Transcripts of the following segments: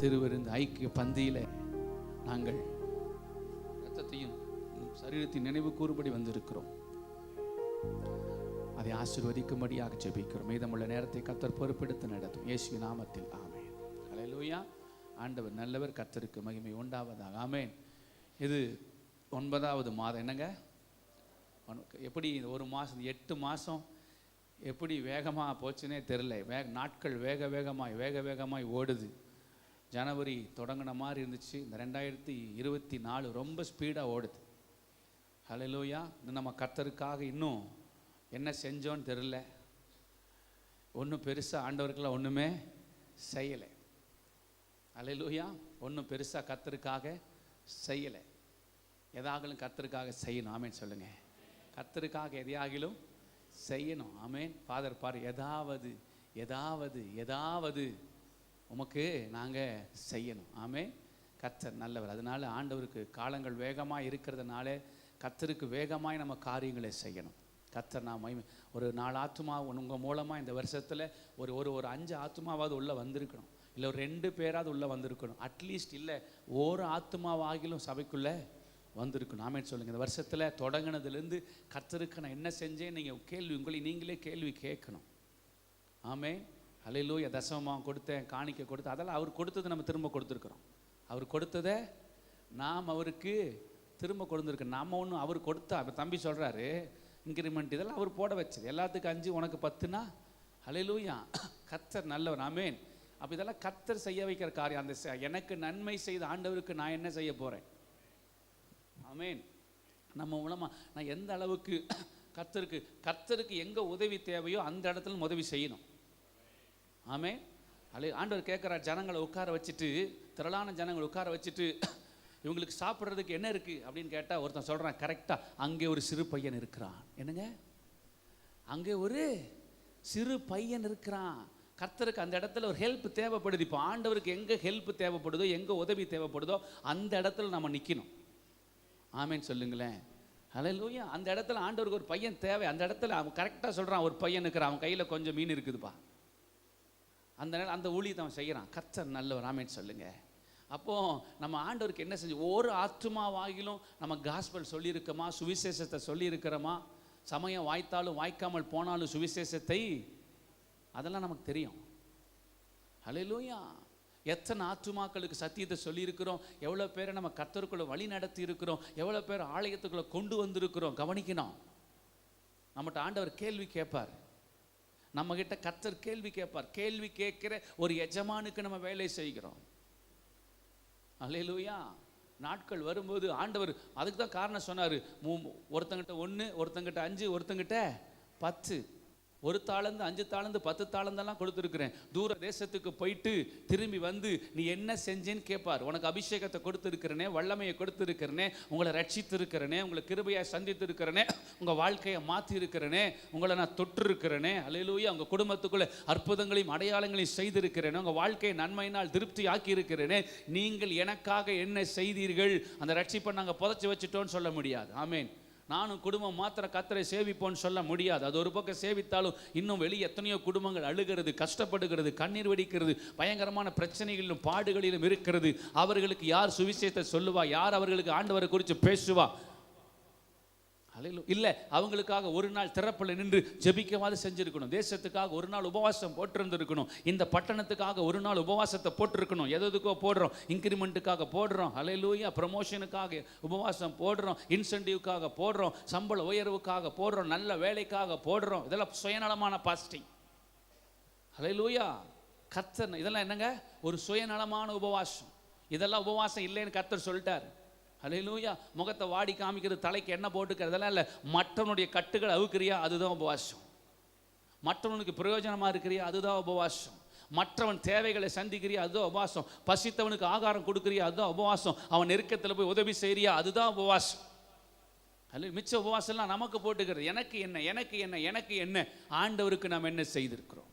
திருவிருந்து ஐக்கிய பந்தியில நாங்கள் இரத்தத்தையும் சரீரத்தின் நினைவு கூறும்படி வந்திருக்கிறோம். அதை ஆசீர்வதிக்கும்படியாக ஜெபிக்கிறோம். மீதமுள்ள நேரத்தை கர்த்தர் பொறுப்பெடுத்து நடத்தும். இயேசுவின் நாமத்தில் ஆமென். ஹல்லேலூயா. ஆண்டவர் நல்லவர், கர்த்தருக்கு மகிமை உண்டாவதாக. ஆமென். இது 9வது மாதம். என்னங்க எப்படி ஒரு மாதம் 8 மாதம் எப்படி வேகமாக போச்சுன்னே தெரில. நாட்கள் வேக வேகமாய் ஓடுது. ஜனவரி தொடங்கின மாதிரி இருந்துச்சு. இந்த 2024 ரொம்ப ஸ்பீடாக ஓடுது. ஹல்லேலூயா. நம்ம கர்த்தருக்காக இன்னும் என்ன செஞ்சோன்னு தெரில. ஒன்றும் பெருசாக ஆண்டவருக்கெல்லாம் ஒன்றுமே செய்யலை. ஹல்லேலூயா. ஒன்றும் பெருசாக கர்த்தருக்காக செய்யலை. எதாகலும் கர்த்தருக்காக செய்யணும். ஆமேன் சொல்லுங்கள். கர்த்தருக்காக எதையாகிலும் செய்யணும். ஆமேன். ஃபாதர் பாரு, ஏதாவது உமக்கு நாங்கள் செய்யணும். ஆமேன். கர்த்தர் நல்லவர். அதனால ஆண்டவருக்கு காலங்கள் வேகமாக இருக்கிறதுனால கர்த்தருக்கு வேகமாய் நம்ம காரியங்களை செய்யணும். கர்த்தர் நாம் ஒரு 4 ஆத்துமா உங்கள் மூலமாக இந்த வருஷத்தில் ஒரு 5 ஆத்துமாவாவது உள்ளே வந்திருக்கணும். இல்லை ஒரு 2 பேராவது உள்ளே வந்திருக்கணும். அட்லீஸ்ட் இல்லை ஒரு ஆத்துமாவாகிலும் சபைக்குள்ளே வந்திருக்கணும். ஆமேன் சொல்லுங்கள். இந்த வருஷத்தில் தொடங்கினதுலேருந்து கர்த்தருக்கு நான் என்ன செஞ்சேன் நீங்கள் உங்களை நீங்களே கேள்வி கேட்கணும். ஆமேன். ஹல்லேலூயா. தசமமாக கொடுத்தேன், காணிக்கை கொடுத்தேன், அதெல்லாம் அவர் கொடுத்தது நம்ம திரும்ப கொடுத்துருக்குறோம். அவர் கொடுத்ததை நாம் அவருக்கு திரும்ப கொடுத்துருக்கோம். நாம் ஒன்றும் அவர் கொடுத்தா. இப்போ தம்பி சொல்கிறாரு இன்க்ரிமெண்ட் இதெல்லாம் அவர் போட வச்சது. எல்லாத்துக்கும் 5 உனக்கு 10னா ஹல்லேலூயா. கர்த்தர் நல்லவர். ஆமேன். அப்போ இதெல்லாம் கர்த்தர் செய்ய வைக்கிற காரியம். அந்த எனக்கு நன்மை செய்த ஆண்டவருக்கு நான் என்ன செய்ய போகிறேன்? ஆமேன். நம்ம மூலமாக நான் எந்த அளவுக்கு கர்த்தருக்கு எங்கே உதவி தேவையோ அந்த இடத்துல உதவி செய்யணும். ஆமேன். ஆண்டவர் கேட்குறார், ஜனங்களை உட்கார வச்சுட்டு, திரளான ஜனங்களை உட்கார வச்சுட்டு இவங்களுக்கு சாப்பிட்றதுக்கு என்ன இருக்குது அப்படின்னு கேட்டால் ஒருத்தன் சொல்கிறான், கரெக்டாக அங்கே ஒரு சிறு பையன் இருக்கிறான். என்னங்க, அங்கே ஒரு சிறு பையன் இருக்கிறான். கர்த்தருக்கு அந்த இடத்துல ஒரு ஹெல்ப் தேவைப்படுது. இப்போ ஆண்டவருக்கு எங்கே ஹெல்ப் தேவைப்படுதோ, எங்கே உதவி தேவைப்படுதோ அந்த இடத்துல நம்ம நிற்கணும். ஆமேன் சொல்லுங்களேன். ஹல்லேலூயா. அந்த இடத்துல ஆண்டவருக்கு ஒரு பையன் தேவை. அந்த இடத்துல அவன் கரெக்டாக சொல்கிறான், ஒரு பையன் இருக்கிறான், அவன் கையில் கொஞ்சம் மீன் இருக்குதுப்பா. அந்த ஊழியத்தை அவன் செய்கிறான். கர்த்தர் நல்லவர். ஆமேன் சொல்லுங்க. அப்போது நம்ம ஆண்டவருக்கு என்ன செஞ்சு ஒரு ஆத்துமாவாகிலும் நம்ம காஸ்பல் சொல்லியிருக்கோமா, சுவிசேஷத்தை சொல்லியிருக்கிறோமா? சமயம் வாய்த்தாலும் வாய்க்காமல் போனாலும் சுவிசேஷத்தை, அதெல்லாம் நமக்கு தெரியும். ஹல்லேலூயா. எத்தனை ஆத்துமாக்களுக்கு சத்தியத்தை சொல்லியிருக்கிறோம், எவ்வளோ பேரை நம்ம கர்த்தருக்குள்ளே வழி நடத்தி இருக்கிறோம், எவ்வளோ பேர் ஆலயத்துக்குள்ளே கொண்டு வந்திருக்கிறோம். கவனிக்கணும். நம்மகிட்ட ஆண்டவர் கேள்வி கேட்பார். நம்மகிட்ட கர்த்தர் கேள்வி கேட்பார். கேள்வி கேட்கிற ஒரு எஜமானுக்கு நம்ம வேலை செய்கிறோம். ஹல்லேலூயா. நாட்கள் வரும்போது ஆண்டவர் அதுக்கு தான் காரணம் சொன்னார். ஒருத்தங்கிட்ட 1, ஒருத்தங்கிட்ட 5, ஒருத்தங்கிட்ட 10, 1 தாளந்து 5 தாளந்து 10 தாளந்தெல்லாம் கொடுத்துருக்கிறேன். தூர தேசத்துக்கு போயிட்டு திரும்பி வந்து நீ என்ன செஞ்சேன்னு கேட்பார். உனக்கு அபிஷேகத்தை கொடுத்துருக்கிறனே, வல்லமையை கொடுத்துருக்கிறனே, உங்களை ரட்சித்திருக்கிறனே, உங்களை கிருபையாக சந்தித்திருக்கிறனே, உங்கள் வாழ்க்கையை மாற்றி இருக்கிறனே, உங்களை நான் தொற்றுருக்கிறனே. ஹல்லேலூயா. உங்கள் குடும்பத்துக்குள்ளே அற்புதங்களையும் அடையாளங்களையும் செய்திருக்கிறேனே, உங்கள் வாழ்க்கையை நன்மையினால் திருப்தி ஆக்கி இருக்கிறேனே. நீங்கள் எனக்காக என்ன செய்தீர்கள்? அந்த ரட்சிப்பை நாங்கள் புதைச்சி வச்சுட்டோன்னு சொல்ல முடியாது. ஆமேன். நானும் குடும்பம் மாத்திர கர்த்தரை சேவிப்போன்னு சொல்ல முடியாது. அது ஒரு பக்கம் சேவித்தாலும் இன்னும் வெளியே எத்தனையோ குடும்பங்கள் அழுகிறது, கஷ்டப்படுகிறது, கண்ணீர் வடிக்கிறது, பயங்கரமான பிரச்சனைகளிலும் பாடுகளிலும் இருக்கிறது. அவர்களுக்கு யார் சுவிசேஷத்தை சொல்லுவா? யார் அவர்களுக்கு ஆண்டவரை குறித்து பேசுவா? இல்லை, அவங்களுக்காக ஒரு நாள் திறப்பில் நின்று ஜெபிக்கவாது செஞ்சுருக்கணும். தேசத்துக்காக ஒரு நாள் உபவாசம் போட்டிருந்துருக்கணும். இந்த பட்டணத்துக்காக ஒரு நாள் உபவாசத்தை போட்டிருக்கணும். எதுக்கோ போடுறோம், இன்க்ரிமெண்ட்டுக்காக போடுறோம், ஹல்லேலூயா, ப்ரமோஷனுக்காக உபவாசம் போடுறோம், இன்சென்டிவ்க்காக போடுறோம், சம்பள உயர்வுக்காக போடுறோம், நல்ல வேலைக்காக போடுறோம். இதெல்லாம் சுயநலமான பாஸ்டிங். ஹல்லேலூயா. கர்த்தர் இதெல்லாம் என்னங்க, ஒரு சுயநலமான உபவாசம். இதெல்லாம் உபவாசம் இல்லைன்னு கர்த்தர் சொல்லிட்டார். ஹல்லேலூயா. முகத்தை வாடி காமிக்கிறது, தலைக்கு எண்ணெய் போட்டுக்கிறதெல்லாம் இல்லை. மற்றவனுடைய கட்டுகள் அவுக்கிறியா, அதுதான் உபவாசம். மற்றவனுக்கு பிரயோஜனமாக இருக்கிறியா, அதுதான் உபவாசம். மற்றவன் தேவைகளை சந்திக்கிறியா, அதுதான் உபவாசம். பசித்தவனுக்கு ஆகாரம் கொடுக்குறியா, அதுதான் உபவாசம். அவன் நெருக்கத்தில் போய் உதவி செய்கிறியா, அதுதான் உபவாசம். அல்ல, மிச்ச உபவாசம்லாம் நமக்கு போட்டுக்கிறது. எனக்கு என்ன ஆண்டவருக்கு நாம் என்ன செய்திருக்கிறோம்?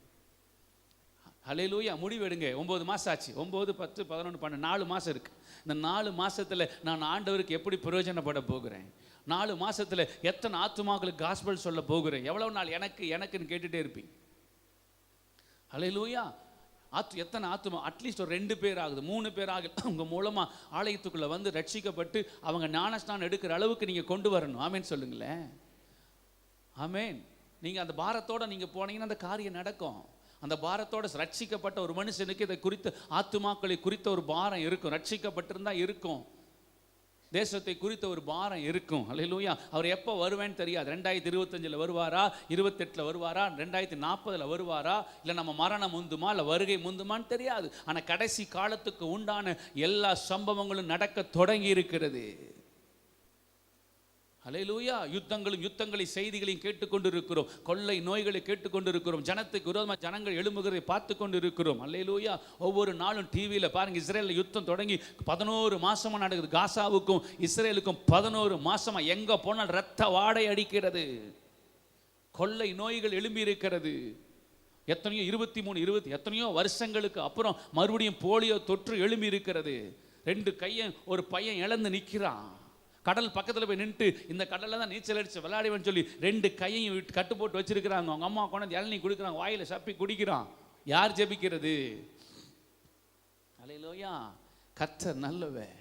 ஹல்லேலூயா. முடிவெடுங்க. 9 மாதம் ஆச்சு. 9, 10, 11, 12, 4 மாதம் இருக்குது. இந்த 4 மாதத்தில் நான் ஆண்டவருக்கு எப்படி பிரயோஜனப்பட போகிறேன்? 4 மாதத்தில் எத்தனை ஆத்துமாக்களுக்கு காஸ்பல் சொல்ல போகிறேன்? எவ்வளோ நாள் எனக்குன்னு கேட்டுகிட்டே இருப்பீங்க. ஹல்லேலூயா. எத்தனை ஆத்துமா? அட்லீஸ்ட் ஒரு 2 பேர் ஆகுது, 3 பேர் ஆகுது. உங்கள் மூலமாக ஆலயத்துக்குள்ளே வந்து ரட்சிக்கப்பட்டு அவங்க ஞானஸ்நானம் எடுக்கிற அளவுக்கு நீங்கள் கொண்டு வரணும். ஆமேன் சொல்லுங்களேன். ஆமேன். நீங்கள் அந்த பாரத்தோடு நீங்கள் போனீங்கன்னா அந்த காரியம் நடக்கும். அந்த பாரத்தோடு ரட்சிக்கப்பட்ட ஒரு மனுஷனுக்கு இதை குறித்து, ஆத்துமாக்களை குறித்த ஒரு பாரம் இருக்கும். ரட்சிக்கப்பட்டிருந்தால் இருக்கும். தேசத்தை குறித்த ஒரு பாரம் இருக்கும். அல்லேலூயா. அவர் எப்போ வருவேன்னு தெரியாது. 2025 வருவாரா, 28 வருவாரா, 2040 வருவாரா, இல்லை நம்ம மரணம் முந்துமா, இல்லை வருகை முந்துமான்னு தெரியாது. ஆனால் கடைசி காலத்துக்கு உண்டான எல்லா சம்பவங்களும் நடக்க தொடங்கி இருக்கிறது. அல்லேலூயா. யுத்தங்களை செய்திகளையும் கேட்டுக்கொண்டிருக்கிறோம். கொள்ளை நோய்களை கேட்டுக்கொண்டிருக்கிறோம். ஜனத்துக்கு விரோதமாக ஜனங்கள் எழும்புகிறதை பார்த்து கொண்டு இருக்கிறோம். அல்லேலூயா. ஒவ்வொரு நாளும் டிவியில் பாருங்க, இஸ்ரேலில் யுத்தம் தொடங்கி 11 மாசமா நடக்குது. காசாவுக்கும் இஸ்ரேலுக்கும் 11 மாசமா எங்க போனால் ரத்த வாடை அடிக்கிறது. கொள்ளை நோய்கள் எழும்பி இருக்கிறது. எத்தனையோ 23 எத்தனையோ வருஷங்களுக்கு அப்புறம் மறுபடியும் போலியோ தொற்று எழும்பி இருக்கிறது. 2 கையை ஒரு பையன் இழந்து நிற்கிறான். கடல் பக்கத்தில் போய் நின்று இந்த கடலில் தான் நீச்சல் அடித்து விளையாடுவேன்னு சொல்லி 2 கையையும் கட்டு போட்டு வச்சிருக்கிறாங்க. அவங்க அம்மா கொண்டாந்து இளநீ குடிக்கிறாங்க, வாயில் சப்பி குடிக்கிறான். யார் ஜெபிக்கிறது? அல்லேலூயா. கர்த்தர் நல்லவர்.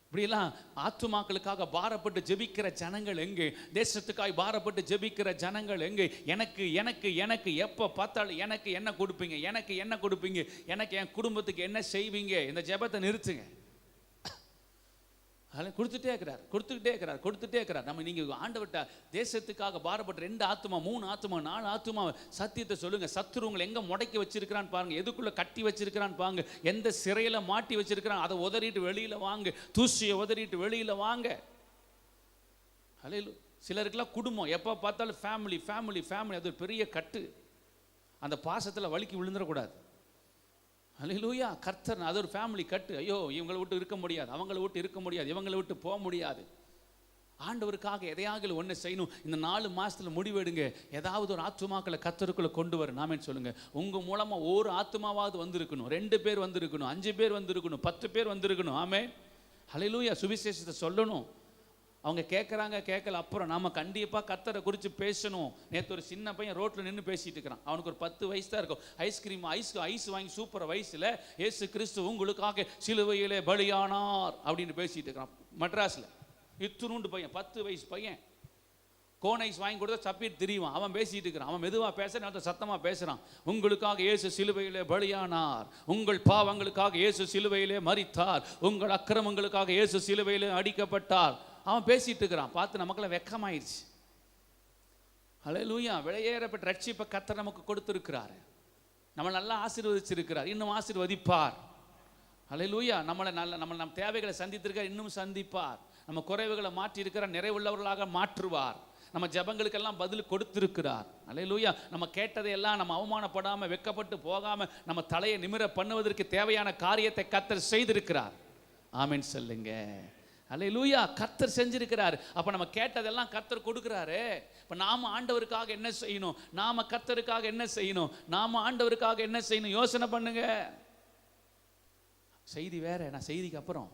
இப்படியெல்லாம் ஆத்துமாக்களுக்காக பாரப்பட்டு ஜெபிக்கிற ஜனங்கள் எங்கே? தேசத்துக்காக பாரப்பட்டு ஜெபிக்கிற ஜனங்கள் எங்கே? எனக்கு எனக்கு எனக்கு எப்போ பார்த்தாலும் எனக்கு என்ன கொடுப்பீங்க, எனக்கு என்ன கொடுப்பீங்க, எனக்கு என் குடும்பத்துக்கு என்ன செய்வீங்க? இந்த ஜெபத்தை நிறுத்துங்க. அதில் கொடுத்துட்டே இருக்கிறார். நம்ம நீங்கள் ஆண்டவர்கிட்ட தேசத்துக்காக பாரப்பட்ட 2 ஆத்துமா, 3 ஆத்துமா, 4 ஆத்துமா சத்தியத்தை சொல்லுங்க. சத்துரு உங்களை எங்கே முடக்கி வச்சிருக்கிறான்னு பாருங்க, எதுக்குள்ளே கட்டி வச்சிருக்கிறான்னு பாருங்க, எந்த சிறையில் மாட்டி வச்சிருக்கிறான், அதை உதறிட்டு வெளியில் வாங்க, தூசியை உதறிட்டு வெளியில் வாங்க. அல்லேலூயா. சிலருக்கெல்லாம் குடும்பம் எப்போ பார்த்தாலும் ஃபேமிலி, அது ஒரு பெரிய கட்டு. அந்த பாசத்தில் வலிக்கு விழுந்துடக்கூடாது. அல்லேலூயா. கர்த்தர் அது ஒரு ஃபேமிலி கட்டு. ஐயோ, இவங்களை விட்டு இருக்க முடியாது, அவங்கள விட்டு இருக்க முடியாது, இவங்களை விட்டு போக முடியாது. ஆண்டவருக்காக எதையாக ஒன்று செய்யணும். இந்த 4 மாதத்தில் முடிவெடுங்க. ஏதாவது ஒரு ஆத்துமாக்களை கர்த்தருக்குள்ளே கொண்டு வர நாமேன்னு சொல்லுங்கள். உங்கள் மூலமாக ஒரு ஆத்துமாவாவது வந்திருக்கணும், 2 பேர் வந்திருக்கணும், 5 பேர் வந்திருக்கணும், 10 பேர் வந்திருக்கணும். ஆமே. அல்லேலூயா. சுவிசேஷத்தை சொல்லணும். அவங்க கேட்கல. அப்புறம் நாம் கண்டிப்பாக கர்த்தரை குறித்து பேசணும். நேற்று ஒரு சின்ன பையன் ரோட்டில் நின்று பேசிட்டு இருக்கிறான். அவனுக்கு ஒரு 10 வயசு தான் இருக்கும். ஐஸ் வாங்கி சூப்பர் வயசில் இயேசு கிறிஸ்து உங்களுக்காக சிலுவையிலே பலியானார் அப்படின்னு பேசிட்டு இருக்கிறான். மெட்ராஸில் இத்துணுண்டு பையன், 10 வயசு பையன். கோன் ஐஸ் வாங்கி கொடுத்தா சப்பிட்டு திரிவான். அவன் பேசிட்டு இருக்கிறான். அவன் மெதுவாக பேசுறான், சத்தமாக பேசுகிறான். உங்களுக்காக இயேசு சிலுவையிலே பலியானார், உங்கள் பாவங்களுக்காக இயேசு சிலுவையிலே மரித்தார், உங்கள் அக்கிரமங்களுக்காக இயேசு சிலுவையிலே அடிக்கப்பட்டார். அவன் பேசிட்டு இருக்கிறான். பார்த்து நமக்கெல்லாம் வெக்கமாயிடுச்சு. அல்லேலூயா. விலையேறப்பட்ட ரட்சிப்பை கர்த்தர் நமக்கு கொடுத்திருக்கிறார். நம்மளை நல்லா ஆசீர்வதிச்சிருக்கிறார், இன்னும் ஆசீர்வதிப்பார். அல்லேலூயா. நம்ம தேவைகளை சந்தித்திருக்கார், இன்னும் சந்திப்பார். நம்ம குறைவுகளை மாற்றி இருக்கிறார், நிறைவுள்ளவர்களாக மாற்றுவார். நம்ம ஜெபங்களுக்கெல்லாம் பதில் கொடுத்திருக்கிறார். அல்லேலூயா. நம்ம கேட்டதையெல்லாம் நம்ம அவமானப்படாமல் வெக்கப்பட்டு போகாமல் நம்ம தலையை நிமிர பண்ணுவதற்கு தேவையான காரியத்தை கர்த்தர் செய்திருக்கிறார். ஆமென் சொல்லுங்க. அல்லேலூயா. கர்த்தர் செஞ்சிருக்கிறார். அப்போ நம்ம கேட்டதெல்லாம் கர்த்தர் கொடுக்குறாரு. இப்போ நாம் ஆண்டவருக்காக என்ன செய்யணும், நாம் கர்த்தருக்காக என்ன செய்யணும், நாம் ஆண்டவருக்காக என்ன செய்யணும் யோசனை பண்ணுங்க. செய்தி வேற. நான் செய்திக்கு அப்புறம்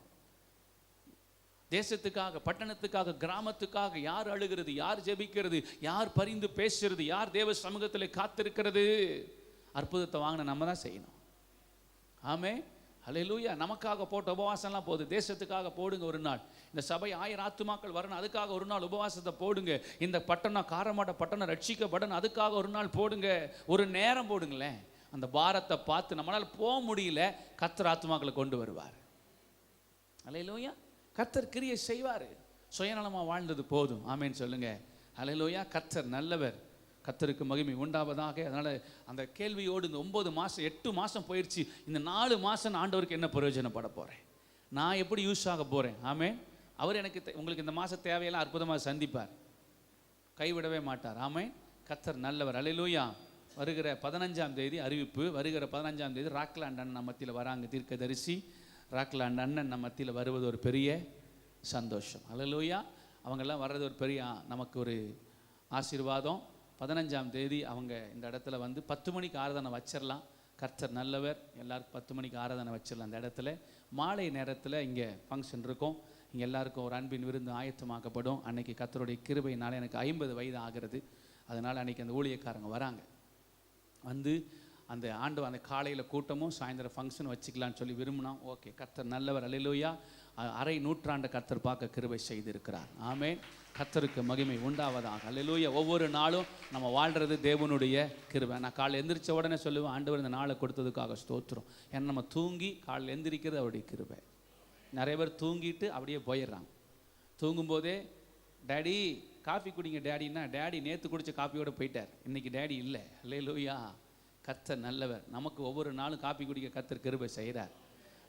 தேசத்துக்காக, பட்டணத்துக்காக, கிராமத்துக்காக யார் அழுகிறது, யார் ஜெபிக்கிறது, யார் பரிந்து பேசுறது, யார் தேவ சமூகத்தில் காத்திருக்கிறது, அற்புதத்தை வாங்கின நம்ம தான் செய்யணும். ஆமே. அல்லேலூயா. நமக்காக போட்ட உபவாசம்லாம் போகுது. தேசத்துக்காக போடுங்க ஒரு நாள். இந்த சபை 1000 ஆத்துமாக்கள் வரணும், அதுக்காக ஒரு நாள் உபவாசத்தை போடுங்க. இந்த பட்டணம், காரமாட பட்டணம் ரட்சிக்கப்படணும், அதுக்காக ஒரு நாள் போடுங்க. ஒரு நேரம் போடுங்களேன். அந்த பாரத்தை பார்த்து நம்மளால் போக முடியல, கர்த்தர் ஆத்துமாக்களை கொண்டு வருவார். அல்லேலூயா. கர்த்தர் கிரியை செய்வார். சுயநலமாக வாழ்ந்தது போதும். ஆமேன்னு சொல்லுங்க. அல்லேலூயா. கர்த்தர் நல்லவர். கர்த்தருக்கு மகிமை உண்டாவதாக. அதனால் அந்த கேள்வியோடு இந்த 9 மாதம் 8 மாதம் போயிடுச்சு. இந்த 4 மாதம் ஆண்டவருக்கு என்ன பிரயோஜனப்பட போகிறேன், நான் எப்படி யூஸ் ஆக போகிறேன்? ஆமே. அவர் எனக்கு உங்களுக்கு இந்த மாதம் தேவையெல்லாம் அற்புதமாக சந்திப்பார், கைவிடவே மாட்டார். ஆமே. கர்த்தர் நல்லவர். அல்லேலூயா. வருகிற 15ஆம் தேதி அறிவிப்பு. வருகிற 15ஆம் தேதி ராக்லாண்ட் அண்ணன் நம்ம மத்தியில் வராங்க. தீர்க்கதரிசி ராக்லாண்ட் அண்ணன் நம்ம மத்தியில் வருவது ஒரு பெரிய சந்தோஷம். அல்லேலூயா. அவங்கெல்லாம் வர்றது ஒரு பெரிய நமக்கு ஒரு ஆசீர்வாதம். 15ஆம் தேதி அவங்க இந்த இடத்துல வந்து 10 மணிக்கு ஆராதனை வச்சிடலாம். கர்த்தர் நல்லவர். எல்லாருக்கும் 10 மணிக்கு ஆராதனை வச்சிடலாம். அந்த இடத்துல மாலை நேரத்தில் இங்கே ஃபங்க்ஷன் இருக்கும். இங்கே எல்லாருக்கும் ஒரு அன்பின் விருந்து ஆயத்தமாக்கப்படும். அன்னைக்கு கர்த்தருடைய கிருபையினால் எனக்கு 50 வயது ஆகிறது. அதனால் அன்றைக்கி அந்த ஊழியக்காரங்க வராங்க. வந்து அந்த அந்த காலையில் கூட்டமும் சாயந்தரம் ஃபங்க்ஷன் வச்சுக்கலான்னு சொல்லி விரும்பினோம். ஓகே, கர்த்தர் நல்லவர். அல்லேலூயா. அரை நூற்றாண்டு கர்த்தர் பார்க்க கிருபை செய்திருக்கிறார். ஆமென். கர்த்தருக்கு மகிமை உண்டாவதாக. அல்லேலூயா. ஒவ்வொரு நாளும் நம்ம வாழ்கிறது தேவனுடைய கிருபை. நான் காலையில் எந்திரிச்ச உடனே சொல்லுவேன், ஆண்டவர் இந்த நாளை கொடுத்ததுக்காக ஸ்தோத்திரம். ஏன்னா நம்ம தூங்கி காலையில் எந்திரிக்கிறது அவருடைய கிருபை. நிறைய பேர் தூங்கிட்டு அப்படியே போயிடுறாங்க. தூங்கும்போதே டேடி காஃபி குடிங்க டேடின்னா, டேடி நேற்று குடித்த காஃபியோடு போயிட்டார், இன்றைக்கி டேடி இல்லை. அல்லேலூயா. கர்த்தர் நல்லவர். நமக்கு ஒவ்வொரு நாளும் காஃபி குடிக்க கர்த்தர் கிருபை செய்கிறார்.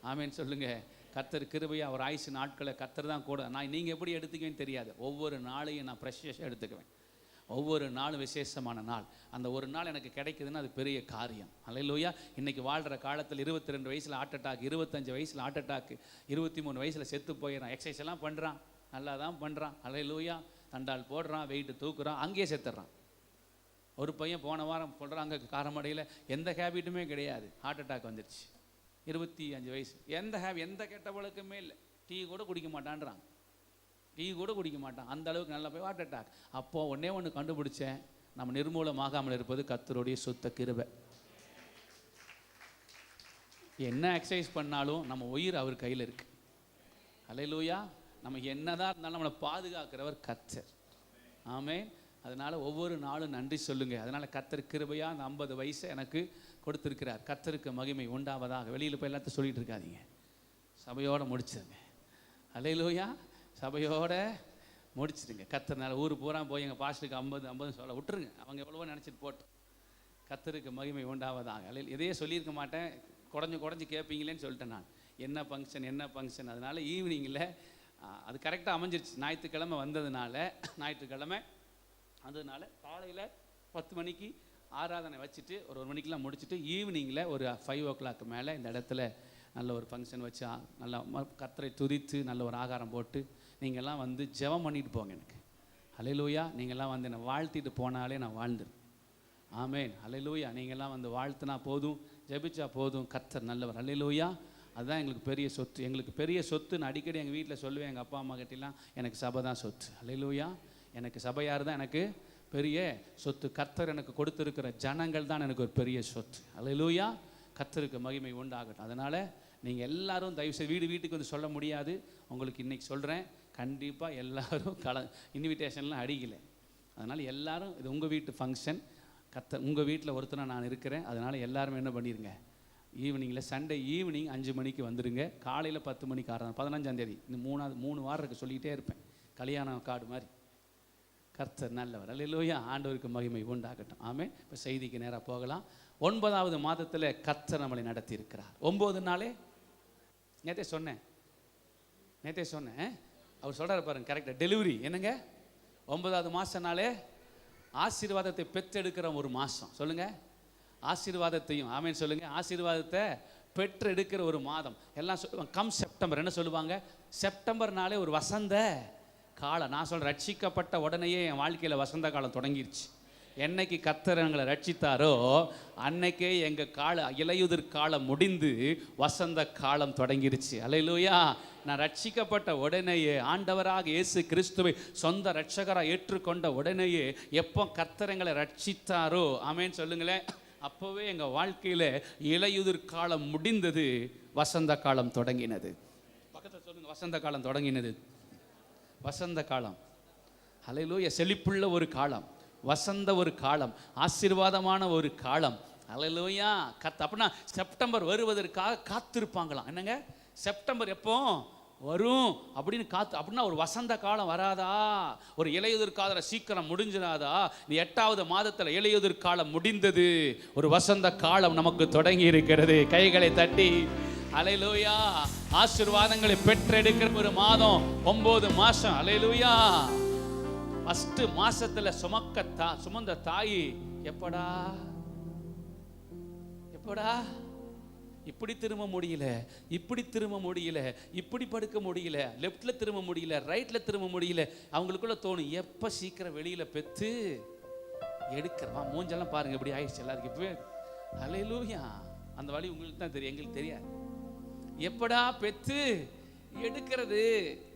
ஆமேன்னு சொல்லுங்கள். கர்த்தர் கிருபையை அவர் ஆயுசு நாட்களை கர்த்தர் தான் கூட. நீங்கள் எப்படி எடுத்துக்குவேன்னு தெரியாது. ஒவ்வொரு நாளையும் நான் ப்ரெஷியஸாக எடுத்துக்குவேன். ஒவ்வொரு நாளும் விசேஷமான நாள். அந்த ஒரு நாள் எனக்கு கிடைக்குதுன்னா அது பெரிய காரியம். அல்லேலூயா. இன்றைக்கி வாழ்கிற காலத்தில் 22 வயசில் ஹார்ட் அட்டாக், 25 வயசில் ஹார்ட் அட்டாக், 23 வயசில் செத்து போயிடறான். எக்ஸசைஸ் எல்லாம் பண்ணுறான், நல்லா தான் பண்ணுறான். அல்லேலூயா. தண்டால் போடுறான், வெயிட்டு தூக்குறான், அங்கேயே செத்துடுறான். ஒரு பையன் போன வாரம் சொல்கிறாங்க, காரமடையில் எந்த ஹேபிட்டுமே கிடையாது, ஹார்ட் அட்டாக் வந்துடுச்சு. 25 வயசு. எந்த கெட்ட பழக்கமே இல்லை. டீ கூட குடிக்க மாட்டான்றான். டீ கூட குடிக்க மாட்டான். அந்த அளவுக்கு நல்லா போய் ஹார்ட் அட்டாக். அப்போது ஒன்று கண்டுபிடிச்சேன், நம்ம நிர்மூலமாகாமல் இருப்பது கர்த்தருடைய சுத்த கிருபை. என்ன எக்ஸசைஸ் பண்ணாலும் நம்ம உயிர் அவர் கையில் இருக்குது. அல்லேலூயா. நம்ம என்னதான் இருந்தாலும் நம்மளை பாதுகாக்கிறவர் கர்த்தர். ஆமென். அதனால் ஒவ்வொரு நாளும் நன்றி சொல்லுங்கள். அதனால் கர்த்தர் கிருபையாக அந்த 50 வயசை எனக்கு கொடுத்துருக்கிறார். கர்த்தருக்கு மகிமை உண்டாவதாக. வெளியில் போய் எல்லாத்தையும் சொல்லிகிட்டு இருக்காதீங்க, சபையோடு முடிச்சிருங்க. அல்லேலூயா. சபையோடு முடிச்சிடுங்க. கர்த்தர்னால ஊர் பூரா போய் எங்கள் பாஸ்டருக்கு 50 சொல்ல விட்டுருங்க. அவங்க எவ்வளவோ நினச்சிட்டு போட்டோம். கர்த்தருக்கு மகிமை உண்டாவதாக. எதையே சொல்லியிருக்க மாட்டேன், குறைஞ்சி கேட்பீங்களேன்னு சொல்லிட்டேன் நான். என்ன ஃபங்க்ஷன். அதனால் ஈவினிங்கில் அது கரெக்டாக அமைஞ்சிருச்சு. ஞாயிற்றுக்கிழமை வந்ததுனால காலையில் 10 மணிக்கு ஆராதனை வச்சுட்டு ஒரு மணிக்கெலாம் முடிச்சுட்டு ஈவினிங்கில் ஒரு 5 o'clock மேலே இந்த இடத்துல நல்ல ஒரு ஃபங்க்ஷன் வச்சு நல்லா கர்த்தரை துதித்து நல்ல ஒரு ஆகாரம் போட்டு நீங்கள்லாம் வந்து ஜெபம் பண்ணிட்டு போங்க. எனக்கு அல்லேலூயா. நீங்கள்லாம் வந்து என்னை வாழ்த்திட்டு போனாலே நான் வாழ்ந்துடும். ஆமேன். அல்லேலூயா. நீங்கள்லாம் வந்து வாழ்த்துனா போதும், ஜெபிச்சா போதும். கர்த்தர் நல்லவர். அல்லேலூயா. அதுதான் எங்களுக்கு பெரிய சொத்து. எங்களுக்கு பெரிய சொத்து நான் அடிக்கடி எங்கள் வீட்டில் சொல்லுவேன், எங்கள் அப்பா அம்மா கிட்டலாம், எனக்கு சபை தான் சொத்து. அல்லேலூயா. எனக்கு சபையார் தான் எனக்கு பெரிய சொத்து. கர்த்தர் எனக்கு கொடுத்துருக்கிற ஜனங்கள் தான் எனக்கு ஒரு பெரிய சொத்து. அல்லேலூயா. கர்த்தருக்கு மகிமை உண்டாகட்டும். அதனால் நீங்கள் எல்லாரும் தயவுசெய்து வீட்டுக்கு வந்து சொல்ல முடியாது. உங்களுக்கு இன்றைக்கி சொல்கிறேன், கண்டிப்பாக எல்லோரும் இன்விடேஷன்லாம் அடிக்கலை. அதனால் எல்லோரும் இது உங்கள் வீட்டு ஃபங்க்ஷன். உங்கள் வீட்டில் ஒருத்தனை நான் இருக்கிறேன். அதனால் எல்லாரும் என்ன பண்ணிடுங்க, ஈவினிங்கில் சண்டே ஈவினிங் 5 மணிக்கு வந்துடுங்க. காலையில் 10 மணிக்கு ஆரம்பம். 15ஆம் தேதி. இந்த 3 வாரம் இருக்குது, சொல்லிகிட்டே இருப்பேன், கல்யாணம் கார்டு மாதிரி. கர்த்தர் நல்லவர். அல்லேலூயா. ஆண்டவருக்கு மகிமை உண்டாகட்டும். ஆமென். இப்போ செய்திக்கு நேராக போகலாம். 9வது மாதத்தில் கர்த்தர் நம்மளை நடத்தி இருக்கிறார். 9 நாளே நேற்றே சொன்னேன். அவர் சொல்கிறார் பாருங்க, கரெக்டாக டெலிவரி. என்னங்க, 9வது மாதம்னாலே ஆசீர்வாதத்தை பெற்றெடுக்கிற ஒரு மாதம். சொல்லுங்கள், ஆசீர்வாதத்தையும். ஆமென் சொல்லுங்கள். ஆசீர்வாதத்தை பெற்று எடுக்கிற ஒரு மாதம். எல்லாம் சொல்லுவாங்க கம் செப்டம்பர். என்ன சொல்லுவாங்க, செப்டம்பர்னாலே ஒரு வசந்த காலம். நான் சொல்கிறேன், ரட்சிக்கப்பட்ட உடனேயே என் வாழ்க்கையில் வசந்த காலம் தொடங்கிருச்சு. என்னைக்கு கர்த்தர் எங்களை ரட்சித்தாரோ அன்னைக்கே எங்கள் இலையுதிர் காலம் முடிந்து வசந்த காலம் தொடங்கிருச்சு. அல்லேலூயா. நான் ரட்சிக்கப்பட்ட உடனேயே, ஆண்டவராக இயேசு கிறிஸ்துவை சொந்த ரட்சகராக ஏற்றுக்கொண்ட உடனேயே, எப்போ கர்த்தர் எங்களை ரட்சித்தாரோ, ஆமென் சொல்லுங்களேன், அப்போவே எங்கள் வாழ்க்கையில் இலையுதிர் காலம் முடிந்தது, வசந்த காலம் தொடங்கினது. பக்கத்தில் சொல்லுங்கள், வசந்த காலம் தொடங்கினது. வசந்த காலம். அல்லேலூயா. செழிப்புள்ள ஒரு காலம், வசந்த ஒரு காலம், ஆசீர்வாதமான ஒரு காலம். அல்லேலூயா. அப்படின்னா செப்டம்பர் வருவதற்காக காத்திருப்பாங்களாம். என்னங்க, செப்டம்பர் எப்போ வரும் அப்படின்னு அப்படின்னா ஒரு வசந்த காலம் வராதா? ஒரு இலையுதிர் காலம் சீக்கிரம் முடிஞ்சிடாதா? இந்த 8வது மாதத்தில் இலையுதிர் காலம் முடிந்தது, ஒரு வசந்த காலம் நமக்கு தொடங்கி இருக்கிறது. கைகளை தட்டி அல்லேலூயா. ஆசீர்வாதங்களை பெற்றெடுக்கிற ஒரு மாதம் 9 மாதம். அல்லேலூயா. ஃபர்ஸ்ட் மாசத்துல சுமந்த தாய் எப்படா இப்படி திரும்ப முடியல, இப்படி படுக்க முடியல, லெஃப்ட்ல திரும்ப முடியல, ரைட்ல திரும்ப முடியல. அவங்களுக்குள்ள தோணும், எப்ப சீக்கிரம் வெளியில பெத்து எடுக்கிறவா. மூஞ்செல்லாம் பாருங்க இப்படி ஆயிடுச்சு எல்லாருக்கும் இப்பவே. அல்லேலூயா. அந்த வழி உங்களுக்கு தான் தெரியும், எங்களுக்கு தெரியாது. எப்படா பெத்து எடுக்கிறது,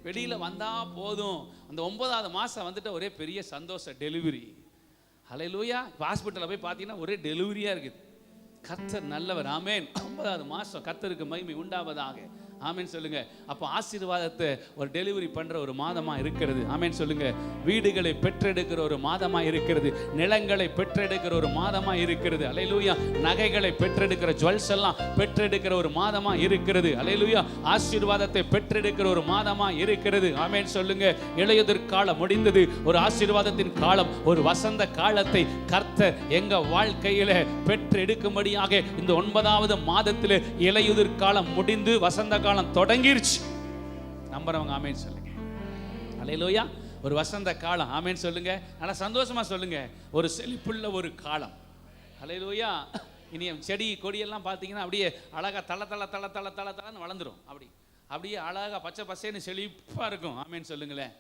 வெளியில வந்தா போதும். அந்த 9வது மாசம் வந்துட்டு ஒரே பெரிய சந்தோஷம், டெலிவரி. அல்லேலூயா. ஹாஸ்பிட்டலில் போய் பார்த்தீங்கன்னா ஒரே டெலிவரியா இருக்குது. கர்த்தர் நல்லவர். ஆமென். 9வது மாசம் கர்த்தருக்கு மகிமை உண்டாவதாக. ஆமென் சொல்லுங்க. அப்போ ஆசீர்வாதத்தை ஒரு டெலிவரி பண்ற ஒரு மாதமா இருக்கிறது. ஆமென் சொல்லுங்க. வீடுகளை பெற்றெடுக்கிற ஒரு மாதமா இருக்கிறது. நிலங்களை பெற்றெடுக்கிற ஒரு மாதமா இருக்கிறது. அல்லேலூயா. நகைகளை பெற்றெடுக்கிற, ஜுவல்ஸ் எல்லாம் பெற்றெடுக்கிற ஒரு மாதமா இருக்கிறது. அல்லேலூயா. ஆசீர்வாதத்தை பெற்றெடுக்கிற ஒரு மாதமா இருக்கிறது. ஆமென் சொல்லுங்க. இளையுதிர் காலம் முடிந்தது. ஒரு ஆசீர்வாதத்தின் காலம், ஒரு வசந்த காலத்தை கர்த்தர் எங்க வாழ்க்கையில பெற்றெடுக்கும்படியாக இந்த 9வது மாதத்தில் இளையுதிர் காலம் முடிந்து வசந்த காலம் தொடங்கிருச்சு. நம்புறவங்க ஆமென் சொல்லுங்க. அல்லேலூயா. ஒரு வசந்த காலம். ஆமென் சொல்லுங்க. நல்லா சந்தோஷமா சொல்லுங்க. ஒரு செழிப்புள்ள ஒரு காலம். அல்லேலூயா. இனி செடி கொடியெல்லாம் பார்த்தீங்கன்னா அப்படியே அழகா தள தள தள தள தள தளன்னு வளர்ந்துரும். அப்படியே அழகா பச்சை பசேன்னு செழிப்பா இருக்கும். ஆமென் சொல்லுங்களேன்.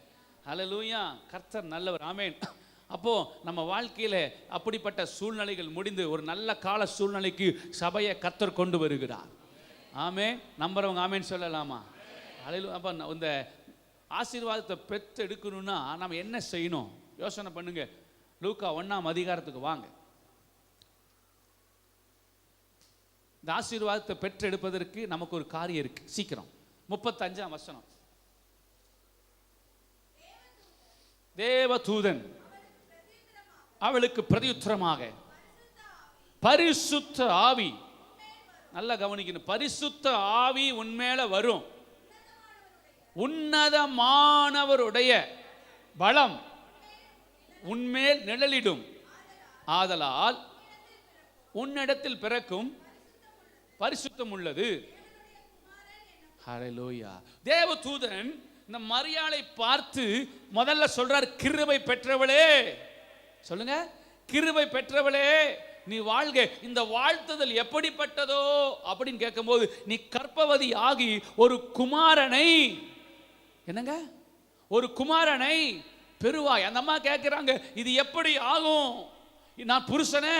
அல்லேலூயா. கர்த்தர் நல்லவர். ஆமென். அப்போ நம்ம வாழ்க்கையில அப்படிப்பட்ட சூழ்நிலைகள் முடிந்து ஒரு நல்ல கால சூழ்நிலைக்கு சபையை கர்த்தர் கொண்டு வருகிறார். ஆமென். நம்புறவங்க ஆமென் சொல்லலாமா? அல்லேலூயா. அப்ப இந்த ஆசீர்வாதத்தை பெற்று எடுக்கணும்னா நம்ம என்ன செய்யணும்? யோசனை பண்ணுங்க. லூக்கா 1ஆம் அதிகாரத்துக்கு வாங்க. இந்த ஆசீர்வாதத்தை பெற்று எடுப்பதற்கு நமக்கு ஒரு காரியம் இருக்கு. சீக்கிரம் 35ஆம் வசனம். தேவதூதன் அவளுக்கு பிரதியுத்தரமாக பரிசுத்த ஆவி, நல்லா கவனிக்கணும், பரிசுத்த ஆவி உன்மேல வரும், உன்னதமானவருடைய பலம் உன்மேல் நிழலிடும், ஆதலால் உன்னிடத்தில் பிறக்கும் பரிசுத்தம் உள்ளது. ஹல்லேலூயா. தேவதூதன் இந்த மரியாளை பார்த்து முதல்ல சொல்றார், கிருபை பெற்றவளே. சொல்லுங்க, கிருபை பெற்றவளே நீ வாழ்க. இந்த வாழ்த்துதல் எப்படிப்பட்டதோ அப்படின்னு கேட்கும்போது, நீ கர்ப்பவதி ஆகி ஒரு குமாரனை, என்னங்க, ஒரு குமாரனை பெறுவாய். அந்த அம்மா கேட்கிறாங்க, இது எப்படி ஆகும்? நான் புருஷனே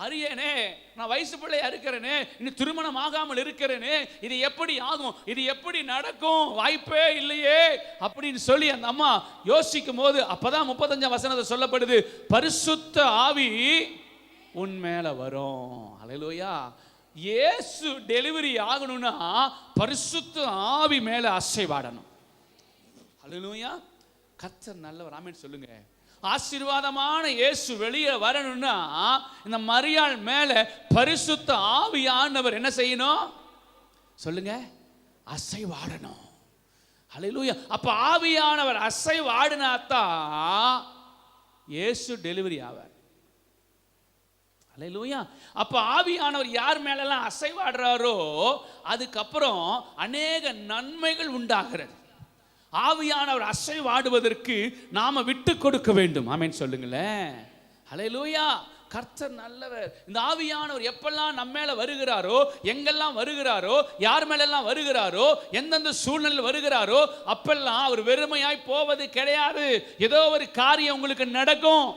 அறியனே, நான் வயசு பிள்ளையா இருக்கிறேனே, இன்னும் திருமணம் ஆகாமல் இருக்கிறேனே, இது எப்படி ஆகும்? இது எப்படி நடக்கும்? வாய்ப்பே இல்லையே அப்படின்னு சொல்லி அந்த அம்மா யோசிக்கும் போது, அப்பதான் 35ஆம் வசனத்தை சொல்லப்படுது, பரிசுத்த ஆவி உன் மேல வரும். அல்லேலூயா. இயேசு டெலிவரி ஆகணும்னா பரிசுத்த ஆவி மேல அசைவாடணும். அல்லேலூயா. கர்த்தர் நல்லவர். ஆமென் சொல்லுங்க. ஆசீர்வாதமான இயேசு வெளியே வரணும்னா இந்த மரியாள் மேல பரிசுத்த ஆவியானவர் என்ன செய்யணும்? சொல்லுங்க, அசைவாடணும். அல்லேலூயா. அப்ப ஆவியானவர் அசைவாடினாத்தான் இயேசு டெலிவரி ஆவார். அல்லேலூயா. அப்ப ஆவியானவர் யார் மேலெல்லாம் அசைவாடுறாரோ அதுக்கப்புறம் அநேக நன்மைகள் உண்டாகிறது. ஆவியானவர் அசைவாடுவதற்கு நாம விட்டு கொடுக்க வேண்டும். ஆமென் சொல்லுங்களேன். ஹல்லேலூயா. கர்த்தர் நல்லவர். இந்த ஆவியானவர் எப்பெல்லாம் நம்ம மேல வருகிறாரோ, எங்கெல்லாம் வருகிறாரோ, யார் மேலெல்லாம் வருகிறாரோ, எந்தெந்த சூழ்நிலையில் வருகிறாரோ அப்பெல்லாம் அவர் வெறுமையாய் போவது கிடையாது. ஏதோ ஒரு காரியம் உங்களுக்கு நடக்கும்.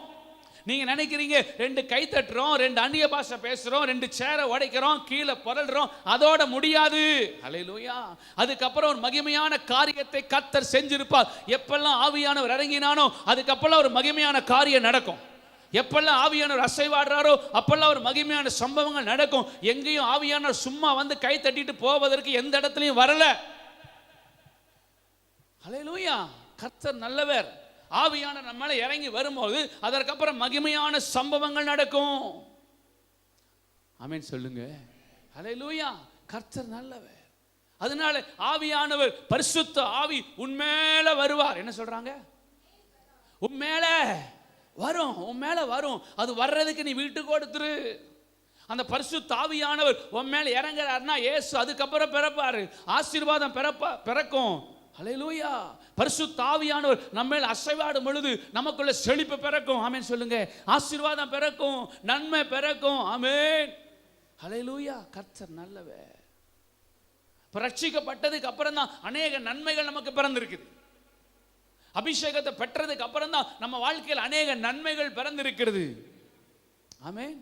நீங்க நினைக்கிறீங்க 2 கை தட்டுறோம், 2 அந்நிய பாஷை பேசுறோம், 2 சேரை உடைக்கிறோம், கீழே புரள்றோம், அதோட முடியாது. அல்லேலூயா. அதுக்கப்புறம் ஒரு மகிமையான காரியத்தை கர்த்தர் செஞ்சிருப்பார். எப்பெல்லாம் ஆவியானவர் இறங்கினானோ அதுக்கப்புறம் ஒரு மகிமையான காரியம் நடக்கும். எப்பெல்லாம் ஆவியானவர் அசைவாடுறாரோ அப்பெல்லாம் ஒரு மகிமையான சம்பவங்கள் நடக்கும். எங்கேயும் ஆவியானவர் சும்மா வந்து கை தட்டிட்டு போவதற்கு எந்த இடத்துலையும் வரல. அல்லேலூயா. கர்த்தர் நல்லவர். ஆவியான நம்ம மேல இறங்கி வரும்போது அதற்கப்புறம் மகிமையான சம்பவங்கள் நடக்கும். ஆமென் சொல்லுங்க. ஹல்லேலூயா. கர்த்தர் நல்லவர். அதனால ஆவியானவர், பரிசுத்த ஆவி உன்மேல வருவார். என்ன சொல்றாங்க? உன்மேல வரும், உன்மேல வரும். அது வர்றதுக்கு நீ விட்டு கொடுத்துரு. அந்த பரிசுத்த ஆவியானவர் உன் மேல இறங்குறாருன்னா இயேசு அதுக்கப்புறம் பிறப்பாரு, ஆசீர்வாதம் பிறக்கும். ஹல்லேலூயா. பரிசுத்த ஆவியானவர் நம்ம மேல் அசைவாடும் பொழுது நமக்குள்ள செழிப்பு பிறக்கும். ஆமென் சொல்லுங்க. ஆசீர்வாதம் பிறக்கும், நன்மை பிறக்கும். ஆமென். ஹல்லேலூயா. கர்த்தர் நல்லவர். ரட்சிக்கப்பட்டதுக்கு அப்புறம் தான் அநேக நன்மைகள் நமக்கு பிறந்திருக்குது. அபிஷேகத்தை பெற்றதுக்கு அப்புறம் தான் நம்ம வாழ்க்கையில் அநேக நன்மைகள் பிறந்திருக்கிறது. ஆமென்.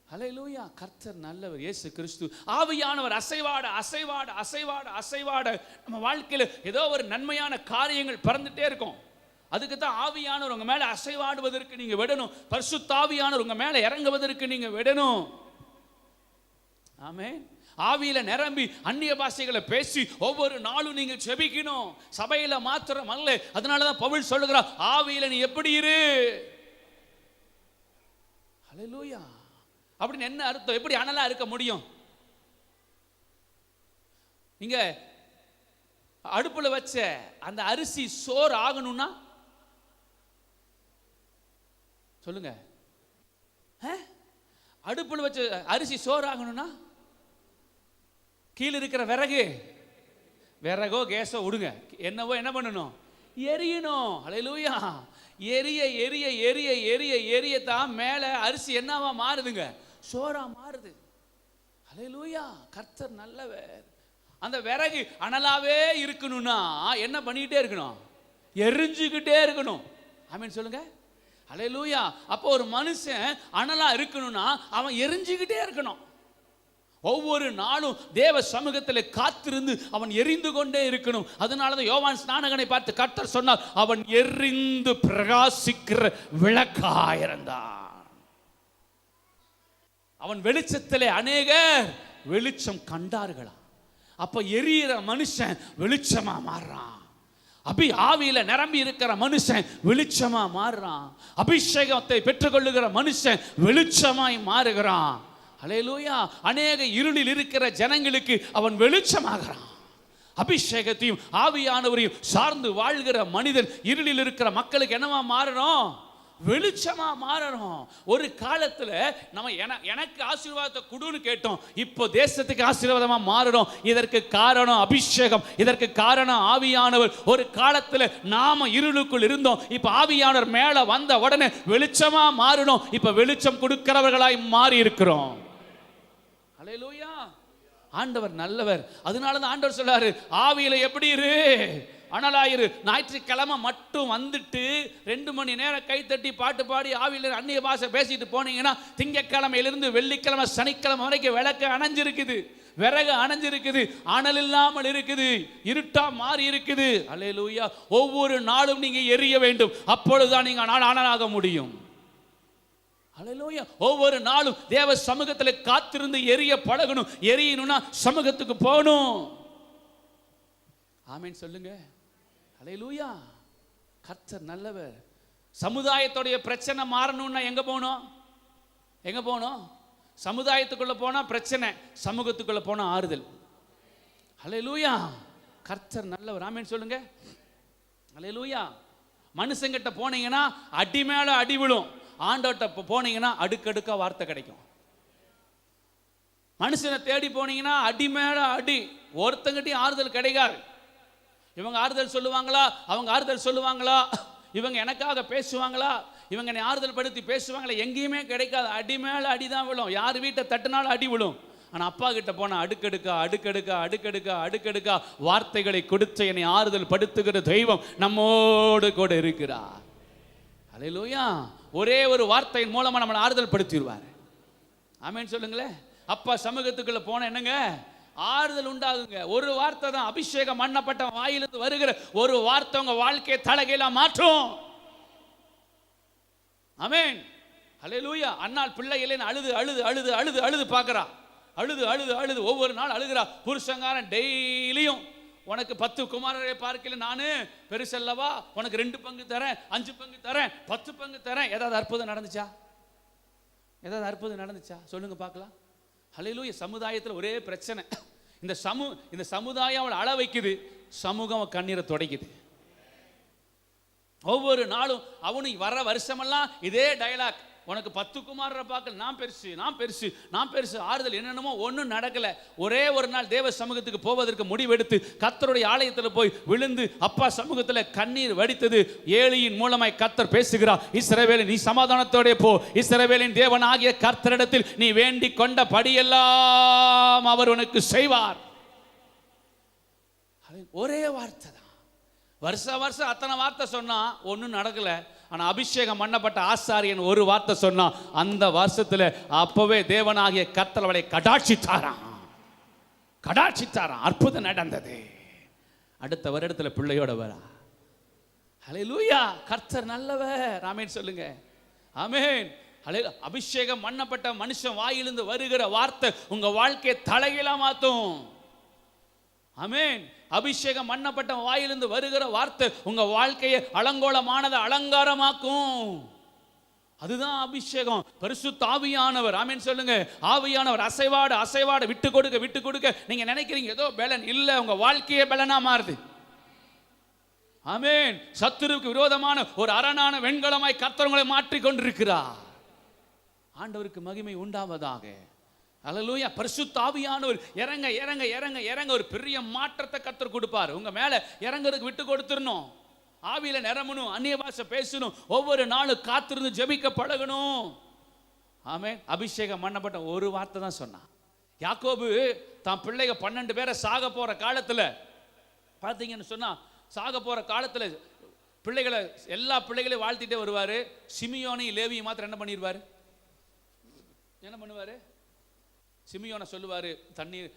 ஹல்லேலூயா. கர்த்தர் நல்லவர். இயேசு கிறிஸ்து ஆவியானவர் அசைவாட அசைவாட அசைவாட அசைவாட நம்ம வாழ்க்கையில் ஏதோ ஒரு நன்மையான காரியங்கள் பிறந்துட்டே இருக்கும். அதுக்கு தான் ஆவியானவர் உங்க மேல அசைவாடுவதற்கு நீங்க விடணும். பரிசுத்த ஆவியானவர் உங்க மேல இறங்குவதற்கு நீங்க விடணும். ஆமென். ஆவியில நிரம்பி அந்நிய பாஷைகளை பேசி ஒவ்வொரு நாளும் நீங்க ஜெபிக்கணும். சபையில மாத்திரம் அல்ல. அதனாலதான் பவுல் சொல்லுகிறார், ஆவியில நீ எப்படி இரு. ஹல்லேலூயா. அப்படின்னு என்ன அர்த்தம்? எப்படி அனலா இருக்க முடியும்? நீங்க அடுப்புல வச்ச அந்த அரிசி சோறு ஆகணும்னா சொல்லுங்க, அடுப்புல வச்ச அரிசி சோறு ஆகணும்னா கீழே இருக்கிற விறகோ கேஸோ விடுங்க, என்னவோ என்ன பண்ணணும்? எரியணும். ஹல்லேலூயா. எரிய எரிய எரிய எரிய எரிய தான் மேல அரிசி என்னவா மாறுதுங்க? சோறா மாறுது. ஹல்லேலூயா. கர்த்தர் நல்லவர். அந்த விறகு அனலாவே இருக்கணும்னா என்ன பண்ணிக்கிட்டே இருக்கணும்? எரிஞ்சுக்கிட்டே இருக்கணும். ஆமென் சொல்லுங்க. ஹல்லேலூயா. அப்போ ஒரு மனுஷன் அனலா இருக்கணும்னா அவன் எரிஞ்சுக்கிட்டே இருக்கணும். ஒவ்வொரு நாளும் தேவ சமூகத்தில் காத்திருந்து அவன் எரிந்து கொண்டே இருக்கணும். அதனாலதான் யோவான் ஸ்நானகனை பார்த்து கர்த்தர் சொன்னார், அவன் எரிந்து பிரகாசிக்கிற விளக்காயிருந்தான். அவன் வெளிச்சத்திலே அநேகர் வெளிச்சம் கண்டார்களா. அப்ப எரியிற மனுஷன் வெளிச்சமா மாறுறான். ஆவியில நிரம்பி இருக்கிற மனுஷன் வெளிச்சமா மாறுறான். அபிஷேகத்தை பெற்றுக்கொள்ளுகிற மனுஷன் வெளிச்சமாய் மாறுகிறான். ஹல்லேலூயா. அநேக இருளில் இருக்கிற ஜனங்களுக்கு அவன் வெளிச்சமாகிறான். அபிஷேகத்தையும் ஆவியானவரையும் சார்ந்து வாழ்கிற மனிதன் இருளில் இருக்கிற மக்களுக்கு என்னவா மாறணும்? வெளிச்சமா மாறணும். ஒரு காலத்துல நம்ம எனக்கு ஆசீர்வாதத்தை கொடுன்னு கேட்டோம், இப்போ தேசத்துக்கு ஆசீர்வாதமா மாறணும். இதற்கு காரணம் அபிஷேகம், இதற்கு காரணம் ஆவியானவர். ஒரு காலத்துல நாம இருளுக்குள் இருந்தோம், இப்ப ஆவியானவர் மேல வந்த உடனே வெளிச்சமா மாறணும். இப்ப வெளிச்சம் கொடுக்கிறவர்களாய் மாறி இருக்கிறோம். ஹல்லேலூயா. ஆண்டவர் நல்லவர். அதனாலதான் ஆண்டவர் சொல்றாரு, ஆவியில எப்படி இரு, அனலாயிரு. ஞாயிற்றுக்கிழமை மட்டும் வந்துட்டு 2 மணி நேரம் கைத்தட்டி பாட்டு பாடி ஆவியில அந்நிய பாஷை பேசிட்டு போனீங்கன்னா திங்கக்கிழமையிலிருந்து வெள்ளிக்கிழமை சனிக்கிழமை வரைக்கும் விளக்கு அணைஞ்சிருக்குது, விறகு அணைஞ்சிருக்குது, அனல் இல்லாமல் இருக்குது, இருட்டா மாறி இருக்குது. ஹல்லேலூயா. ஒவ்வொரு நாளும் நீங்க எரிய வேண்டும், அப்பொழுதுதான் நீங்க அனலாக முடியும். ஹல்லேலூயா. ஒவ்வொரு நாளும் தேவ சமூகத்தில் காத்திருந்து எரிய பழகணும். எரியணும்னா சமூகத்துக்கு போகணும். ஆமென் சொல்லுங்க. ஹல்லேலூயா. கர்த்தர் நல்லவர். சமுதாயத்துடைய பிரச்சனை மாறணும்னா எங்க போகணும்? எங்க போகணும்? சமுதாயத்துக்குள்ள போனா பிரச்சனை, சமூகத்துக்குள்ள போனா ஆறுதல். ஹல்லேலூயா. கர்த்தர் நல்லவர். ஆமென் சொல்லுங்க. ஹல்லேலூயா. மனுஷங்கிட்ட போனீங்கன்னா அடி மேல அடி விழும், ஆண்டவர்கிட்ட போனீங்கன்னா அடுக்கடுக்கா வார்த்தை கிடைக்கும். மனுஷனை தேடி போனீங்கன்னா அடி மேல அடி, ஒருத்தங்கிட்டையும் ஆறுதல் கிடைக்காது. இவங்க ஆறுதல் சொல்லுவாங்களா, அவங்க ஆறுதல் சொல்லுவாங்களா, இவங்க எனக்காக பேசுவாங்களா, இவங்க என்னை ஆறுதல் படுத்தி பேசுவாங்களா, எங்கேயுமே கிடைக்காது. அடி மேல அடிதான் விழும். யார் வீட்டை தட்டினாலும் அடி விழும். ஆனால் அப்பா கிட்ட போனால் அடுக்கடுக்கா அடுக்கடுக்கா அடுக்கடுக்கா அடுக்கடுக்கா வார்த்தைகளை கொடுத்து என்னை ஆறுதல் படுத்துகிற தெய்வம் நம்மோடு கூட இருக்கிறார். ஹல்லேலூயா. ஒரே ஒரு வார்த்தையின் மூலமா நம்மளை ஆறுதல் படுத்திடுவார். ஆமென் சொல்லுங்களேன். அப்பா சமூகத்துக்குள்ள போன என்னங்க ஆறுதல் உண்டாகுங்க. ஒரு வார்த்தை தான், அபிஷேகம் பண்ணப்பட்ட வாயிலிருந்து வருகிற ஒரு வார்த்தை உங்க வாழ்க்கையை தலைகீழா மாற்றும். ஆமென். ஹல்லேலூயா. அன்னாள் பிள்ளைகளை அழுது அழுது அழுது அழுது அழுது பார்க்கிறா, அழுது அழுது அழுது ஒவ்வொரு நாள் அழுகிறா. புருஷங்காரன் டெய்லியும் உனக்கு 10 குமாரரை பார்க்கல, நானு பெருசல்லவா, உனக்கு 2 பங்கு தரேன், 5 பங்கு தரேன், 10 பங்கு தரேன். ஏதாவது அற்புதம் நடந்துச்சா? ஏதாவது அற்புதம் நடந்துச்சா? சொல்லுங்க பார்க்கலாம். ஹல்லேலூயா. சமுதாயத்தில் ஒரே பிரச்சனை. இந்த சமுதாயம் அவளை அழ வைக்குது, சமூகம் கண்ணீரை துடைக்குது. ஒவ்வொரு நாளும் அவனுக்கு வர வருஷமெல்லாம் இதே டயலாக், உனக்கு 10 குமாரரை பார்க்கல, நான் பெருசு நான் பெருசு நான் பெருசு. ஆறுதல் என்னென்னமோ ஒன்றும் நடக்கல. ஒரே ஒரு நாள் தேவ சமூகத்துக்கு போவதற்கு முடிவெடுத்து கர்த்தருடைய ஆலயத்தில் போய் விழுந்து அப்பா சமூகத்தில் கண்ணீர் வடித்தது. ஏலியின் மூலமாய் கர்த்தர் பேசுகிறார், இஸ்ரவேலே நீ சமாதானத்தோட போ, இஸ்ரவேலின் தேவன் ஆகிய கர்த்தரிடத்தில் நீ வேண்டிக் கொண்ட படியெல்லாம் அவர் உனக்கு செய்வார். ஒரே வார்த்தை தான். வருஷம் அத்தனை வார்த்தை சொன்னா ஒன்றும் நடக்கல. ஆனால் அபிஷேகம் பண்ணப்பட்ட ஆசாரியன் ஒரு வார்த்தை சொன்னா அந்த வருஷத்துல அப்பவே தேவனாகிய கர்த்தர் அவளை கடாட்சித்தாராம். அற்புதம் நடந்தது. அடுத்த வருடத்துல பிள்ளையோட வரா. ஹல்லேலூயா. கர்த்தர் நல்லவர். ஆமென் சொல்லுங்க. ஆமென். அபிஷேகம் பண்ணப்பட்ட மனுஷன் வாயிலிருந்து வருகிற வார்த்தை உங்க வாழ்க்கையை தலைகீழா மாத்தும். ஆமென். அபிஷேகம் பண்ணப்பட்ட வாயிலிருந்து வருகிற வார்த்தை உங்க வாழ்க்கையை அலங்கோலமானதை அலங்காரமாக்கும். அதுதான் அபிஷேகம். பரிசுத்த ஆவியானவர். ஆமென் சொல்லுங்க. ஆவியானவர் அசைவாட விட்டு கொடுக்க நீங்க நினைக்கிறீங்க ஏதோ பலன் இல்ல, உங்க வாழ்க்கையே பலனா மாறுது. ஆமென். சத்துருவுக்கு விரோதமான ஒரு அரணான வெண்கலமாய் கர்த்தர் உங்களை மாற்றிக் கொண்டிருக்கிறார். ஆண்டவருக்கு மகிமை உண்டாவதாக. அல்லேலூயா. பரிசுத்த ஆவியானவர் இறங்க இறங்க இறங்க இறங்க ஒரு பெரிய மாற்றத்தை கர்த்தர் கொடுப்பார். உங்க மேல இறங்குறதுக்கு விட்டு கொடுத்துடணும். ஆவியில நிரம்பணும், அந்நிய பாஷை பேசணும், ஒவ்வொரு நாளும் காத்திருந்து ஜெபிக்க பழகணும். ஆமென். அபிஷேகம் பண்ணப்பட்ட ஒரு வார்த்தை தான் சொன்னான். யாக்கோபு தான் பிள்ளைங்க 12 பேரை சாக போற காலத்துல பார்த்தீங்கன்னு சொன்னா, சாக போற காலத்துல பிள்ளைகளை எல்லா பிள்ளைகளையும் வாழ்த்திட்டே வருவாரு. சிமியோனையும் லேவியும் மாத்திரம் என்ன பண்ணிடுவாரு? என்ன பண்ணுவாரு? சிமியோனை சொல்லுவாரு தண்ணீர்.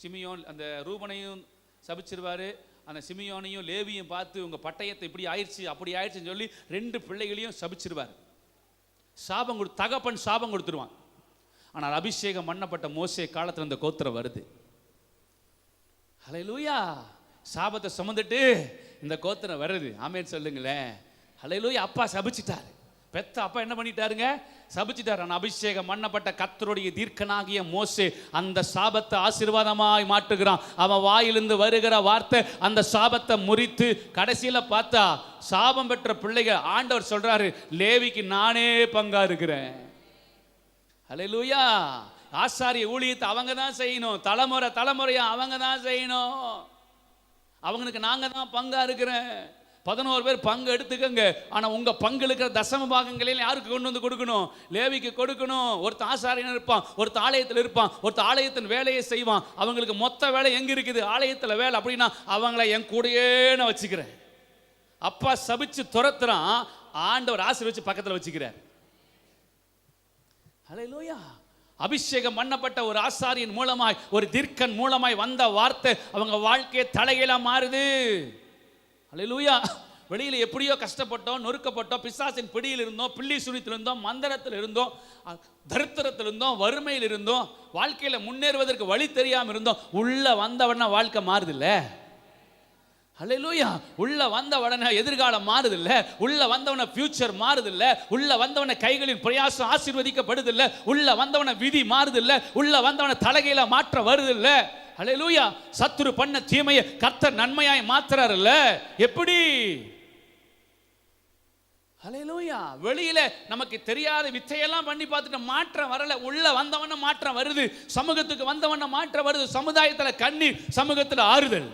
சிமியோன் அந்த ரூபனையும் சபிச்சிருவாரு. அந்த சிமியோனையும் லேவியும் பார்த்து உங்க பட்டயத்தை இப்படி ஆயிடுச்சு அப்படி ஆயிடுச்சுன்னு சொல்லி 2 பிள்ளைகளையும் சபிச்சிருவார். தகப்பன் சாபம் கொடுத்துருவான். ஆனால் அபிஷேகம் பண்ணப்பட்ட மோசே காலத்தில் அந்த கோத்திரம் வருது. ஹல்லேலூயா. சாபத்தை சுமந்துட்டு இந்த கோத்திரம் வருது. ஆமென் சொல்லுங்களேன். ஹல்லேலூயா. அப்பா சபிச்சிட்டாரு. பெத்த அப்பா என்ன பண்ணிட்டாருங்க? சபிச்சிட்டார். ஆனால் அபிஷேகம் பண்ணப்பட்ட கர்த்தருடைய தீர்க்கனாகிய மோசே அந்த சாபத்தை ஆசீர்வாதமாய் மாற்றுகிறான். அவன் வாயிலிருந்து வருகிற வார்த்தை அந்த சாபத்தை முறித்து கடைசியில பார்த்தா சாபம் பெற்ற பிள்ளைகள் ஆண்டவர் சொல்றாரு, லேவிக்கு நானே பங்கா இருக்கிறேன். ஹல்லேலூயா. ஆசாரிய ஊழியத்தை அவங்க தான் செய்யணும். தலைமுறையா அவங்க தான் செய்யணும். அவங்களுக்கு நாங்க தான் பங்கா இருக்கிறேன். 11 பேர் பங்கு எடுத்துக்கங்க. ஆனா உங்க பங்கு இருக்கிற தசம பாகங்களில் யாருக்கு கொண்டு வந்து கொடுக்கணும்? லேவிக்கு கொடுக்கணும். ஒருத்த ஆசாரியன் இருப்பான், ஒருத்த ஆலயத்தில் இருப்பான், ஒருத்த ஆலயத்தின் வேலையை செய்வான். அவங்களுக்கு மொத்த வேலை எங்க இருக்குது? ஆலயத்தில் வேலை. அப்படின்னா அவங்கள என் கூடயே நான் வச்சுக்கிறேன். அப்பா சபிச்சு துரத்துறான், ஆண்டவர் ஆசீர்வதிச்சு பக்கத்தில் வச்சுக்கிறார். ஹல்லேலூயா. அபிஷேகம் பண்ணப்பட்ட ஒரு ஆசாரியன் மூலமாய், ஒரு தீர்க்கன் மூலமாய் வந்த வார்த்தை அவங்க வாழ்க்கையை தலைகீழா மாறுது. ஹல்லேலூயா. வெளியில எப்படியோ கஷ்டப்பட்டோம், நொறுக்கப்பட்டோம், பிசாசின் பிடியில் இருந்தோம், பில்லி சுனித்தில் இருந்தோம், மந்திரத்தில் இருந்தோம், தரித்திரத்தில் இருந்தோம், வறுமையில் இருந்தோம், வாழ்க்கையில முன்னேறுவதற்கு வழி தெரியாம இருந்தோம். உள்ள வந்தவன வாழ்க்கை மாறுது இல்ல? ஹல்லேலூயா. உள்ள வந்த உடனே எதிர்காலம் மாறுது இல்ல? உள்ள வந்தவன ஃபியூச்சர் மாறுது இல்ல? உள்ள வந்தவன கைகளின் பிரயாசம் ஆசீர்வதிக்கப்படுது இல்ல? உள்ள வந்தவன விதி மாறுது இல்ல? உள்ள வந்தவன தலைகீழ மாற்ற வருது இல்ல? ஹல்லேலூயா. சத்துரு பண்ண தீமையை கர்த்தர் நன்மையாய் மாத்துறார் இல்ல? எப்படி? ஹல்லேலூயா. வெளியில நமக்கு தெரியாத வித்தையெல்லாம் பண்ணி பார்த்துட்டு மாற்றம் வரல. உள்ள வந்தவன மாற்றம் வருது. சமூகத்துக்கு வந்தவன மாற்றம் வருது. சமுதாயத்துல கண்ணீர், சமூகத்துல ஆறுதல்.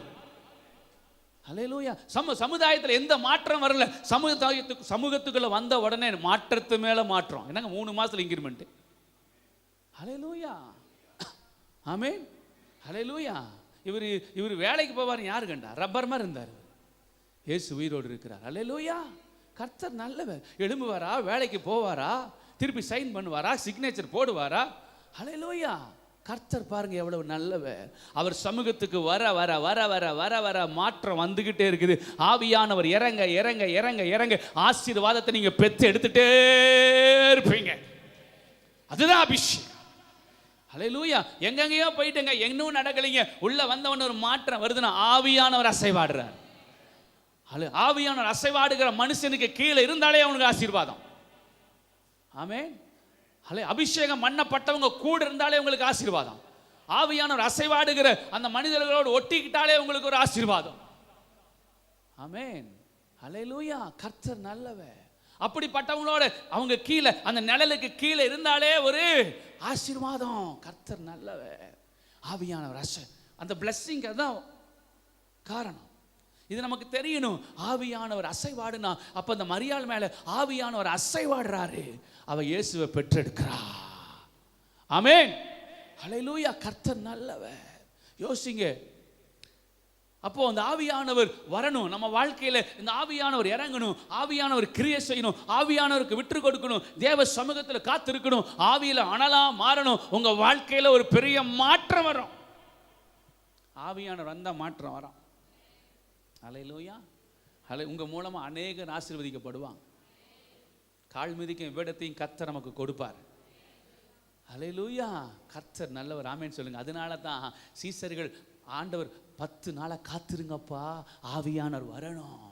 ஹல்லேலூயா. சமுதாயத்தில் எந்த மாற்றம் வரல. சமூகத்துக்குள்ள வந்த உடனே மாற்றத்து மேல மாற்றம். என்னங்க 3 மாசத்துல இன்கிரிமெண்ட். ஹல்லேலூயா. ஆமென். ஹல்லேலூயா. இவர் வேலைக்கு போவார். யாரு கண்டா? ரப்பர் மாதிரி இருந்தார். இயேசு உயிரோடு இருக்கிறார். ஹல்லேலூயா. கர்த்தர் நல்லவர். எழும்புவாரா, வேலைக்கு போவாரா, திருப்பி சைன் பண்ணுவாரா, சிக்னேச்சர் போடுவாரா? ஹல்லேலூயா. கர்த்தர் பாருங்க எவ்வளவு நல்லவர். அவர் சமூகத்துக்கு வர வர வர வர வர வர மாற்றம் வந்துகிட்டே இருக்குது. ஆவியானவர் இறங்க இறங்க இறங்க இறங்க ஆசீர்வாதத்தை நீங்க பெற்று எடுத்துட்டே இருப்பீங்க. அதுதான் அபிஷேகம். ஹல்லேலூயா. எங்கெங்கயோ போயிட்டுங்க, இன்னும் நடக்கலைங்க. உள்ள வந்தவன் ஒரு மாற்றம் வருதுன்னா ஆவியானவர் அசைவாடுறார். ஆவியானவர் அசைவாடுகிற மனுஷனுக்கு கீழே இருந்தாலே அவனுக்கு ஆசீர்வாதம். ஆமென். அபிஷேகம் பண்ணப்பட்டவங்க கூட இருந்தாலே உங்களுக்கு ஆசீர்வாதம். ஆவியானவர் அசைவாடுகிற அந்த மனிதர்களோடு ஒட்டிக்கிட்டாலே உங்களுக்கு ஒரு ஆசீர்வாதம். ஆமென். ஹல்லேலூயா. கர்த்தர் நல்லவர். அப்படிப்பட்டவங்களோட அவங்க கீழே அந்த நிழலுக்கு கீழே இருந்தாலே ஒரு ஆசீர்வாதம். கர்த்தர் நல்லவர். ஆவியானவர் அந்த பிளெஸிங் தான் காரணம். இது நமக்கு தெரியணும். ஆவியானவர் அசைவாடுனா அப்ப அந்த மரியாள் மேல ஆவியானவர் அசைவாடுறாரு. அவ இயேசுவை பெற்றெடுக்கிறா. ஆமென். ஹல்லேலூயா. கர்த்தர் நல்லவர். யோசிங்க. அப்போ அந்த ஆவியானவர் வரணும் நம்ம வாழ்க்கையில. இந்த ஆவியானவர் இறங்கணும், ஆவியானவர் கிரியை செய்யணும், ஆவியானவருக்கு விட்டு கொடுக்கணும், தேவ சமூகத்தில் காத்திருக்கணும், ஆவியில அனலா மாறணும். உங்க வாழ்க்கையில ஒரு பெரிய மாற்றம் வரும். ஆவியானவர் வந்தா மாற்றம் வரும். ஹல்லேலூயா. உங்க மூலமா அநேகர் ஆசீர்வதிக்கப்படுவாங்க. கால் மிதிக்கும் விடத்தையும் கர்த்தர் நமக்கு கொடுப்பார். அல்லேலூயா. கர்த்தர் நல்லவர். ஆமென் சொல்லுங்க. அதனால தான் சீசர்கள் ஆண்டவர் 10 நாளா காத்திருங்கப்பா, ஆவியானவர் வரணும்.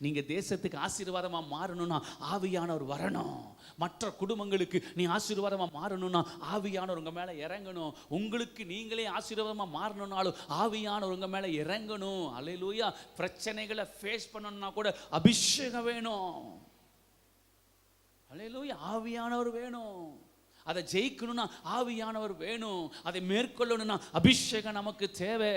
நீங்க தேசத்துக்கு ஆசீர்வாதமா மாறணும்னா ஆவியானவர் வரணும். மற்ற குடும்பங்களுக்கு நீ ஆசீர்வாதமா மாறணும்னா ஆவியானவர் உங்க மேல இறங்கணும். உங்களுக்கு நீங்களே ஆசீர்வாதமா மாறணும்னாலும் ஆவியானவர் உங்க மேல இறங்கணும். அல்லேலூயா. பிரச்சனைகளை ஃபேஸ் பண்ணணும்னா கூட அபிஷேகம் வேணும். அல்லேலூயா. ஆவியானவர் வேணும். அதை ஜெயிக்கணும்னா ஆவியானவர் வேணும். அதை மேற்கொள்ளணும்னா அபிஷேகம் நமக்கு தேவை.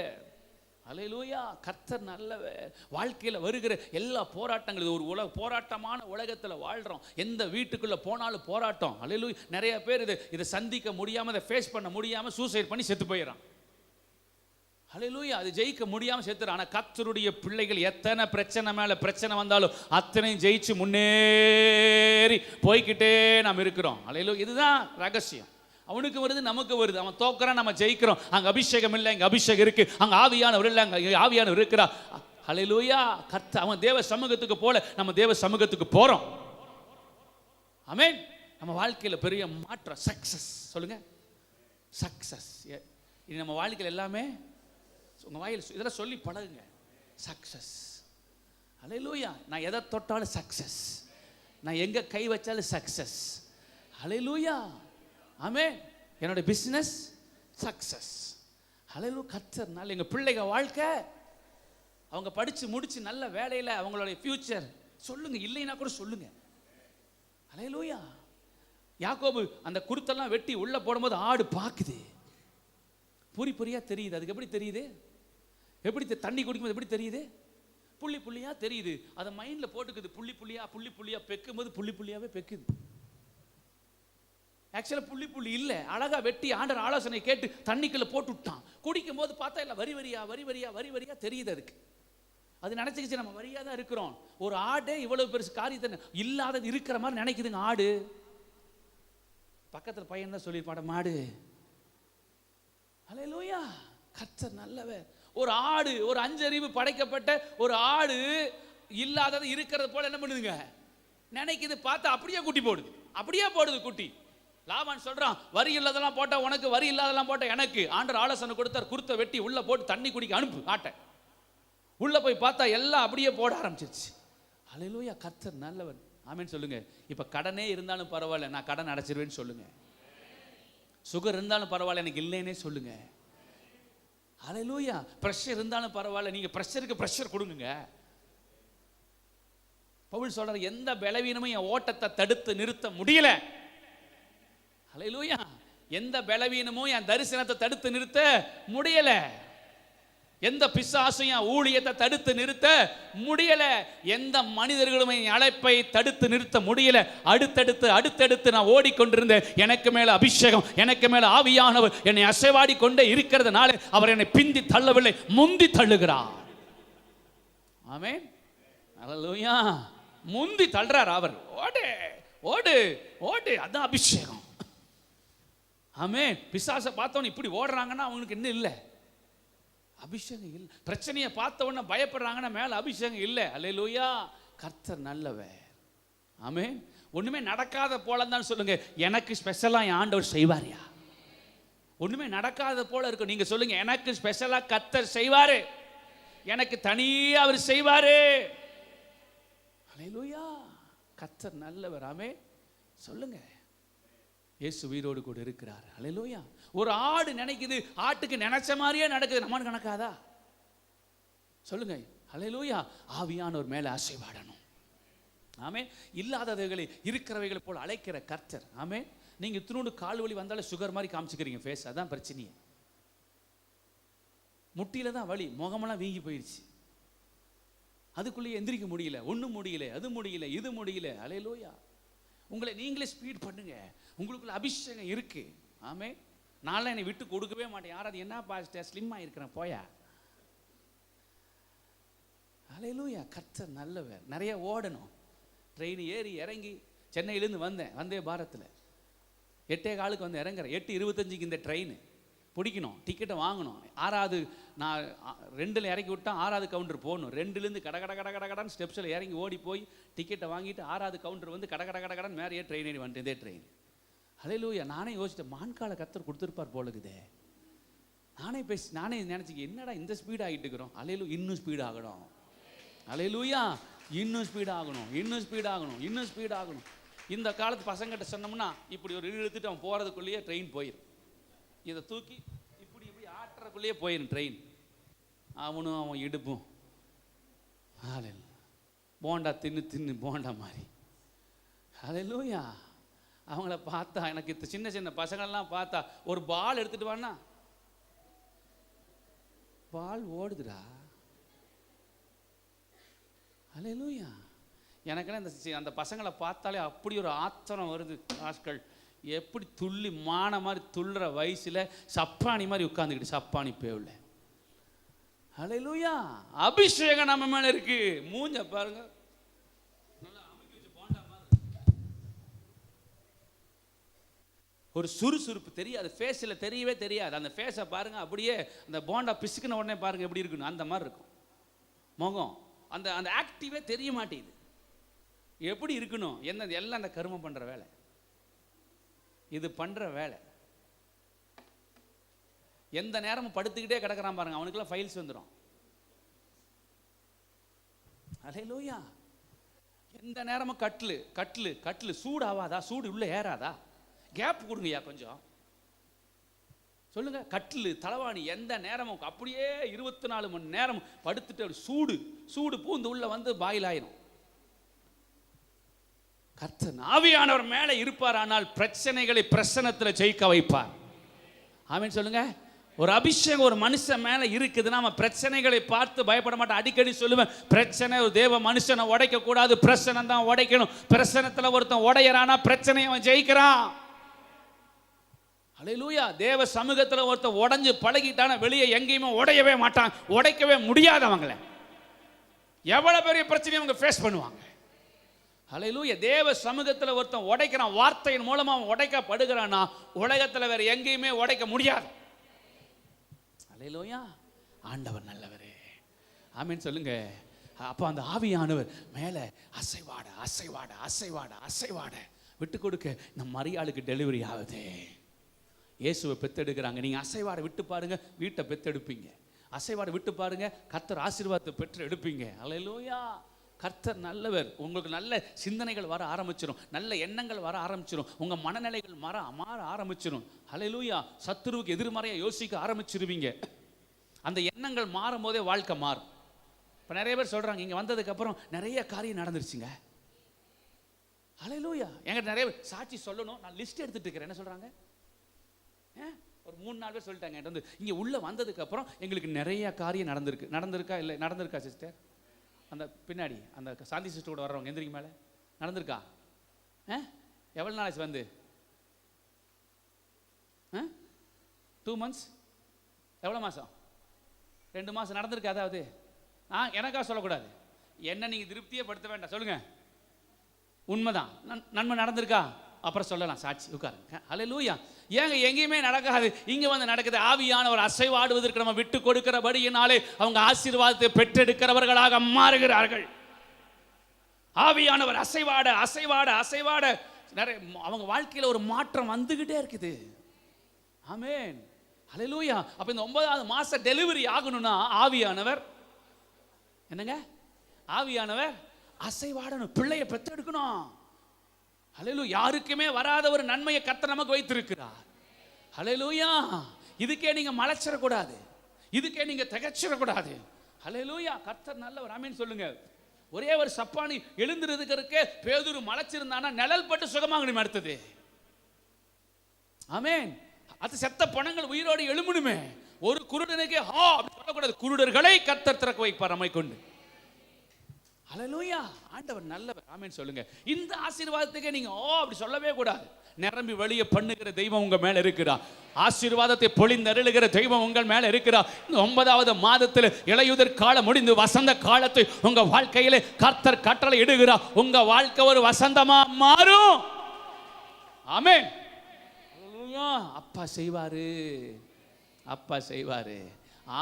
அல்லேலூயா. கர்த்தர் நல்லவர். வாழ்க்கையில் வருகிற எல்லா போராட்டங்களும் ஒரு போராட்டமான உலகத்தில் வாழ்கிறோம். எந்த வீட்டுக்குள்ளே போனாலும் போராட்டம். அல்லேலூயா. நிறைய பேர் இதை சந்திக்க முடியாமல், இதை ஃபேஸ் பண்ண முடியாமல் சூசைட் பண்ணி செத்து போயிடறான். அல்லேலூயா. அது ஜெயிக்க முடியாமல் செத்துறான். ஆனால் கர்த்தருடைய பிள்ளைகள் எத்தனை பிரச்சனை மேலே பிரச்சனை வந்தாலும் அத்தனையும் ஜெயிச்சு முன்னேறி போய்கிட்டே நாம் இருக்கிறோம். அல்லேலூயா. இதுதான் ரகசியம். அவனுக்கு வருது, நமக்கு வருது. அவன் தோக்குறான், நம்ம ஜெயிக்கிறோம். அங்கே அபிஷேகம் இல்லை, இங்கே அபிஷேகம் இருக்கு. அங்கே ஆவியானவர் இல்லை, அங்கே ஆவியானவர் இருக்கிறா. அல்லேலூயா. கர்த்தர் அவன் தேவ சமூகத்துக்கு போல நம்ம தேவ சமூகத்துக்கு போறோம். ஆமென். நம்ம வாழ்க்கையில் பெரிய மாற்றம். சக்சஸ் சொல்லுங்க. சக்சஸ். இது நம்ம வாழ்க்கையில் எல்லாமே உங்க வாயில் இதெல்லாம் சொல்லி பழகுங்க. சக்சஸ். அல்லேலூயா. நான் எதை தொட்டாலும் சக்சஸ். நான் எங்க கை வச்சாலும் சக்சஸ். அல்லேலூயா. ஆமென். என்னோட பிசினஸ் சக்சஸ். அல்லேலூயா. கர்த்தர் நல்ல. எங்க பிள்ளைங்க வாழ்க்கை, அவங்க படிச்சு முடிச்சு நல்ல வேலையில அவங்களுடைய ஃபியூச்சர் சொல்லுங்க. இல்லைன்னா கூட சொல்லுங்க. அல்லேலூயா. யாக்கோபு அந்த குருத்தெல்லாம் வெட்டி உள்ள போடும்போது ஆடு பாக்குது. பொறி பொறியா தெரியுது. அதுக்கு எப்படி தெரியுது? எப்படி தண்ணி குடிக்கும்போது எப்படி தெரியுது? புள்ளி புள்ளியா தெரியுது. அதை மைண்ட்ல போட்டுக்குது. புள்ளி புள்ளியா பெக்கும்போது புள்ளி புள்ளியாவே பெக்குது. ஆக்சுவலா புள்ளி புள்ளி இல்ல. அழகா வெட்டி ஆண்டவர் ஆலோசனை கேட்டு தண்ணிக்குள்ள போட்டு விட்டான். குடிக்கும் போது பார்த்தா இல்ல, வரி வரியா தெரியுது. அதுக்கு அது நினைச்சுக்கிச்சு நம்ம வரியா தான் இருக்கிறோம். ஒரு ஆடே இவ்வளவு பெருசு காரியத்தை இல்லாதது இருக்கிற மாதிரி நினைக்குதுங்க ஆடு. பக்கத்துல பையன் தான் சொல்லியிருப்பாட மாடு. அல்லேலூயா. கர்த்தர் நல்லவர். ஒரு ஆடு, ஒரு 5 அறிவு படைக்கப்பட்ட ஒரு ஆடு இல்லாதது இருக்கிறது போல என்ன பண்ணுதுங்க நினைக்குது. பார்த்தா அப்படியே குட்டி போடுது. அப்படியே போடுது குட்டி. லாபான் சொல்றான், வரி இல்லாதெல்லாம் போட்டா உனக்கு, வரி இல்லாதெல்லாம் போட்டா எனக்கு. ஆண்டவர் ஆலோசனை கொடுத்தார், குருத்தை வெட்டி உள்ள போட்டு தண்ணி குடிக்க அனுப்பு ஆட்டை. உள்ள போய் பார்த்தா எல்லாம் அப்படியே போட ஆரம்பிச்சிருச்சு. அல்லேலூயா. கர்த்தர் நல்லவர். ஆமென் சொல்லுங்க. இப்ப கடனே இருந்தாலும் பரவாயில்ல, நான் கடன் அடைச்சிருவேன்னு சொல்லுங்க. சுகர் இருந்தாலும் பரவாயில்ல, எனக்கு இல்லைன்னே சொல்லுங்க. அல்லேலூயா. பிரஷர் இருந்தாலும் பரவாயில்ல, நீங்க பிரஷருக்கு பிரஷர் கொடுங்க. பவுல் சொல்றார், எந்த பலவீனமும் என் ஓட்டத்தை தடுத்து நிறுத்த முடியல. அல்லேலூயா. எந்த பலவீனமும் என் தரிசனத்தை தடுத்து நிறுத்த முடியல. எந்த பிசாசையும் ஊழியத்தை தடுத்து நிறுத்த முடியல. எந்த மனிதர்களும் என் அழைப்பை தடுத்து நிறுத்த முடியல. அடுத்தடுத்து நான் ஓடிக்கொண்டிருந்தேன். எனக்கு மேல அபிஷேகம், எனக்கு மேல ஆவியானவர் என்னை அசைவாடி கொண்டே இருக்கிறதுனால அவர் என்னை பிந்தி தள்ளவில்லை, முந்தி தள்ளுகிறார். ஆமென். அல்லேலூயா. முந்தி தள்ளுறார் அவர். ஓடு ஓடு ஓடு. அதான் அபிஷேகம். ஆமென். பிசாசை பார்த்தவன் இப்படி ஓடுறாங்கன்னா அவங்களுக்கு இன்னும் இல்லை அபிஷேகம் இல்லை. பிரச்சனையை பார்த்த உடனே பயப்படுறாங்கன்னா மேல அபிஷேகம் இல்லை. அல்லேலூயா. கர்த்தர் நல்லவர். ஆமென். ஒண்ணுமே நடக்காத போல தான் சொல்லுங்க, எனக்கு ஸ்பெஷலா என் ஆண்டவர் செய்வாரியா? ஒண்ணுமே நடக்காத போல இருக்கும். நீங்க சொல்லுங்க, எனக்கு ஸ்பெஷலா கர்த்தர் செய்வாரு, எனக்கு தனியா அவர் செய்வாரு. அல்லேலூயா. கர்த்தர் நல்லவர். ஆமென் சொல்லுங்க. இயேசு உயிரோடு கூட இருக்கிறார். அல்லேலூயா. ஒரு ஆடு நினைக்குது, ஆட்டுக்கு நினைச்ச மாதிரியே நடக்குது, நம்மளுக்கு நடக்காதா? சொல்லுங்க. அல்லேலூயா. ஆவியானவர் மேல அசைவாடணும். ஆமென். இல்லாதவைகளை இருக்கிறவைகளை போல அழைக்கிற கர்த்தர். ஆமென். நீங்க இத்தினோடு கால் வலி வந்தாலே சுகர் மாதிரி காமிச்சுக்கிறீங்க ஃபேஸ். அதான் பிரச்சனையே. முட்டியில தான் வலி, முகமெல்லாம் வீங்கி போயிடுச்சு. அதுக்குள்ளேயே எந்திரிக்க முடியல, ஒன்றும் முடியல, அது முடியல, இது முடியல. அல்லேலூயா. உங்களை நீங்களே ஸ்பீட் பண்ணுங்க. உங்களுக்குள்ள அபிஷேகம் இருக்கு. ஆமே. நான்லாம் என்னை விட்டு கொடுக்கவே மாட்டேன். யாராவது என்ன பாஸ்டர் ஸ்லிம்மா இருக்கிறேன் போயா. அல்லேலூயா. கர்த்தர் நல்லவர். நிறைய ஓடணும். ட்ரெயின் ஏறி இறங்கி சென்னையிலேருந்து வந்தேன், வந்தே பாரத்தில் 8:15 வந்து இறங்குறேன். 8:25 இந்த ட்ரெயின். பிடிக்கணும், டிக்கெட்டை வாங்கணும். 6வது நான் 2ல் இறக்கி விட்டால் 6வது கவுண்டர் போகணும். 2லேருந்து கடன்னு ஸ்டெப்ஸில் இறங்கி ஓடி போய் டிக்கெட்டை வாங்கிட்டு 6வது கவுண்டர் வந்து கடன்னு மேலேயே ட்ரெயின் ஏறி வந்துட்டு, இதே ட்ரெயின். ஹல்லேலூயா. நானே யோசிச்சிட்டேன், மான்கால கர்த்தர் கொடுத்துருப்பார் போலுக்குதே. நானே நினச்சிக்க, என்னடா இந்த ஸ்பீட் ஆகிட்டு இருக்கிறோம். ஹல்லேலூயா. இன்னும் ஸ்பீட் ஆகணும். ஹல்லேலூயா. இன்னும் ஸ்பீட் ஆகணும், இன்னும் ஸ்பீட் ஆகணும், இன்னும் ஸ்பீட் ஆகணும். இந்த காலத்து பசங்கிட்ட சொன்னோம்னா இப்படி ஒரு இழுத்துட்டு அவன் போகிறதுக்குள்ளேயே ட்ரெயின் போயிடும். இதை தூக்கி இப்படி ஆட்டுறதுக்குள்ளேயே போயிடும் ட்ரெயின். அவன் இடுப்பும் போண்டா தின்னு போண்டா மாதிரி. ஹல்லேலூயா. அவங்கள பார்த்தா எனக்கு சின்ன சின்ன பசங்கள்லாம் பார்த்தா, ஒரு பால் எடுத்துட்டு வான்னா பால் ஓடுதுடா. ஹல்லேலூயா. எனக்குன்னா அந்த பசங்களை பார்த்தாலே அப்படி ஒரு ஆத்திரம் வருது. ஆட்கள் எப்படி துள்ளி மான மாதிரி துள்ளுற வயசுல சப்பானி மாதிரி உட்கார்ந்துக்கிட்டு, சப்பானி பேவுல. ஹல்லேலூயா. அபிஷேகம் நம்ம மேல இருக்கு. மூஞ்ச பாருங்க, ஒரு சுறுசுறுப்பு தெரியாது, ஃபேஸில் தெரியவே தெரியாது. அந்த ஃபேஸை பாருங்க, அப்படியே அந்த போண்டா பிசுக்குன உடனே பாருங்க எப்படி இருக்குன்னு, அந்த மாதிரி இருக்கும் முகம். அந்த ஆக்டிவே தெரிய மாட்டேங்குது. எப்படி இருக்கணும் என்ன, எல்லாம் அந்த கருமம் பண்ற வேலை, இது பண்ற வேலை. எந்த நேரமும் படுத்துக்கிட்டே கிடக்கிறான் பாருங்க, அவனுக்குலாம் ஃபைல்ஸ் வந்துடும். ஹல்லேலூயா. எந்த நேரமும் கட்லு கட்லு கட்லு. சூடு ஆவாதா? சூடு உள்ள ஏறாதா? கேப் கொடுங்கய்யா கொஞ்சம், சொல்லுங்க. கட்லு தலைவாணி எந்த நேரமும் அப்படியே 24 மணி நேரம் படுத்துட்டு சூடு பூந்து உள்ள வந்து பாயில் ஆயிரும். கர்த்தர் ஆவியானவர் மேலே இருப்பார், ஆனால் பிரச்சனைகளை பிரசன்னத்தில் ஜெயிக்க வைப்பார். ஆமென் சொல்லுங்க. ஒரு அபிஷேகம் ஒரு மனுஷன் மேலே இருக்குதுன்னா அவன் பிரச்சனைகளை பார்த்து பயப்பட மாட்டான். அடிக்கடி சொல்லுவேன், பிரச்சனை ஒரு தேவ மனுஷனை உடைக்க கூடாது, பிரச்சனை தான் உடைக்கணும். பிரச்சனத்தில் ஒருத்தன் உடையறானா பிரச்சனையை அவன் ஜெயிக்கிறான். ஹல்லேலூயா. தேவ சமூகத்தில் ஒருத்தன் உடைஞ்சு பழகிட்டான வெளியே எங்கேயுமே உடையவே மாட்டான், உடைக்கவே முடியாது. அவங்கள எவ்வளவு பெரிய பிரச்சனையை அவங்க ஃபேஸ் பண்ணுவாங்க. ஹல்லேலூயா. தேவ சமூகத்தில் ஒருத்தன் உடைக்கிறான், வார்த்தையின் மூலமா அவன் உடைக்கப்படுகிறான்னா உலகத்தில் வேற எங்கேயுமே உடைக்க முடியாது. ஹல்லேலூயா. ஆண்டவர் நல்லவரே. ஆமென் சொல்லுங்க. அப்போ அந்த ஆவியானவர் மேலே அசைவாட அசைவாட அசைவாட அசைவாட விட்டு கொடுக்க நம்ம மரியாளுக்கு டெலிவரி ஆகுது. இயேசுவை பெத்தெடுக்கிறாங்க. நீங்கள் அசைவாட விட்டு பாருங்க, வீட்டை பெத்தெடுப்பீங்க. அசைவாட விட்டு பாருங்க, கர்த்தர் ஆசீர்வாதத்தை பெற்று எடுப்பீங்க. ஹல்லேலூயா. கர்த்தர் நல்லவர். உங்களுக்கு நல்ல சிந்தனைகள் வர ஆரம்பிச்சிடும், நல்ல எண்ணங்கள் வர ஆரம்பிச்சிடும், உங்கள் மனநிலைகள் மாற ஆரம்பிச்சிடும். ஹல்லேலூயா. சத்துருவுக்கு எதிர்மறையாக யோசிக்க ஆரம்பிச்சிருவீங்க. அந்த எண்ணங்கள் மாறும் போதே வாழ்க்கை மாறும். இப்போ நிறைய பேர் சொல்கிறாங்க, இங்கே வந்ததுக்கப்புறம் நிறைய காரியம் நடந்துருச்சுங்க. ஹல்லேலூயா. எங்கிட்ட நிறைய பேர் சாட்சி சொல்லணும், நான் லிஸ்ட் எடுத்துகிட்டு இருக்கிறேன். என்ன சொல்கிறாங்க? ஒரு 3-4 பேர் சொல்லிட்டாங்க என்கிட்ட வந்து, இங்கே உள்ளே வந்ததுக்கப்புறம் எங்களுக்கு நிறைய காரியம் நடந்திருக்கா இல்லை நடந்திருக்கா சிஸ்டர்? அந்த பின்னாடி அந்த சாந்தி சிஸ்டர் கூட வர்றவங்க எந்திரிக்கு மேலே நடந்திருக்கா? எவ்வளோ நாளாச்சு வந்து? 2 months? எவ்வளோ மாதம்? 2 மாதம் நடந்திருக்கு. அதாவது எனக்கா சொல்லக்கூடாது, என்ன நீங்கள் திருப்தியே படுத்த வேண்டாம். சொல்லுங்க, உண்மைதான். நன்மை நடந்திருக்கா? அப்புறம் சொல்லலாம், சாட்சி உட்காருங்க. ஹல்லேலூயா. ஏங்க எங்கேயுமே நடக்காது, இங்கே வந்து நடக்குது. ஆவியானவர் அசைவாடுவதற்கு நம்ம விட்டு கொடுக்கிறபடியினாலே அவங்க ஆசீர்வாதத்தை பெற்றெடுக்கிறவர்களாக மாறுகிறார்கள். ஆவியானவர் அசைவாட அசைவாட அசைவாட நிறைய அவங்க வாழ்க்கையில் ஒரு மாற்றம் வந்துகிட்டே இருக்குது. ஆமென். ஹல்லேலூயா. அப்போ இந்த 9வது மாதம் டெலிவரி ஆகணும்னா ஆவியானவர் என்னங்க? ஆவியானவர் அசைவாடணும், பிள்ளையை பெற்றெடுக்கணும். ஹல்லேலூயா. யாருக்குமே வராத ஒரு நன்மையை கர்த்தர் நமக்கு வைத்திருக்கிறார். ஹல்லேலூயா. இதுக்கே நீங்க மலைச்சிடக்கூடாது, இதுக்கே நீங்க திகைச்சிடக்கூடாது. ஹல்லேலூயா. கர்த்தர் நல்லவர். ஆமென் சொல்லுங்க. ஒரே ஒரு சப்பானி எழுந்திருக்கிறதுக்கே பேதுரு மலைச்சிருந்தானா நிழல் பட்டு சுகமாகணும் அடுத்தது. ஆமென். அது செத்த பணங்கள் உயிரோடு எழும்பணுமே. ஒரு குருடனுக்கே அப்படி சொல்லக்கூடாது, குருடர்களை கர்த்தர் திறக்க வைப்பார் நம்மை கொண்டு. ஹல்லேலூயா. ஆண்டவர் நல்லவர். ஆமென் சொல்லுங்க. இந்த ஆசீர்வாதத்துக்கே நீங்க அப்படி சொல்லவே கூடாது. நிரம்பி வழிய பண்ணுகிற தெய்வம் உங்க மேல இருக்கிறார். ஆசீர்வாதத்தை பொழிந்தருளுகிற தெய்வம் உங்கள் மேல இருக்கிறார். 9வது மாதத்தில் இளையுதிர் காலம் முடிந்து வசந்த காலத்தை உங்க வாழ்க்கையிலே கர்த்தர் கட்டளை இடுகிறார். உங்க வாழ்க்கை ஒரு வசந்தமா மாறும். ஆமென். அப்பா செய்வாரு. அப்பா செய்வாரு.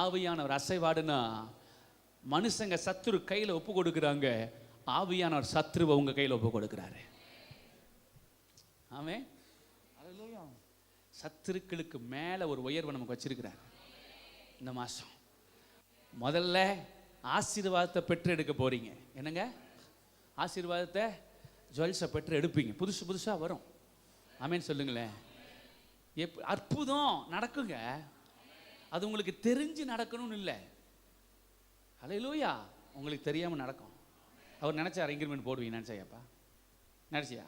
ஆவியானவர் அசைவாடுனா மனுஷங்க சத்துரு கையில் ஒப்பு கொடுக்குறாங்க, ஆவியானவர் சத்ருவை உங்க கையில் ஒப்பு கொடுக்குறாரு. ஆமே. சத்துருக்களுக்கு மேல ஒரு உயர்வை நமக்கு வச்சிருக்கிறார். இந்த மாசம் முதல்ல ஆசீர்வாதத்தை பெற்று எடுக்க போறீங்க. என்னங்க? ஆசீர்வாதத்தை ஜுவல்ஸை பெற்று எடுப்பீங்க. புதுசு புதுசாக வரும். ஆமேன்னு சொல்லுங்களேன். அற்புதம் நடக்குங்க. அது உங்களுக்கு தெரிஞ்சு நடக்கணும்னு இல்லை. ஹல்லேலூயா. உங்களுக்கு தெரியாமல் நடக்கும். அவர் நினைச்சார் இன்கிரிமெண்ட் போடுவீங்க. நினைச்சாயாப்பா? நினைச்சியா?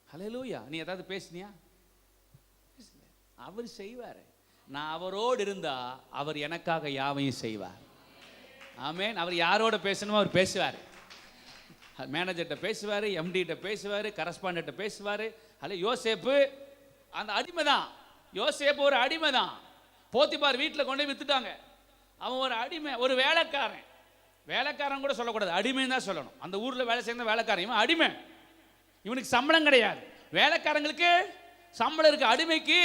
ஹல்லேலூயா. நீ ஏதாவது பேசினியா? அவர் செய்வார். நான் அவரோடு இருந்தா அவர் எனக்காக யாவையும் செய்வார். ஆமேன். அவர் யாரோட பேசணுமோ அவர் பேசுவார். மேனேஜர்கிட்ட பேசுவார், எம்டிகிட்ட பேசுவார், கரஸ்பாண்டன்ட்ட பேசுவார். அல்ல யோசேப்பு அந்த அடிமை தான். யோசேப்பு ஒரு அடிமை தான். போத்திபார் வீட்டில் கொண்டு போய் வித்துட்டாங்க. அவன் ஒரு அடிமை, ஒரு வேலைக்காரன். வேலைக்காரன் கூட சொல்லக்கூடாது, அடிமைன்னு தான் சொல்லணும். அந்த ஊரில் வேலை செய்ய வேலைக்காரன். இவன் அடிமை. இவனுக்கு சம்பளம் கிடையாது. வேலைக்காரங்களுக்கு சம்பளம் இருக்கு, அடிமைக்கு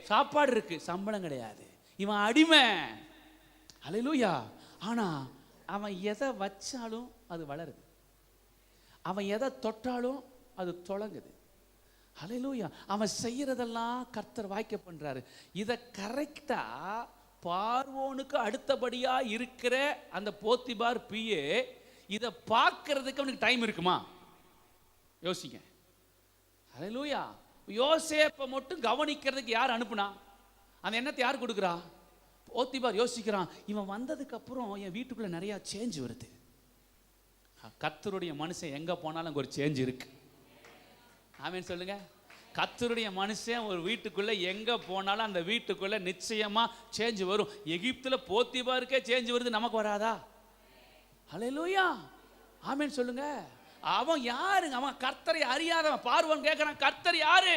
சாப்பாடு இருக்கு, சம்பளம் கிடையாது. இவன் அடிமை. ஹல்லேலூயா. ஆனா அவன் எதை வச்சாலும் அது வளருது. அவன் எதை தொட்டாலும் அது தொடங்குது. ஹல்லேலூயா. அவன் செய்யறதெல்லாம் கர்த்தர் வாய்க்க பண்றாரு. இதை கரெக்டா பார்வோனுக்கு அடுத்தபடியா இருக்கிற அந்த போத்திபார் பிஏ இதை பார்க்கறதுக்கு அவனுக்கு டைம் இருக்குமா? யோசிங்க. ஹல்லேலூயா. யோசேப்பை மட்டும் கவனிக்கிறதுக்கு யார் அனுப்புனா? அந்த எண்ணத்தை யார் கொடுக்குறா? போத்திபார் யோசிக்கிறான், இவன் வந்ததுக்கு அப்புறம் என் வீட்டுக்குள்ள நிறைய சேஞ்ச் வருது. கர்த்தருடைய மனுஷன் எங்க போனாலும் அங்க ஒரு சேஞ்ச் இருக்கு. ஆமென் சொல்லுங்க. கர்த்தருடைய மனுஷன் ஒரு வீட்டுக்குள்ள எங்க போனாலும் அந்த வீட்டுக்குள்ள நிச்சயமா சேஞ்ச் வரும். எகிப்துல போத்திபாருக்கே சேஞ்ச் வருது, நமக்கு வராதா? ஹல்லேலூயா. ஆமென் சொல்லுங்க. அவன் யாருங்க? அவன் கர்த்தரை அறியாதவன். பார்வோன் கேட்கிறான், கர்த்தர் யாரு?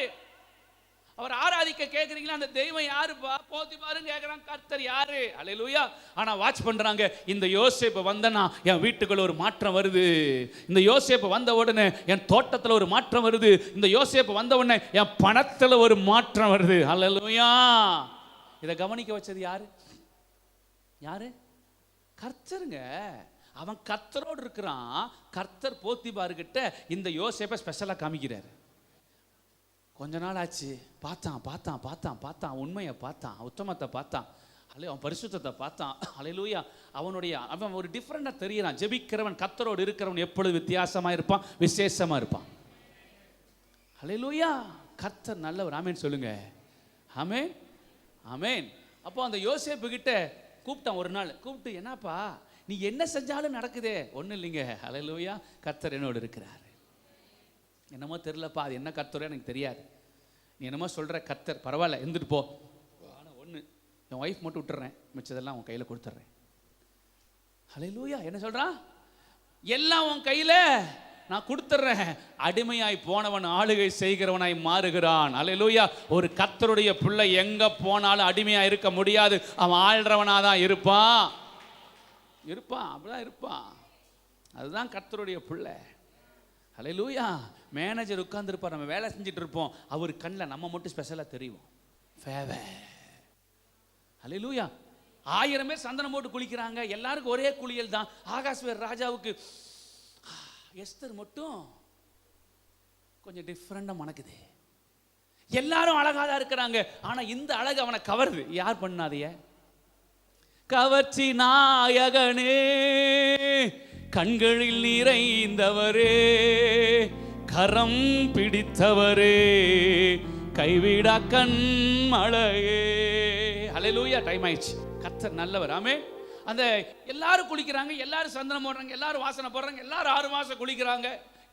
அவர் ஆராதிக்க கேட்குறீங்களா? அந்த தெய்வம் யாருப்பா? போத்திபாருன்னு கேட்குறான், கர்த்தர் யாரு? ஹல்லேலூயா. ஆனால் வாட்ச் பண்ணுறாங்க. இந்த யோசேப்பு வந்தனா என் வீட்டுக்குள்ள ஒரு மாற்றம் வருது. இந்த யோசேப்பு வந்த உடனே என் தோட்டத்தில் ஒரு மாற்றம் வருது. இந்த யோசேப்பு வந்த உடனே என் பணத்தில் ஒரு மாற்றம் வருது. ஹல்லேலூயா. இதை கவனிக்க வச்சது யாரு? யாரு? கர்த்தருங்க. அவன் கர்த்தரோடு இருக்கிறான். கர்த்தர் போத்திபார்கிட்ட இந்த யோசேப்பை ஸ்பெஷலாக காமிக்கிறார். கொஞ்ச நாள் ஆச்சு, பார்த்தான் உண்மையை பார்த்தான், உத்தமத்தை பார்த்தான், அவன் பரிசுத்தத்தை பார்த்தான். ஹல்லேலூயா. அவன் ஒரு டிஃப்ரெண்டாக தெரிகிறான். ஜெபிக்கிறவன், கர்த்தரோடு இருக்கிறவன் எப்பொழுது வித்தியாசமாக இருப்பான், விசேஷமாக இருப்பான். ஹல்லேலூயா. கர்த்தர் நல்லவர். ஆமேன் சொல்லுங்க. ஆமேன், ஆமேன். அப்போ அந்த யோசேப்பு கிட்ட கூப்பிட்டான் ஒரு நாள். கூப்பிட்டு, என்னப்பா நீ என்ன செஞ்சாலும் நடக்குதே? ஒன்றும் இல்லைங்க, ஹல்லேலூயா, கர்த்தர் என்னோடு இருக்கிறார். என்னமோ தெரியலப்பா, அது என்ன கர்த்தரோ எனக்கு தெரியாது. நீ என்னமோ சொல்கிற கர்த்தர், பரவாயில்ல இருந்துட்டு போ. ஆனால் ஒன்று, என் ஒய்ஃப் மட்டும் விட்டுறேன், மிச்சதெல்லாம் உன் கையில் கொடுத்துட்றேன். ஹல்லேலூயா. என்ன சொல்கிறான்? எல்லாம் உன் கையில் நான் கொடுத்துட்றேன். அடிமையாய் போனவன் ஆளுகை செய்கிறவனாய் மாறுகிறான். ஹல்லேலூயா. ஒரு கர்த்தருடைய பிள்ளை எங்கே போனாலும் அடிமையாக இருக்க முடியாது. அவன் ஆள்றவனாக தான் இருப்பான். அப்படிதான் இருப்பான். அதுதான் கர்த்தருடைய பிள்ளை. ஹல்லேலூயா. மேனேஜர் உட்கார்ந்துருப்பார், நம்ம வேலை செஞ்சுட்டு இருப்போம், அவர் கண்ணில் நம்ம மட்டும் ஸ்பெஷலாக தெரியும். ஹல்லேலூயா. 1000 பேர் சந்தனம் போட்டு குளிக்கிறாங்க, எல்லாருக்கும் ஒரே குளியல் தான். ஆகாஸ்வேர் ராஜாவுக்கு எஸ்தர் மட்டும் கொஞ்சம் டிஃப்ரெண்டாக மணக்குது. எல்லாரும் அழகாக தான் இருக்கிறாங்க, ஆனால் இந்த அழகு அவனை கவருது. யார் பண்ணாதைய? கவர்ச்சி நாயகனே, கண்களில் நிறைந்தவரே, கரம் பிடித்தவரே, கைவிடா கண்மலையே. ஹல்லேலூயா. டைம் ஆயிடுச்சு. கர்த்தர் நல்லவர். ஆமே. அந்த எல்லாரும் குளிக்கிறாங்க, எல்லாரும் சந்தனம் போடுறாங்க, எல்லாரும் வாசனை போடுறாங்க, எல்லாரும் 6 மாசம் குளிக்கிறாங்க,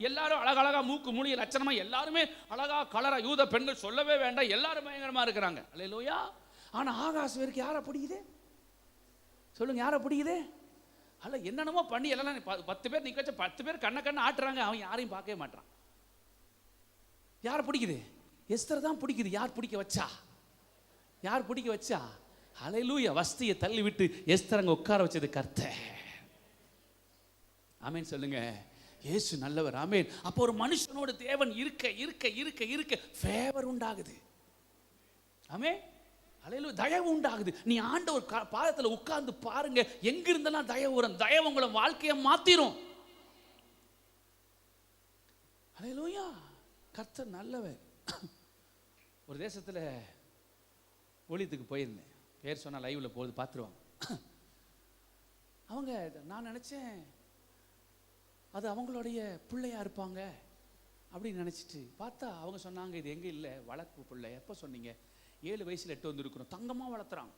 எல்லாரும் அழகழகா மூக்கு மூலிய லட்சணமா, எல்லாருமே அழகா கலரா. யூத பெண்கள் சொல்லவே வேண்டாம், எல்லாரும் பயங்கரமா இருக்கிறாங்க. ஹல்லேலூயா. ஆனா ஆகாஸ்வேருக்கு யாரை பிடிக்குது? சொல்லுங்க, யாரை பிடிக்குது? அல்ல, என்னென்னமோ பண்ணி எல்லாம் 10 பேர் நிக்க வச்ச 10 பேர் கண்ண ஆட்டுறாங்க, அவன் யாரையும் பார்க்கவே மாட்டான். யாரை பிடிக்குது? எஸ்தர் தான் பிடிக்குது. யார் பிடிக்க வச்சா? யார் பிடிக்க வச்சா? ஹல்லேலூயா. வஸ்தியை தள்ளி விட்டு எஸ்தர் அங்க உட்கார வச்சது கர்த்தர். ஆமேன் சொல்லுங்க. இயேசு நல்லவர். ஆமேன். அப்போ ஒரு மனுஷனோட தேவன் இருக்க இருக்க இருக்க இருக்க ஃபேவர் உண்டாகுது. ஆமே. அல்லேலூயா. தயவு உண்டாகுது. நீ ஆண்டவர் பாதத்தில் உட்கார்ந்து பாருங்க, எங்க இருந்தெல்லாம் தயவு வரும். தயவு உங்களை வாழ்க்கையை மாத்திரும். அல்லேலூயா. கர்த்தர் நல்லவர். ஒரு தேசத்தில் ஊழியத்துக்கு போயிருந்தேன். பேர் சொன்னால் லைவ்ல போகுது, பார்த்துருவாங்க. அவங்க, நான் நினச்சேன் அது அவங்களுடைய பிள்ளையா இருப்பாங்க அப்படின்னு நினச்சிட்டு பார்த்தா அவங்க சொன்னாங்க, இது எங்கே இல்லை, வளர்ப்பு பிள்ளை. எப்போ சொன்னீங்க? 7 வயசுல 8 வந்து இருக்கிறோம். தங்கமாக வளர்த்துறாங்க,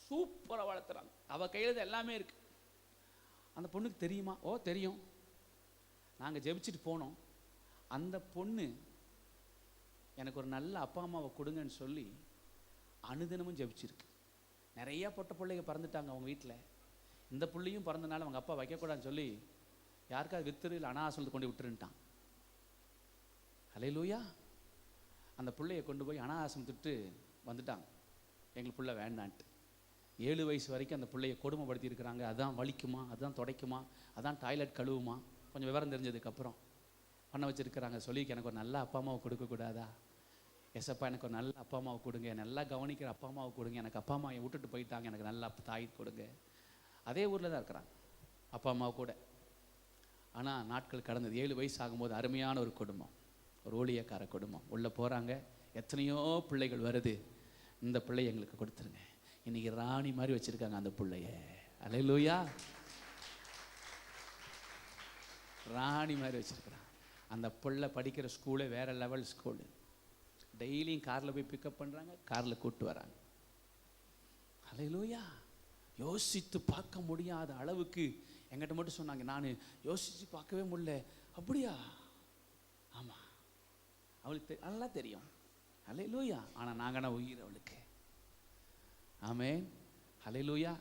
சூப்பராக வளர்த்துறாங்க. அவள் கையில் எல்லாமே இருக்கு. அந்த பொண்ணுக்கு தெரியுமா? ஓ தெரியும். நாங்கள் ஜெபிச்சுட்டு போனோம். அந்த பொண்ணு எனக்கு ஒரு நல்ல அப்பா அம்மாவை கொடுங்கன்னு சொல்லி அனுதினமும் ஜெபிச்சிருக்கு. நிறைய பொட்ட பிள்ளைங்க பிறந்துட்டாங்க அவங்க வீட்டில். இந்த பிள்ளையும் பிறந்தனால அவங்க அப்பா வைக்கக்கூடாதுன்னு சொல்லி யாருக்காவது வித்துரு இல்லை அனாசலத்து கொண்டு விட்டுருன்ட்டான். அல்லேலூயா. அந்த பிள்ளையை கொண்டு போய் அனாசமத்துட்டு வந்துட்டாங்க. எங்களுக்கு பிள்ளை வேண்டான்ட்டு. 7 வயசு வரைக்கும் அந்த பிள்ளையை கொடுமைப்படுத்தி இருக்கிறாங்க. அதான் வலிக்குமா, அதுதான் துடைக்குமா, அதான் டாய்லெட் கழுவுமா, கொஞ்சம் விவரம் தெரிஞ்சதுக்கப்புறம் பண்ண வச்சுருக்கிறாங்க. சொல்லி எனக்கு ஒரு நல்ல அப்பா அம்மாவை கொடுக்கக்கூடாதா? எஸ்ப்பா எனக்கு ஒரு நல்ல அப்பா அம்மாவை கொடுங்க, நல்லா கவனிக்கிற அப்பா அம்மாவை கொடுங்க. எனக்கு அப்பா அம்மாவை விட்டுட்டு போயிட்டாங்க, எனக்கு நல்ல தாய் கொடுங்க. அதே ஊரில் தான் இருக்கிறாங்க அப்பா அம்மாவை கூட. ஆனால் நாட்கள் கடந்தது. 7 வயசு ஆகும்போது அருமையான ஒரு குடும்பம், ஒரு ஊழியக்கார குடும்பம். உள்ளே போகிறாங்க. எத்தனையோ பிள்ளைகள் வருது. இந்த பிள்ளையை எங்களுக்கு கொடுத்துருங்க. இன்னைக்கு ராணி மாதிரி வச்சுருக்காங்க அந்த பிள்ளைய. அல்லேலூயா. ராணி மாதிரி வச்சுருக்கிறாங்க. அந்த பிள்ளை படிக்கிற ஸ்கூலே வேறு லெவல் ஸ்கூலு. டெய்லியும் காரில் போய் பிக்கப் பண்ணுறாங்க, காரில் கூப்பிட்டு வராங்க. அல்லேலூயா. யோசித்து பார்க்க முடியாத அளவுக்கு எங்கிட்ட மட்டும் சொன்னாங்க. நான் யோசித்து பார்க்கவே முடியல. அப்படியா? ஆமாம், அவளுக்கு நல்லா தெரியும். அல்லேலூயா. ஆனால் நாங்கன்னா உயிர் அவளுக்கு. ஆமென். அல்லேலூயா.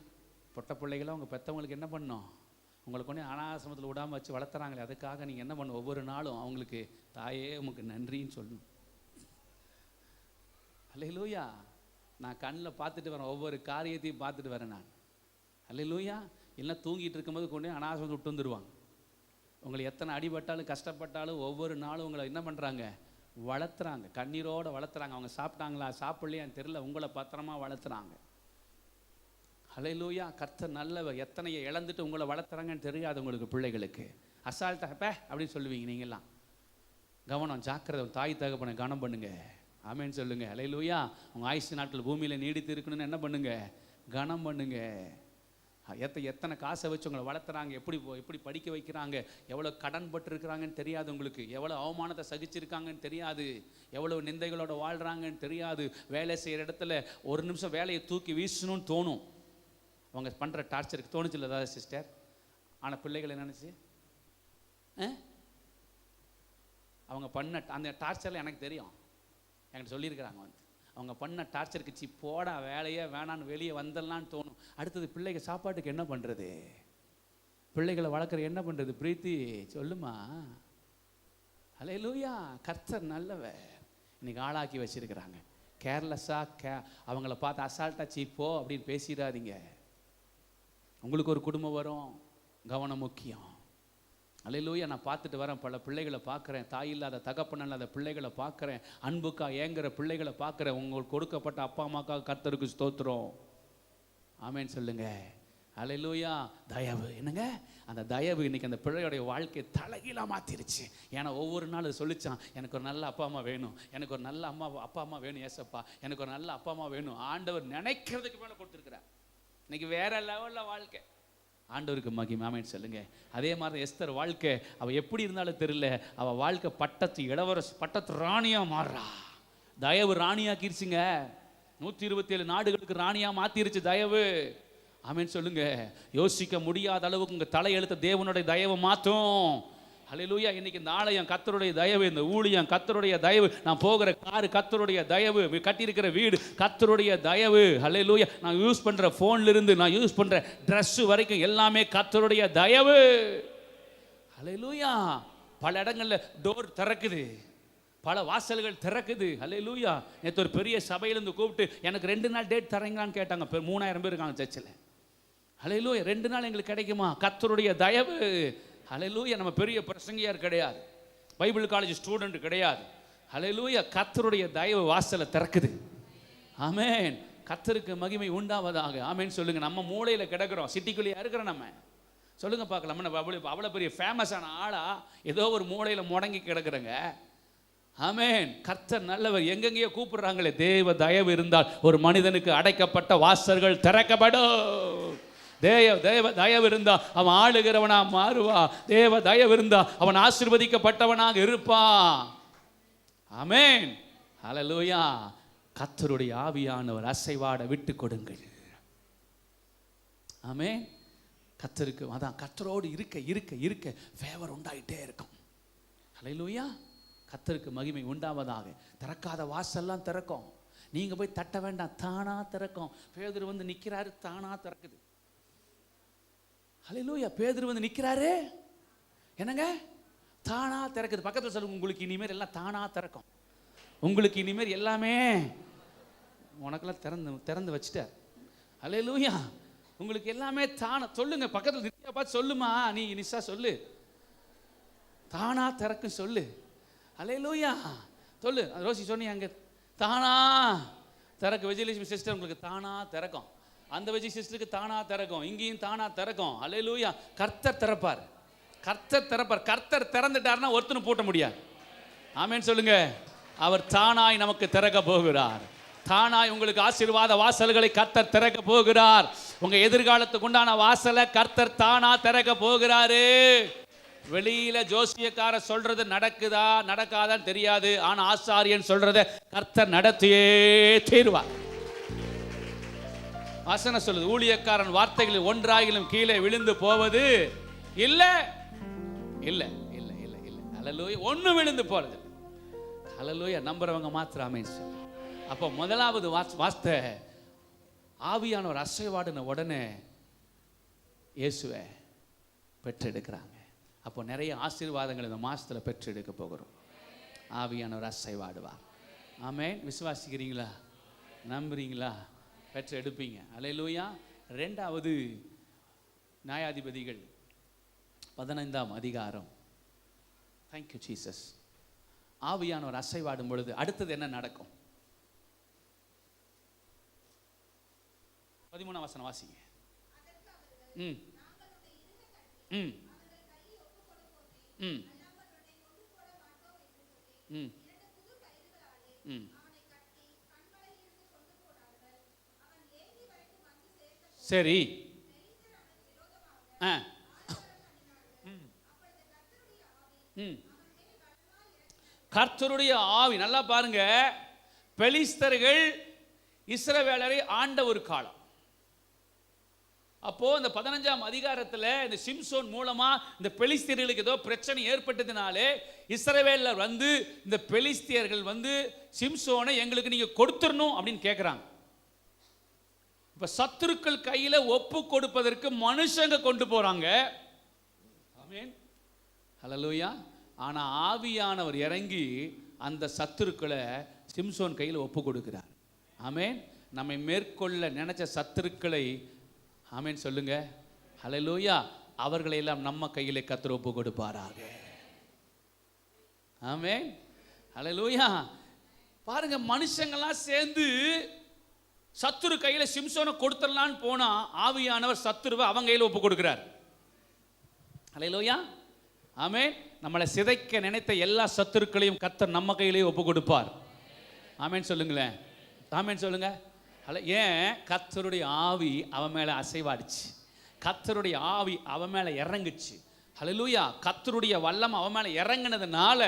பொட்ட பிள்ளைகளை அவங்க பெற்றவங்களுக்கு என்ன பண்ணோம்? உங்களுக்கு கொண்டு அனாசிரமத்தில் விடாமல் வச்சு வளர்த்துறாங்களே, அதுக்காக நீங்கள் என்ன பண்ணணும்? ஒவ்வொரு நாளும் அவங்களுக்கு தாயே உமக்கு நன்றின்னு சொல்லணும். அல்லேலூயா. நான் கண்ணில் பார்த்துட்டு வரேன், ஒவ்வொரு காரியத்தையும் பார்த்துட்டு வரேன் நான். அல்லேலூயா. இல்லை தூங்கிட்டு இருக்கும்போது கொண்டு அனாசிரமத்தை விட்டு வந்துடுவாங்க. உங்களை எத்தனை அடிபட்டாலும் கஷ்டப்பட்டாலும் ஒவ்வொரு நாளும் உங்களை என்ன பண்ணுறாங்க? வளர்த்துறாங்க, கண்ணீரோடு வளர்த்துறாங்க. அவங்க சாப்பிட்டாங்களா சாப்பிட்லையான்னு தெரியல, உங்களை பத்திரமா வளர்த்துறாங்க. அல்லேலூயா. கர்த்தர் நல்லவர். எத்தனையை இழந்துட்டு உங்களை வளர்த்துறாங்கன்னு தெரியாது உங்களுக்கு. பிள்ளைகளுக்கு அசால்ட்டாக பே அப்படின்னு சொல்லுவீங்க நீங்கள்லாம். கவனம், ஜாக்கிரதை. தாய் தகப்பனை கவனம் பண்ணுங்க. ஆமேன்னு சொல்லுங்க. அல்லேலூயா. உங்கள் ஆயுசு நாட்கள் பூமியில் நீடித்து இருக்கணும்னு என்ன பண்ணுங்க? கனம் பண்ணுங்க. எத்தனை காசை வச்சு உங்களை வளர்த்துறாங்க, எப்படி படிக்க வைக்கிறாங்க, எவ்வளோ கடன் பட்டு இருக்கிறாங்கன்னு தெரியாது உங்களுக்கு, எவ்வளோ அவமானத்தை சகிச்சிருக்காங்கன்னு தெரியாது, எவ்வளோ நிந்தைகளோட வாழ்கிறாங்கன்னு தெரியாது. வேலை செய்கிற இடத்துல ஒரு நிமிஷம் வேலையை தூக்கி வீசணும்னு தோணும். அவங்க பண்ணுற டார்ச்சருக்கு தோணுச்சு இல்லை ஏதாவது சிஸ்டர்? ஆனால் பிள்ளைகளை நினச்சி அவங்க பண்ண அந்த டார்ச்சரில் எனக்கு தெரியும், என்கிட்ட சொல்லியிருக்கிறாங்க. அவங்க பண்ண டார்ச்சருக்கு போடா வேலையே வேணான்னு வெளியே வந்துடலான்னு தோணும். அடுத்தது பிள்ளைங்க சாப்பாட்டுக்கு என்ன பண்ணுறது? பிள்ளைகளை வளர்க்குற என்ன பண்ணுறது? பிரீத்தி சொல்லுமா. அல்லேலூயா. கர்த்தர் நல்லவர். இன்னைக்கு ஆளாக்கி வச்சிருக்கிறாங்க. கேர்லெஸ்ஸாக அவங்கள பார்த்து அசால்ட்டாக போ அப்படின்னு பேசிடாதீங்க. உங்களுக்கு ஒரு குடும்பம் வரும், கவனம் முக்கியம். அல்லேலூயா. நான் பார்த்துட்டு வரேன், பல பிள்ளைகளை பார்க்குறேன், தாய் இல்லாத தகப்பன் இல்லாத பிள்ளைகளை பார்க்குறேன், அன்புக்கா ஏங்குற பிள்ளைகளை பார்க்குறேன். உங்களுக்கு கொடுக்கப்பட்ட அப்பா அம்மாக்காக கர்த்தருக்கு ஸ்தோத்திரம். ஆமேன்னு சொல்லுங்க. அல்லேலூயா. தயவு என்னங்க? அந்த தயவு இன்னைக்கு அந்த பிள்ளையோடைய வாழ்க்கையை தலைகீழாக மாற்றிருச்சு. ஏன்னா ஒவ்வொரு நாள் சொல்லிச்சான், எனக்கு ஒரு நல்ல அப்பா அம்மா வேணும், எனக்கு ஒரு நல்ல அப்பா அம்மா வேணும், ஏசப்பா எனக்கு ஒரு நல்ல அப்பா அம்மா வேணும். ஆண்டவர் நினைக்கிறதுக்கு மேலே கொடுத்துருக்கிறார். இன்னைக்கு வேற லெவலில் வாழ்க்கை. ஆண்டவருக்கு மகிமை. ஆமென் சொல்லுங்க. அதே மாதிரி எஸ்தர் வாழ்க்கை, அவள் எப்படி இருந்தாலும் தெரியல, அவள் வாழ்க்கை பட்டத்து இளவரசி, பட்டத்து ராணியாக மாறுறா. தயவு ராணியாக்கிருச்சுங்க. 127 நாடுகளுக்கு ராணியாக மாற்றிருச்சு தயவு. ஆமென் சொல்லுங்க. யோசிக்க முடியாத அளவுக்கு உங்கள் தலையெழுத்த தேவனுடைய தயவு மாற்றும். அல்லேலூயா. இன்னைக்கு இந்த ஆலயம் கர்த்தருடைய தயவு, இந்த ஊழியம் கர்த்தருடைய தயவு, நான் போகிற காரு கர்த்தருடைய தயவு, கட்டியிருக்கிற வீடு கர்த்தருடைய தயவு. அல்லேலூயா. நான் யூஸ் பண்ணுற ஃபோன்லேருந்து நான் யூஸ் பண்ணுற ட்ரெஸ்ஸு வரைக்கும் எல்லாமே கர்த்தருடைய தயவு. அல்லேலூயா. பல இடங்களில் டோர் திறக்குது, பல வாசல்கள் திறக்குது. அல்லேலூயா. நேற்று ஒரு பெரிய சபையிலேருந்து கூப்பிட்டு எனக்கு 2 நாள் டேட் தரீங்களான்னு கேட்டாங்க. 3000 பேர் இருக்காங்க சர்ச்சில். அல்லேலூயா. 2 நாள் எங்களுக்கு கிடைக்குமா? கர்த்தருடைய தயவு. அல்லேலூயா. நம்ம பெரிய பிரசங்கியார் கிடையாது, பைபிள் காலேஜ் ஸ்டூடெண்ட் கிடையாது. அல்லேலூயா. கர்த்தருடைய தயவு வாசலை திறக்குது. ஆமென். கர்த்தருக்கு மகிமை உண்டாவதாக. ஆமென் சொல்லுங்க. நம்ம மூளையில கிடக்கிறோம், சிட்டிக்குள்ளேயே இருக்கிறோம். நம்ம சொல்லுங்க பார்க்கலாம். நம்ம அவ்வளோ பெரிய ஃபேமஸான ஆளா ஏதோ ஒரு மூளையில முடங்கி கிடக்குறங்க. ஆமென். கர்த்தர் நல்லவர். எங்கெங்கேயோ கூப்பிடுறாங்களே. தேவ தயவு இருந்தால் ஒரு மனிதனுக்கு அடைக்கப்பட்ட வாசல்கள் திறக்கப்படும். தேவ தயவு இருந்தா அவன் ஆளுகிறவனா மாறுவா. தேவ தயவு இருந்தா அவன் ஆசீர்வதிக்கப்பட்டவனாக இருப்பான். ஆமென். ஹல்லேலூயா. கர்த்தருடைய ஆவியானவர் அசைவாட விட்டு கொடுங்கள். ஆமென். கர்த்தருக்கு அதான் கர்த்தரோடு இருக்க இருக்க இருக்க ஃபேவர் உண்டாயிட்டே இருக்கும். ஹல்லேலூயா. கர்த்தருக்கு மகிமை உண்டாவதாக. திறக்காத வாசல்லாம் திறக்கும். நீங்க போய் தட்ட வேண்டாம், தானா திறக்கும். பேதுரு வந்து நிக்கிறாரு, தானா திறக்குது. ஹல்லேலூயா. பேதுரு வந்து நிக்கிறாரு, என்னங்க தானா திறக்குது. பக்கத்தில் சொல்லுங்க, உங்களுக்கு இனிமேல் எல்லாம் தானா திறக்கும். உங்களுக்கு இனிமேல் எல்லாமே உனக்கெல்லாம் திறந்து வச்சுட்டார். ஹல்லேலூயா. உங்களுக்கு எல்லாமே தானா. சொல்லுங்க பக்கத்தில் நித்யா பார்த்து சொல்லுமா, நீ நிஷா சொல்லு, தானா திறக்கும் சொல்லு. ஹல்லேலூயா. சொல்லு. ரோசி சொன்னீங்க அங்கே தானா திறக்கும். விஜயலட்சுமி சிஸ்டர் உங்களுக்கு தானா திறக்கும். அந்த விஜய் சிஸ்டருக்கு தானா திறக்கும். இங்கேயும் தானா திறக்கும். ஹல்லேலூயா. கர்த்தர் திறப்பார். கர்த்தர் திறப்பார். கர்த்தர் திறந்துட்டார்னா ஒருத்தனும் பூட்ட முடியாது. ஆமென் சொல்லுங்க. அவர் தானாய் நமக்கு திறக்க போகிறார். தானாய் உங்களுக்கு ஆசீர்வாத வாசல்களை கர்த்தர் திறக்க போகிறார். உங்க எதிர்காலத்துக்கு உண்டான வாசலை கர்த்தர் தானா திறக்க போகிறாரு. வெளியில ஜோசியக்கார சொல்றது நடக்குதா நடக்காதான்னு தெரியாது. ஆனா ஆசாரியன் சொல்றத கர்த்தர் நடத்தியே தீர்வார். வசனம் சொல்லுது, ஊழியக்காரன் வார்த்தைகளில் ஒன்றாகிலும் கீழே விழுந்து போவது இல்ல இல்ல இல்ல இல்ல இல்ல. ஹல்லேலூயா. ஒண்ணு விழுந்து போறது. ஹல்லேலூயா. நம்புறவங்க மாத்திரம் ஆமென் சொல்லு. அப்போ முதலாவது வார்த்தை ஆவியானவர் அசைவாடின உடனே இயேசுவை பெற்றெடுக்கிறாங்க. அப்போ நிறைய ஆசீர்வாதங்கள் இந்த மாசத்துல பெற்றெடுக்க போகிறோம். ஆவியானவர் அசைவாடுவார். ஆமென். விசுவாசிக்கிறீங்களா? நம்புறீங்களா? பெற்று எடுப்பீங்க. ஹல்லேலூயா. ரெண்டாவது நியாயாதிபதிகள் 15ஆம் அதிகாரம். Thank you Jesus. ஆவியானவர் அசைவாடும் பொழுது அடுத்தது என்ன நடக்கும்? 13ஆம் வசனம் வாசிங்க. ம் ம் ம் ம் ம் சரி. கர்த்தருடைய ஆவி. நல்லா பாருங்க. பெலிஸ்தர்கள் இஸ்ரவேலரை ஆண்ட ஒரு காலம். அப்போ இந்த 15ஆம் அதிகாரத்தில் இந்த சிம்சோன் மூலமா இந்த பெலிஸ்தியர்களுக்கு ஏதோ பிரச்சனை ஏற்பட்டதுனாலே இஸ்ரவேலர் வந்து இந்த பெலிஸ்தியர்கள் வந்து சிம்சோனை எங்களுக்கு நீங்க கொடுத்துடணும் அப்படின்னு கேட்குறாங்க. இப்ப சத்துருக்கள் கையில ஒப்பு கொடுப்பதற்கு மனுஷங்க கொண்டு போறாங்க. ஆமென். ஹல்லேலூயா. ஆனா ஆவியானவர் இறங்கி அந்த சத்துருக்களை சிம்சோன் கையில் ஒப்பு கொடுக்கிறார். ஆமென். நம்மை மேற்கொள்ள நினைச்ச சத்துருக்களை ஆமென் சொல்லுங்க. ஹல்லேலூயா. அவர்களை எல்லாம் நம்ம கையிலே கர்த்தர் ஒப்பு கொடுப்பாராக. ஆமென். ஹல்லேலூயா. பாருங்க, மனுஷங்கள்லாம் சேர்ந்து சத்துரு கையில சிம்சோனை கொடுத்துடலான்னு போனா ஆவியானவர் சத்துருவை அவங்க கையில் ஒப்பு கொடுக்கிறார். ஹல்லேலூயா. ஆமென். நம்மளை சிதைக்க நினைத்த எல்லா சத்துருக்களையும் கர்த்தர் நம்ம கையிலே ஒப்பு கொடுப்பார். ஆமென் சொல்லுங்களேன். ஆமென் சொல்லுங்க. ஏன்? கர்த்தருடைய ஆவி அவன் மேல அசைவாடுச்சு. கர்த்தருடைய ஆவி அவன் மேல இறங்குச்சு. ஹல்லேலூயா. கர்த்தருடைய வல்லம் அவன் மேல இறங்கினதுனால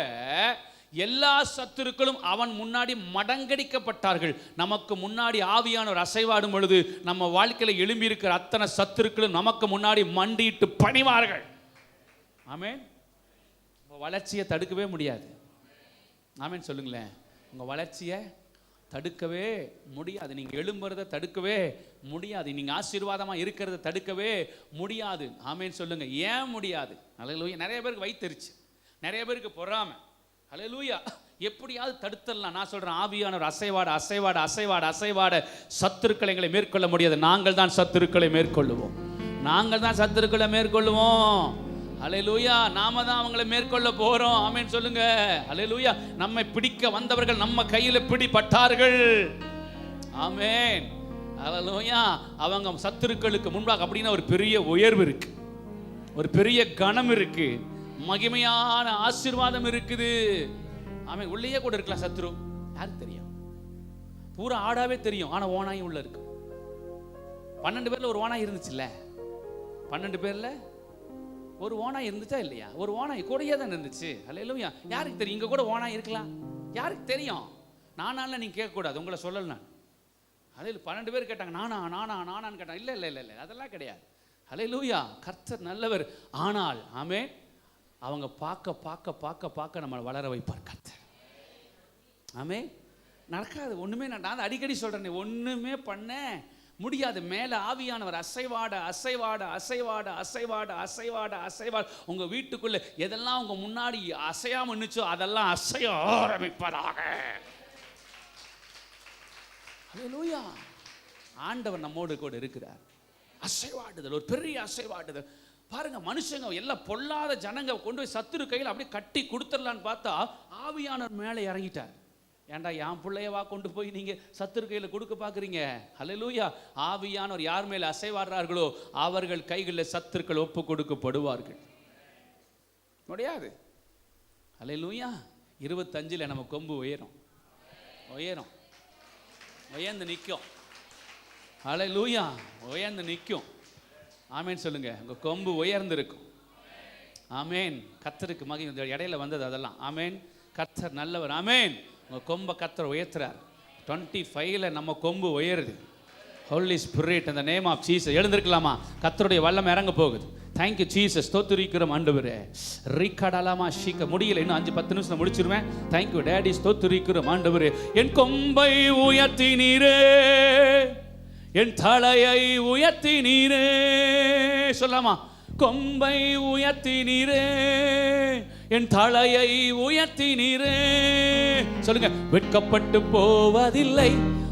எல்லா சத்துருக்களும் அவன் முன்னாடி மடங்கடிக்கப்பட்டார்கள். நமக்கு முன்னாடி ஆவியானவர் அசைவாடும் பொழுது நம்ம வாழ்க்கையில எழும்பி இருக்கிற அத்தனை சத்துருக்களும் நமக்கு முன்னாடி மண்டிட்டு பணிவார்கள். ஆமென். வளர்ச்சியை தடுக்கவே முடியாது. ஆமென் சொல்லுங்களேன். உங்க வளர்ச்சியை தடுக்கவே முடியாது. நீங்க எழும்புறதை தடுக்கவே முடியாது. நீங்க ஆசீர்வாதமா இருக்கிறத தடுக்கவே முடியாது. ஆமென் சொல்லுங்க. ஏன் முடியாது? ஹல்லேலூயா. நிறைய பேருக்கு வைத்தறிச்சு, நிறைய பேருக்கு பொறாமை. ஹல்லேலூயா. எப்படியாவது தடுத்துடலாம். நான் சொல்றேன், ஆவியானவர் அசைவாட அசைவாட அசைவாட அசைவாட சத்துருக்களை எங்களை மேற்கொள்ள முடியாது. நாங்கள் தான் சத்துருக்களை மேற்கொள்ளுவோம். நாங்கள் தான் சத்துருக்களை மேற்கொள்ளுவோம். ஹல்லேலூயா. நாம தான் அவங்களை மேற்கொள்ள போறோம். ஆமென் சொல்லுங்க. ஹல்லேலூயா. நம்மை பிடிக்க வந்தவர்கள் நம்ம கையில பிடிபட்டார்கள். ஆமென். ஹல்லேலூயா. அவங்க சத்துருக்களுக்கு முன்பாக அப்படின்னா ஒரு பெரிய உயர்வு இருக்கு, ஒரு பெரிய கனம் இருக்கு, மகிமையான ஆசீர்வாதம் இருக்குது. ஆமென். உள்ளேயே கூட இருக்கலாம் சத்துரு, யாருக்கு தெரியும்? பூரா ஆடாவே தெரியும், ஆனா ஓனாயும் உள்ள இருக்கு. 12 பேர்ல ஒரு ஓனாய் இருந்துச்சுல்ல? 12 பேர்ல ஒரு ஓனாய் இருந்துச்சா இல்லையா? ஒரு ஓனாய் கூடயே தான் இருந்துச்சு. ஹல்லேலூயா. யாருக்கு தெரியும்? இங்க கூட ஓனாய் இருக்கலாம், யாருக்கு தெரியும்? நானால நீங்க கேட்க கூடாது, உங்களை சொல்லல நான். அதில் 12 பேர் கேட்டாங்க, நானான்னு கேட்டாங்க. இல்ல இல்ல இல்ல இல்ல, அதெல்லாம் கிடையாது. ஹல்லேலூயா. கர்த்தர் நல்லவர். ஆனால் ஆமென், அவங்க பார்க்க பார்க்க பார்க்க பார்க்க நம்ம வளர வைப்பார் கர்த்தர். ஆமென். நடக்காது ஒண்ணுமே. நான் அடிக்கடி சொல்றேன், ஒண்ணுமே பண்ண முடியாது. மேல ஆவியானவர் அசைவாட அசைவாட அசைவாட அசைவாட அசைவாட அசைவாட உங்க வீட்டுக்குள்ள எதெல்லாம் உங்க முன்னாடி அசையாம நின்னுச்சோ அதெல்லாம் அசைய ஆரம்பிப்பதாக. ஹல்லேலூயா. ஆண்டவர் நம்மோடு கூட இருக்கிறார். அசைவாடுதல், ஒரு பெரிய அசைவாடுதல். பாருங்க, மனுஷங்க எல்லாம் பொல்லாத ஜனங்க கொண்டு போய் சத்துரு கையில் அப்படியே கட்டி கொடுத்துடலான்னு பார்த்தா ஆவியானவர் மேலே இறங்கிட்டார். ஏன்டா என் பிள்ளையவா கொண்டு போய் நீங்க சத்துரு கையில் கொடுக்க பார்க்குறீங்க? ஹல்லேலூயா. ஆவியானவர் யார் மேலே அசைவாடுறார்களோ அவர்கள் கைகளில் சத்துருக்கள் ஒப்பு கொடுக்கப்படுவார்கள். முடியாது. ஹல்லேலூயா. 25 நம்ம கொம்பு உயரும், உயரும், உயர்ந்து நிற்கும். ஹல்லேலூயா. உயர்ந்து நிற்கும். ஆமேன் சொல்லுங்க. உங்க கொம்பு உயர்ந்து இருக்கும். ஆமேன். கர்த்தருக்கு மகிமை. இடையில வந்தது அதெல்லாம். ஆமேன். கர்த்தர் நல்லவர். ஆமேன். உங்க கொம்பை கர்த்தர் உயர்த்துறார். 25ல நம்ம கொம்பு உயருது. ஹோலி ஸ்பிரிட் இந்த நேம் ஆஃப் ஜீசஸ். எழுந்திருக்கலாமா? கர்த்தருடைய வல்லமை இறங்க போகுது. Thank you Jesus. ஸ்தோத்திரிக்கிறோம் ஆண்டவரே. ரீகடலாமா ஷீக்க முடியல, இன்னும் 5-10 நிமிஷம் முடிச்சிருவேன். Thank you daddy. ஸ்தோத்திரிக்கிறோம் ஆண்டவரே. என் கொம்பை உயர்த்தினீரே, என் தலையை உயர்த்தினீரே. சொல்லாமா? கொம்பை உயர்த்தினீரே, என் தலையை உயர்த்தினீரே. சொல்லுங்க. வெட்கப்பட்டு போவதில்லை,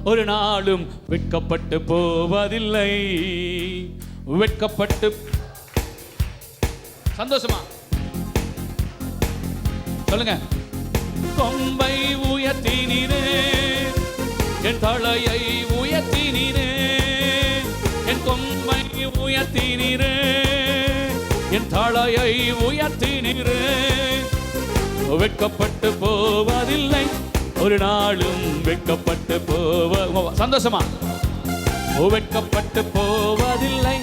ஒரு நாளும் வெட்கப்பட்டு போவதில்லை. வெட்கப்பட்டு சந்தோஷமா சொல்லுங்க. கொம்பை உயர்த்தினீரே, என் தலையை உயர்த்தினீரே, என் கொம்பை உயர்த்தினீரே, என் தலையை உயர்த்தினீரே. வெட்கப்பட்டு போவதில்லை, ஒரு நாளும் வெட்கப்பட்டு சந்தோஷமா. வெட்கப்பட்டு போவதில்லை,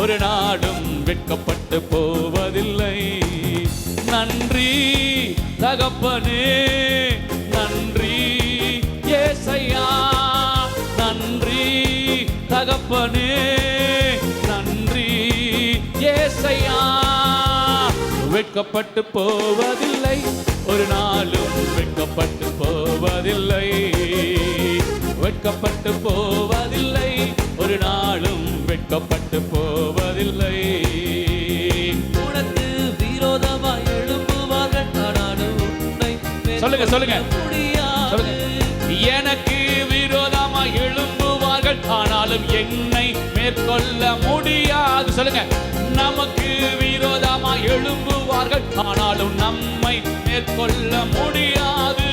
ஒரு நாளும் வெட்கப்பட்டு போவதில்லை. நன்றி தகப்பனே, நன்றி ஏசையா, நன்றி தகப்பனே, நன்றி ஏசையா. வெட்கப்பட்டு போவதில்லை, ஒரு நாளும் வெட்கப்பட்டு போவதில்லை. வெட்கப்பட்டு போவதில்லை, ஒரு நாளும் வெட்கப்பட்டு போவதில்லை. உனக்கு விரோதமாய் எழும்புவார்கள், ஆனாலும் உன்னை சொல்லுங்க சொல்லுங்க முடியாது. எனக்கு விரோதமாய் எழும்புவார்கள், ஆனாலும் என்னை மேற்கொள்ள முடியாது. சொல்லுங்க. நமக்கு விரோதமாய் எழும்புவார்கள், ஆனாலும் நம்மை மேற்கொள்ள முடியாது.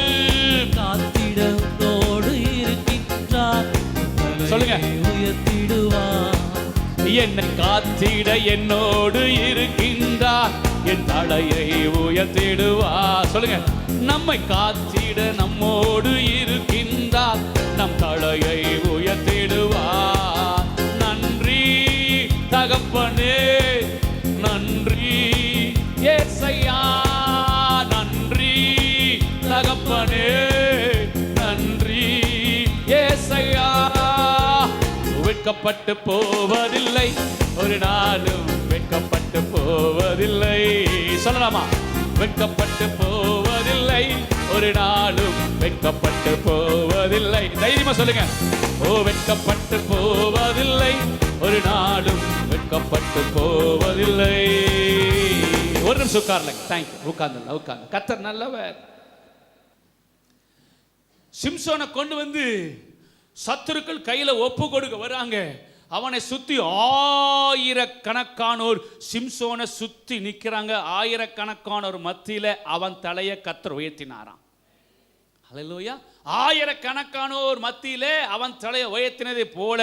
காத்திடத்தோடு இருக்கின்றார், சொல்லுங்க. உயர்த்திடுவார். என்னை காத்திட என்னோடு இருக்கின்றார், என் தலையை உயர்த்திடுவார். சொல்லுங்க. நம்மை காத்திட நம்மோடு இருக்கின்றார், நம் தலையை உயர்த்திடுவார். நன்றி தகப்பனே, நன்றி ஏசையா, நன்றி தகப்பனே, நன்றி ஏசையா. வெட்கப்பட்டு போவதில்லை, ஒரு நாளும் வெட்கப்பட்டு போவதில்லை. சொல்லலாமா? வெட்கப்பட்டு போவதில்லை, ஒரு நாளும் வெட்கப்பட்டு போவதில்லை. தைரியமா சொல்லுங்க. ஓ வெட்கப்பட்டு போவதில்லை, ஒரு நாளும் வெட்கப்பட்டு போவதில்லை. ஒரு நிமிஷம் உட்கார்ல. தேங்க்யூ. உட்கார்ந்து. கர்த்தர் நல்லவர். சிம்சோனை கொண்டு வந்து சத்துருக்கள் கையில ஒப்பு கொடுக்க வராங்க. அவனை சுத்தி ஆயிரக்கணக்கானோர் சிம்சோனை சுத்தி நிக்கிறாங்க. ஆயிரக்கணக்கானோர் மத்தியில அவன் தலையை கர்த்தர் உயர்த்தினாராம். ஹல்லேலூயா. ஆயிரக்கணக்கானோர் மத்தியிலே அவன் தலையை உயர்த்தினதை போல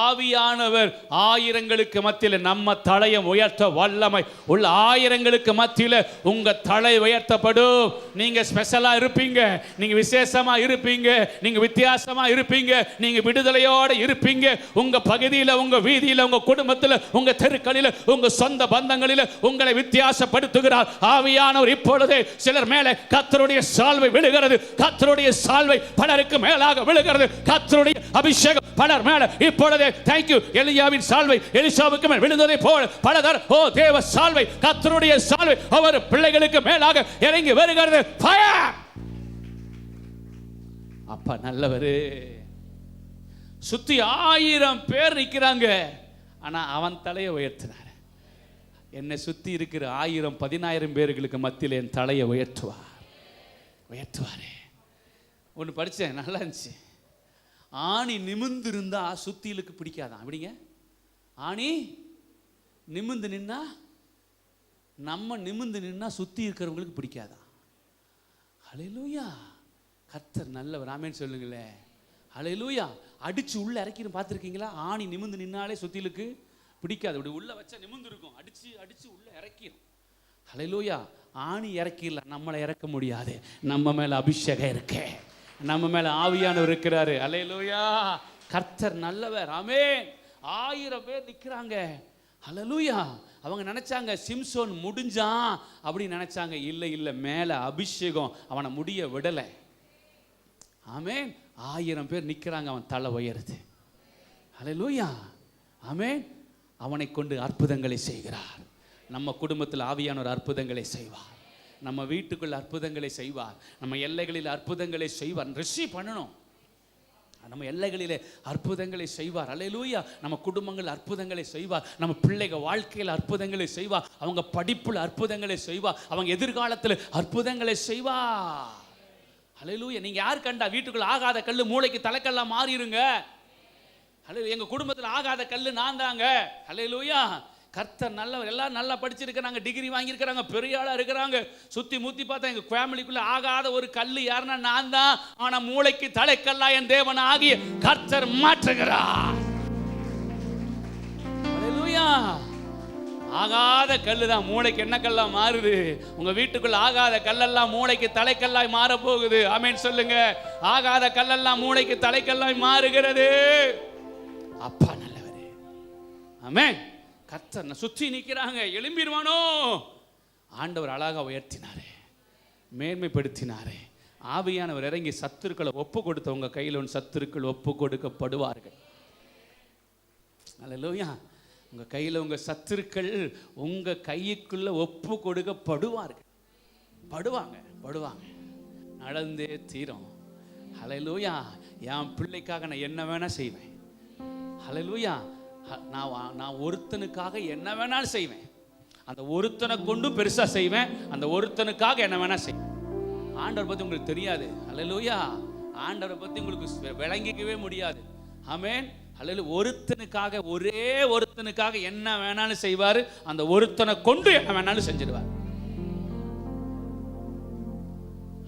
ஆவியானவர் ஆயிரங்களுக்கு மத்தியில் நம்ம தலையை உயர்த்த வல்லமை உள்ள. ஆயிரங்களுக்கு மத்தியில் உங்க தலை உயர்த்தப்படும். நீங்க ஸ்பெஷலா இருப்பீங்க, நீங்க விசேஷமா இருப்பீங்க, நீங்க வித்தியாசமா இருப்பீங்க, நீங்க விடுதலையோட இருப்பீங்க. உங்க பகுதியில், உங்க வீதியில், உங்க குடும்பத்தில், உங்க தெருக்களில், உங்க சொந்த பந்தங்களில் உங்களை வித்தியாசப்படுத்துகிறார் ஆவியானவர். இப்பொழுதே சிலர் மேலே கர்த்தருடைய சால்வை விழுகிறது. கர்த்தருடைய சால்வை பலருக்கு மேலாக விழுகிறது. கர்த்தருடைய அபிஷேகம் பலர் மேல இப்பொழுதே தேங்க்யூ எலியாவின் சால்வை எலிசாவுக்கு மேல் விழுந்ததை போல பலதர் ஓ தேவ சால்வை கர்த்தருடைய சால்வை அவர் பிள்ளைகளுக்கு மேலாக இறங்கி வருகிறது. ஃபயர்! அப்பா நல்லவரே. சுத்தி 1000 பேர் நிற்கிறாங்க, ஆனா அவன் தலையை உயர்த்தினார். என்னை சுத்தி இருக்கிற 1000 10,000 பேர்களுக்கு மத்தியில் என் தலையை உயர்த்துவாரே. ஒன்று படித்தேன், நல்லா இருந்துச்சு. ஆணி நிமிந்து இருந்தா சுத்திலுக்கு பிடிக்காதான். அப்படிங்க, ஆணி நிமிந்து நின்னா, நம்ம நிமிந்து நின்னா சுத்தி இருக்கிறவங்களுக்கு பிடிக்காதான். ஹல்லேலூயா! கர்த்தர் நல்லவர். ஆமென் சொல்லுங்களேன். ஹல்லேலூயா! அடிச்சு உள்ள இறக்கின்னு பார்த்துருக்கீங்களா? ஆணி நிமிந்து நின்னாலே சுத்திலுக்கு பிடிக்காது. அப்படி உள்ள வச்சா நிமிந்து இருக்கும், அடிச்சு உள்ள இறக்கிடும். ஹல்லேலூயா! ஆணி இறக்கிடலாம், நம்மளை இறக்க முடியாது. நம்ம மேல அபிஷேகம் இருக்கு, நம்ம மேல ஆவியானவர் இருக்கிறாரு. ஹல்லேலூயா! கர்த்தர் நல்லவர். ஆமென். 1000 பேர் நிற்கிறாங்க. ஹல்லேலூயா! அவங்க நினைச்சாங்க சிம்சோன் முடிஞ்சான் அப்படின்னு நினைச்சாங்க. இல்லை, மேல அபிஷேகம் அவனை முடிய விடலை. ஆமென். 1000 பேர் நிற்கிறாங்க, அவன் தலை உயருது. ஹல்லேலூயா! ஆமென். அவனை கொண்டு அற்புதங்களை செய்கிறார். நம்ம குடும்பத்தில் ஆவியானவர் அற்புதங்களை செய்வார். நம்ம வீட்டுக்குள்ள அற்புதங்களை செய்வார். நம்ம எல்லைகளில் அற்புதங்களை செய்வார். ரிசீவ் பண்ணணும். நம்ம எல்லைகளிலே அற்புதங்களை செய்வார். அல்லேலூயா! நம்ம குடும்பங்கள் அற்புதங்களை செய்வார். நம்ம பிள்ளைகள் வாழ்க்கையில் அற்புதங்களை செய்வார். அவங்க படிப்புல அற்புதங்களை செய்வார். அவங்க எதிர்காலத்தில் அற்புதங்களை செய்வார். அல்லேலூயா! நீங்க யார் கண்டா வீட்டுக்குள்ள ஆகாத கல்லு மூளைக்கு தலைக்கல்லா மாறிடுங்க. அல்லேலூயா! எங்க குடும்பத்தில் ஆகாத கல்லு நான் தாங்க. அல்லேலூயா! கர்த்தர் நல்லவர். எல்லாரும் நல்லா படிச்சிருக்கிறாங்க, டிகிரி வாங்கியிருக்கிறாங்க, பெரிய ஆளா இருக்கிறாங்க. சுத்தி முத்தி பார்த்தா எங்க ஃபேமிலிக்குள்ள ஆகாத ஒரு கல்லு யாருன்னா நான் தான். ஆனா மூளைக்கு தலைக்கல்லா என் தேவன் ஆகிய கர்த்தர் மாற்றுகிறார். ஹல்லேலூயா! ஆகாத கல்லு தான் மூளைக்கு என்ன கல்லா மாறுது. உங்க வீட்டுக்குள்ள ஆகாத கல்லெல்லாம் மூளைக்கு தலைக்கல்லாய் மாற போகுது. ஆமென் சொல்லுங்க. ஆகாத கல்லெல்லாம் மூளைக்கு தலைக்கல்லாய் மாறுகிறது. அப்பா நல்லவரே. ஆமென். கர்த்தர் சுற்றி நிற்கிறாங்க, எழும்பிடுவானோ. ஆண்டவர் அழகா உயர்த்தினாரே, மேன்மைப்படுத்தினாரே. ஆவியானவர் இறங்கி சத்துருக்களை ஒப்பு கொடுத்த உங்க கையில் சத்துருக்கள் ஒப்பு கொடுக்கப்படுவார்கள். அல்லேலூயா! உங்க கையில் உங்க சத்துருக்கள் உங்க கைக்குள்ள ஒப்பு கொடுக்கப்படுவார்கள். படுவாங்க. நடந்தே தீரும். அல்லேலூயா! என் பிள்ளைக்காக நான் என்ன வேணா செய்வேன். அல்லேலூயா! நான் ஒருத்தனுக்காக என்ன வேணாலும் செய்வேன். அந்த ஒருத்தனை கொண்டு பெருசா செய்வேன். அந்த ஒருத்தனுக்காக என்ன வேணா செய்வேன். ஆண்டவர் பத்தி உங்களுக்கு தெரியாது. அல்லேலூயா! ஆண்டவரை பத்தி உங்களுக்கு விளங்கிக்கவே முடியாது. ஆமென். அல்லேலூயா! ஒருத்தனுக்காக, ஒரே ஒருத்தனுக்காக என்ன வேணாலும் செய்வாரு. அந்த ஒருத்தனை கொண்டு என்ன வேணாலும் செஞ்சிடுவார்.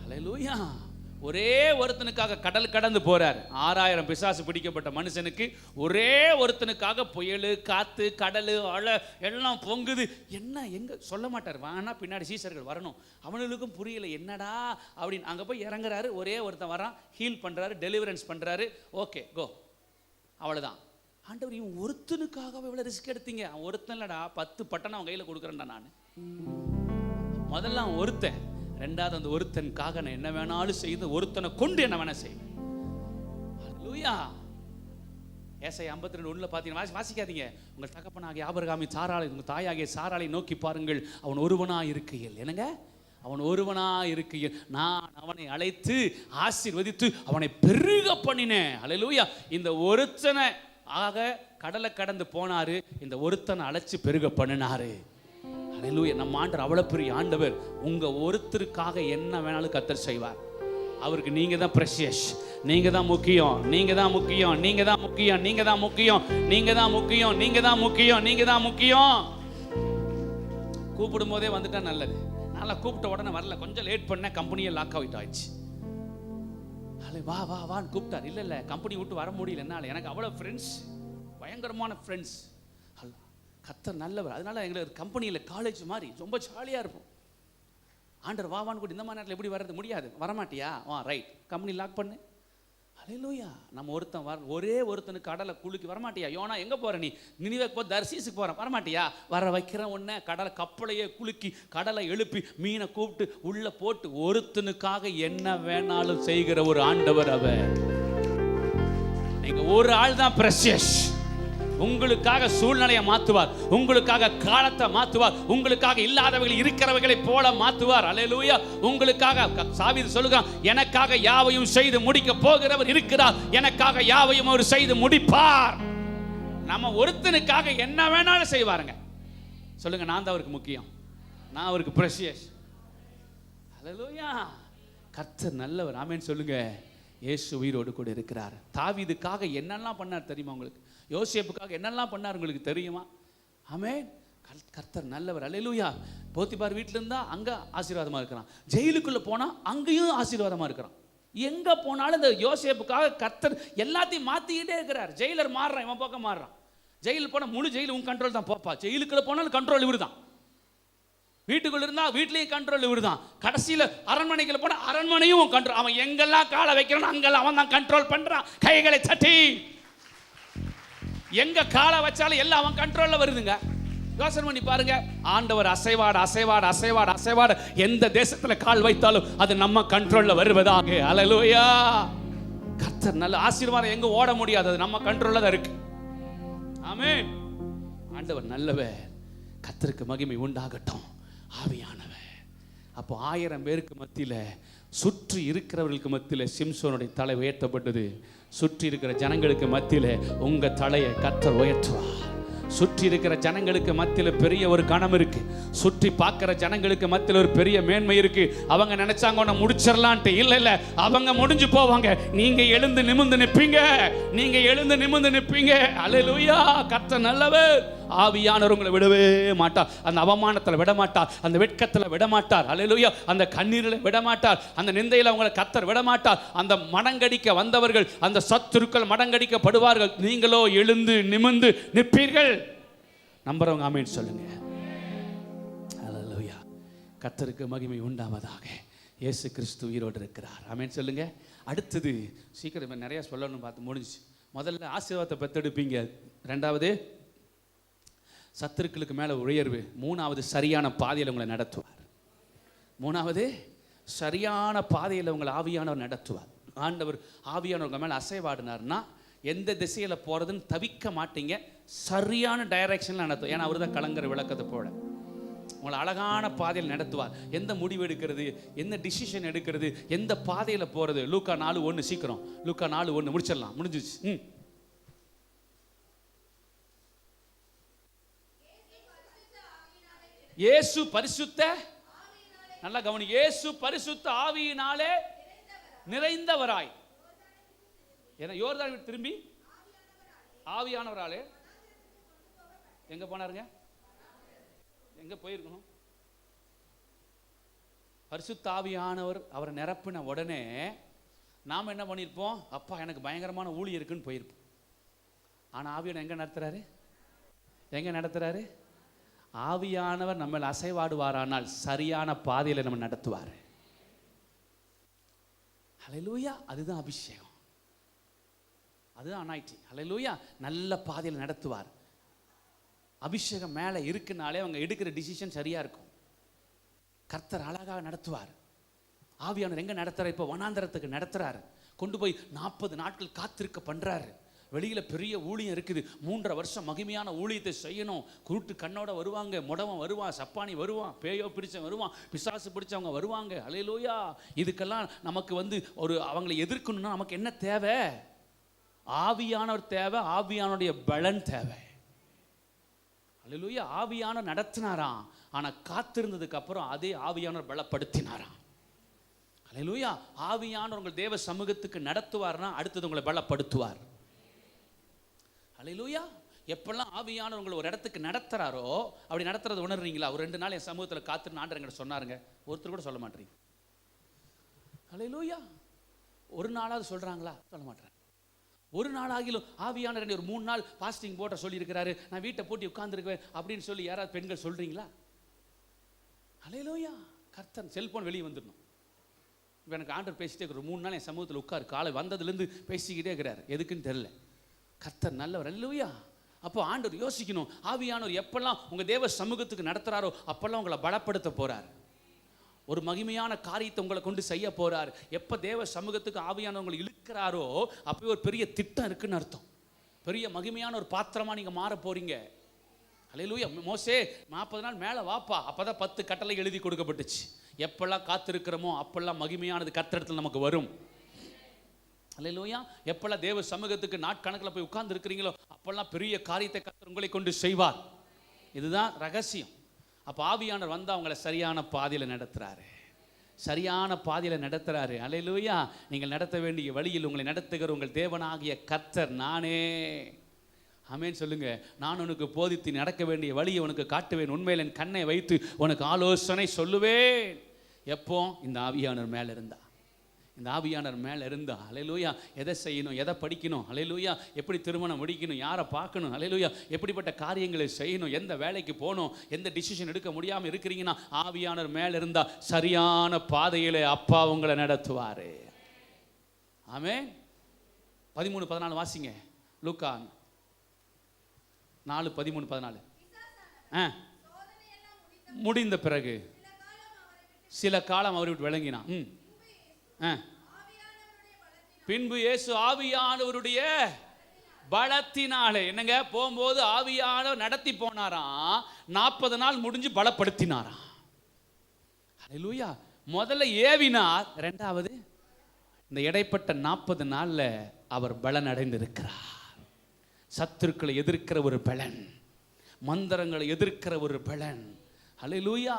அல்லேலூயா! ஒரே ஒருத்தனுக்காக கடல் கடந்து போறார். 6000 பிசாசு பிடிக்கப்பட்ட மனுஷனுக்கு ஒரே ஒருத்தனுக்காக புயல், காத்து, கடல், அலை எல்லாம் பொங்குது. என்ன எங்க சொல்ல மாட்டார். வானா பின்னாடி சீசர்கள் வரணும். அவனுக்கும் புரியல என்னடா அப்படின்னு. அங்க போய் இறங்குறாரு. ஒரே ஒருத்தன் வரான், ஹீல் பண்றாரு, டெலிவரன்ஸ் பண்றாரு. ஓகே கோ, அவ்வளவுதான். ஆண்டவர் இவன் ஒருத்தனுக்காக எவ்வளவு ரிஸ்க் எடுத்தீங்க. அவன் ஒருத்தன் இல்லடா, 10 பட்டனை அவன் கையில கொடுக்குறேன்டா. நான் முதல்ல அவன் ஒருத்தன், ரெண்டாவது அந்த ஒருத்தனுக்காக நான் என்ன வேணாலும் செய்து ஒருத்தனை கொண்டு என்ன வேணா செய்வேன். ஹல்லேலூயா! ஏசாயா 52:1 பார்த்தீங்கன்னா வாசிக்காதீங்க. உங்கள் தகப்பனாகிய ஆபிரகாமை சாராளை, உங்கள் தாயாகிய சாராளை நோக்கி பாருங்கள். அவன் ஒருவனாக இருக்கையில், என்னங்க அவன் ஒருவனாக இருக்கையில் நான் அவனை அழைத்து ஆசீர்வதித்து அவனை பெருக பண்ணினேன். ஹல்லேலூயா! இந்த ஒருத்தனை ஆக கடலை கடந்து போனாரு. இந்த ஒருத்தனை அழைச்சு பெருக பண்ணினாரு. ஹல்லேலூயா! நம்ம ஆண்டவர் அவ்வளவு பெரிய ஆண்டவர். உங்க ஒருத்தருக்காக என்ன வேணாலும் கர்த்தர் செய்வார். அவருக்கு நீங்க தான் பிரஷியஸ், நீங்க தான் முக்கியம், நீங்க தான் முக்கியம், நீங்க தான் முக்கியம், நீங்க தான் முக்கியம், நீங்க தான் முக்கியம், நீங்க தான் முக்கியம், நீங்க தான் முக்கியம். கூப்பிடும் போதே வந்துட்டா நல்லது. நல்லா கூப்பிட்ட உடனே வரல, கொஞ்சம் லேட் பண்ண கம்பெனியை லாக் அவுட் ஆயிடுச்சு. வா வா வான்னு கூப்பிட்டார். இல்லை கம்பெனி விட்டு வர முடியல என்னால், எனக்கு அவ்வளோ ஃப்ரெண்ட்ஸ், பயங்கரமான ஃப்ரெண்ட்ஸ். கர்த்தர் நல்லவர். அதனால எங்களுக்கு கம்பெனியில் காலேஜ் மாதிரி ரொம்ப ஜாலியாக இருப்போம். ஆண்டவர் வாவான்னு கூட இந்த மாதிரி நேரத்தில் எப்படி வர்றது? முடியாது. வரமாட்டியா? ரைட், கம்பெனி லாக் பண்ணு. ஹல்லேலூயா. நம்ம ஒரே ஒருத்தனுக்கு கடலை குளிக்கு வரமாட்டியா? யோனா எங்கே போகிற நீ? நினிவேக்கு போ, தர்சீஸுக்கு போகிறேன். வரமாட்டியா? வர வைக்கிற உடனே கடலை கப்பலையே குலுக்கி கடலை எழுப்பி மீனை கூப்பிட்டு உள்ளே போட்டு ஒருத்தனுக்காக என்ன வேணாலும் செய்கிற ஒரு ஆண்டவர் அவர். நீங்கள் ஒரு ஆள் தான் பிரஷியஸ். உங்களுக்காக சூழ்நிலையை மாற்றுவார், உங்களுக்காக காலத்தை மாற்றுவார், உங்களுக்காக இல்லாதவர்கள் இருக்கிறவர்களை போல மாற்றுவார். அல்லேலூயா. உங்களுக்காக தாவீது சொல்லுகிறான், எனக்காக யாவையும் செய்து முடிக்க போகிறவர் இருக்கிறார், எனக்காக யாவையும் அவர் செய்து முடிப்பார். நம்ம ஒருத்தனுக்காக என்ன வேணாலும் செய்வாருங்க. சொல்லுங்க, நான் தான் அவருக்கு முக்கியம், நான் அவருக்கு பிரஷியஸ். அல்லேலூயா. கர்த்தர் நல்லவர். ஆமென் சொல்லுங்க. இயேசு உயிரோடு கூட இருக்கிறார். தாவீதுக்காக என்னெல்லாம் பண்ணார் தெரியுமா உங்களுக்கு? யோசேப்புக்காக என்னெல்லாம் பண்ணார் உங்களுக்கு தெரியுமா? ஆமென். கர்த்தர் நல்லவர். அல்லேலூயா. போத்திபார் வீட்டில் இருந்தால் அங்கே ஆசீர்வாதமாக இருக்கிறான், ஜெயிலுக்குள்ளே போனால் அங்கேயும் ஆசீர்வாதமாக இருக்கிறான். எங்கே போனாலும் இந்த யோசேப்புக்காக கர்த்தர் எல்லாத்தையும் மாற்றிக்கிட்டே இருக்கிறார். ஜெயிலர் மாறுறான், இவன் பக்கம் மாறுறான். ஜெயிலில் போனால் முழு ஜெயில் உன் கண்ட்ரோல் தான் போப்பா. ஜெயிலுக்குள்ளே போனாலும் கண்ட்ரோல் இவர் தான். வீட்டுக்குள்ள இருந்தா வீட்லயும் கண்ட்ரோல் இவர் தான். கடைசியில் அரண்மனைக்குள்ள போனா அரண்மனையும் கண்ட்ரோல். அவன் எங்கெல்லாம் காலை வைக்கிறான் அங்கெல்லாம் அவன் தான் கண்ட்ரோல் பண்றான். கைகளை தட்டி எங்க காலை வச்சாலும் எல்லாம் அவன் கண்ட்ரோல்ல வருதுங்க. யோசனை பண்ணி பாருங்க. ஆண்டவர் அசைவாட அசைவாட அசைவாட அசைவாட எந்த தேசத்துல கால் வைத்தாலும் அது நம்ம கண்ட்ரோல்ல வருவதாக. அல்லேலூயா. கர்த்தர் நல்ல ஆசீர்வாதம் எங்க ஓட முடியாது, அது நம்ம கண்ட்ரோல்ல தான் இருக்கு. ஆமென். ஆண்டவர் நல்லவர். கர்த்தருக்கு மகிமை உண்டாகட்டும். ஆவியானவர். அப்போ 1000 பேருக்கு மத்தியில், சுற்றி இருக்கிறவர்களுக்கு மத்தியில் சிம்சோனுடைய தலை உயர்த்தப்பட்டது. சுற்றி இருக்கிற ஜனங்களுக்கு மத்தியில் உங்க தலையை கர்த்தர் உயர்த்துவார். சுற்றி இருக்கிற ஜனங்களுக்கு மத்தியில் பெரிய ஒரு கணம் இருக்கு. சுற்றி பார்க்கிற ஜனங்களுக்கு மத்தியில் ஒரு பெரிய மேன்மை இருக்கு. அவங்க நினைச்சாங்க உன்னை முடிச்சிடலான்ட்டு. இல்ல, அவங்க முடிஞ்சு போவாங்க. நீங்க எழுந்து நிமிர்ந்து நிற்பீங்க. நீங்க எழுந்து நிமிர்ந்து நிற்பீங்க. அல்லேலூயா. கர்த்தர் நல்லவர். ஆவியானவர் உங்களை விடவே மாட்டார். அந்த அவமானத்தில் விட மாட்டார், அந்த வெட்கத்தில் விட மாட்டார். அல்லேலூயா. அந்த கண்ணீரில் விட மாட்டார், அந்த நிந்தையில் உங்களை கர்த்தர் விட மாட்டார். அந்த மடங்கடிக்க வந்தவர்கள், அந்த சத்துருக்கள் மடங்கடிக்கப்படுவார்கள். நீங்களோ எழுந்து நிமிர்ந்து நிற்பீர்கள். நம்புறவங்க ஆமென் சொல்லுங்க. அல்லேலூயா. கர்த்தருக்கு மகிமை உண்டாவதாக. இயேசு கிறிஸ்து உயிரோடு இருக்கிறார். ஆமென் சொல்லுங்க. அடுத்தது சீக்கிரம் நிறைய சொல்லணும்னு பார்த்து முடிஞ்சு. முதல்ல ஆசீர்வாதத்தை பெற்றெடுப்பீங்க. ரெண்டாவது சத்துருக்களுக்கு மேலே உயர்வு. மூணாவது சரியான பாதையில் உங்களை நடத்துவார். மூணாவது சரியான பாதையில் உங்களை ஆவியானவர் நடத்துவார். ஆண்டவர் ஆவியானவர் மேலே அசைவாடினார்னா எந்த திசையில் போகிறதுன்னு தவிக்க மாட்டீங்க. சரியான டைரக்ஷனில் நடத்தும். ஏன்னா அவர் தான் கலங்கர விளக்கத்தை போல உங்களை அழகான பாதையில் நடத்துவார். எந்த முடிவு எடுக்கிறது, எந்த டிசிஷன் எடுக்கிறது, எந்த பாதையில் போகிறது. லூக்கா 4:1 சீக்கிரம். லூக்கா 4:1 முடிச்சிடலாம். முடிஞ்சிச்சு. இயேசு பரிசுத்த, நல்லா கவனி, இயேசு பரிசுத்த ஆவியினாலே நிறைந்தவராய். ஏன்னா யோர்தான் திரும்பி ஆவியானவராலே எங்க போனாருங்க? எங்க போயிருக்கணும்? பரிசுத்த ஆவியானவர் அவரை நிரப்பின உடனே நாம் என்ன பண்ணியிருப்போம்? அப்பா எனக்கு பயங்கரமான ஊழியம் இருக்குன்னு போயிருப்போம். ஆனால் ஆவியானவர் எங்க நடத்துறாரு? எங்க நடத்துறாரு? ஆவியானவர் நம்ம அசைவாடுவாரானால் சரியான பாதையில் நம்ம நடத்துவார். ஹல்லேலூயா. அதுதான் அபிஷேகம், அதுதான் அனாயிட்டிங். ஹல்லேலூயா. நல்ல பாதையில் நடத்துவார். அபிஷேகம் மேலே இருக்குனாலே அவங்க எடுக்கிற டிசிஷன் சரியா இருக்கும். கர்த்தர் அழகாக நடத்துவார். ஆவியானவர் எங்க நடத்துறாரு? இப்போ வனாந்தரத்துக்கு நடத்துறாரு. கொண்டு போய் 40 நாட்கள் காத்திருக்க பண்றாரு. வெளியில் பெரிய ஊழியம் இருக்குது. 3.5 வருஷம் மகிமையான ஊழியத்தை செய்யணும். குருட்டு கண்ணோட வருவாங்க, முடவன் வருவான், சப்பானி வருவான், பேயோ பிடிச்சவன் வருவான், பிசாசு பிடிச்சவங்க வருவாங்க. அல்லேலூயா. இதுக்கெல்லாம் நமக்கு ஒரு அவங்களை எதிர்க்கணும்னா நமக்கு என்ன தேவை? ஆவியானவர் தேவை. ஆவியானுடைய பலன் தேவை. அல்லேலூயா. ஆவியானவர் நடத்தினாராம். ஆனால் காத்திருந்ததுக்கு அப்புறம் அதே ஆவியானவர் பலப்படுத்தினாராம். அல்லேலூயா. ஆவியானவர் உங்கள் தேவ சமூகத்துக்கு நடத்துவார்னா அடுத்தது உங்களை பலப்படுத்துவார். அல்லேலூயா. எப்பெல்லாம் ஆவியானவர் உங்களை ஒரு இடத்துக்கு நடத்துறாரோ, அப்படி நடத்துறது உணர்றீங்களா? ஒரு 2 நாள் என் சமூகத்தில் காத்திருந்த ஆண்டவர் என்கிட்ட சொன்னாருங்க. ஒருத்தர் கூட சொல்ல மாட்டீங்க. அல்லேலூயா. ஒரு நாளாவது சொல்றாங்களா? சொல்ல மாட்டேன். ஒரு நாளாகிலும் ஆவியானவர் என்னை ஒரு 3 நாள் பாஸ்டிங் போட்ட சொல்லியிருக்கிறாரு, நான் வீட்டை போட்டு உட்கார்ந்துருக்குவேன் அப்படின்னு சொல்லி யாராவது பெண்கள் சொல்றீங்களா? ஹல்லேலூயா. கர்த்தர் செல்போன் வெளியே வந்துடணும். இப்போ எனக்கு ஆண்டவர் பேசிட்டே இருக்கிற 3 நாள் என் சமூகத்தில் உட்காரு, காலை வந்ததுலேருந்து பேசிக்கிட்டே இருக்கிறார், எதுக்குன்னு தெரியல. கர்த்தர் நல்லவர். ஹல்லேலூயா. அப்போ ஆண்டவர் யோசிக்கணும், ஆவியானவர் எப்பெல்லாம் உங்கள் தேவ சமூகத்துக்கு நடத்துகிறாரோ அப்பெல்லாம் உங்களை பலப்படுத்த போகிறார். ஒரு மகிமையான காரியத்தை உங்களை கொண்டு செய்ய போகிறார். எப்போ தேவ சமூகத்துக்கு ஆவியானவர் உங்களை இழுக்கிறாரோ அப்போ ஒரு பெரிய திட்டம் இருக்குன்னு அர்த்தம். பெரிய மகிமையான ஒரு பாத்திரமாக நீங்கள் மாற போகிறீங்க. ஹல்லேலூயா. மோசே 40 நாள் மேலே வாப்பா, அப்போ தான் 10 கட்டளை எழுதி கொடுக்கப்பட்டுச்சு. எப்பெல்லாம் காத்திருக்கிறோமோ அப்பெல்லாம் மகிமையானது கர்த்தரிடத்தில் நமக்கு வரும். ஹல்லேலூயா. எப்பெல்லாம் தேவ சமூகத்துக்கு நாட்கணக்கில் போய் உட்கார்ந்து இருக்கிறீங்களோ அப்பெல்லாம் பெரிய காரியத்தை கர்த்தர் உங்களை கொண்டு செய்வார். இதுதான் ரகசியம். அப்போ ஆவியானவர் வந்து அவங்களை சரியான பாதையில் நடத்துகிறாரு, சரியான பாதையில் நடத்துகிறாரு. ஹல்லேலூயா. நீங்கள் நடத்த வேண்டிய வழியில் உங்களை நடத்துகிற உங்கள் தேவனாகிய கர்த்தர் நானே. ஆமென் சொல்லுங்க. நான் உனக்கு போதித்து நடக்க வேண்டிய வழியை உனக்கு காட்டுவேன், உண்மையில் என் கண்ணை வைத்து உனக்கு ஆலோசனை சொல்லுவேன். எப்போ? இந்த ஆவியானவர் மேலே இருந்தா, இந்த ஆவியானவர் மேலே இருந்தா. ஹல்லேலூயா. எதை செய்யணும், எதை படிக்கணும், ஹல்லேலூயா, எப்படி திருமணம் முடிக்கணும், யாரை பார்க்கணும், ஹல்லேலூயா, எப்படிப்பட்ட காரியங்களை செய்யணும், எந்த வேலைக்கு போகணும், எந்த டிசிஷன் எடுக்க முடியாமல் இருக்கிறீங்கன்னா ஆவியானவர் மேலே இருந்தா சரியான பாதையில் அப்பா உங்களை நடத்துவார். ஆமென். 13-14 வாசிங்க. லூக்கா 4:13-14. முடிந்த பிறகு சில காலம் அவரை விட்டு விளங்கினான். பின்பு இயேசு ஆவியானவருடைய பலத்தினாலே, என்னங்க, போகும்போது ஆவியானவர் நடத்தி போனாராம். 40 நாள் முடிஞ்சு பலப்படுத்தினாராம். ஹல்லேலூயா. முதல்ல ஏவினார், இரண்டாவது இந்த இடைப்பட்ட 40 நாள்ல அவர் பலன் அடைந்திருக்கிறார். சத்துருக்களை எதிர்க்கிற ஒரு பலன், மந்திரங்களை எதிர்க்கிற ஒரு பலன், ஹல்லேலூயா,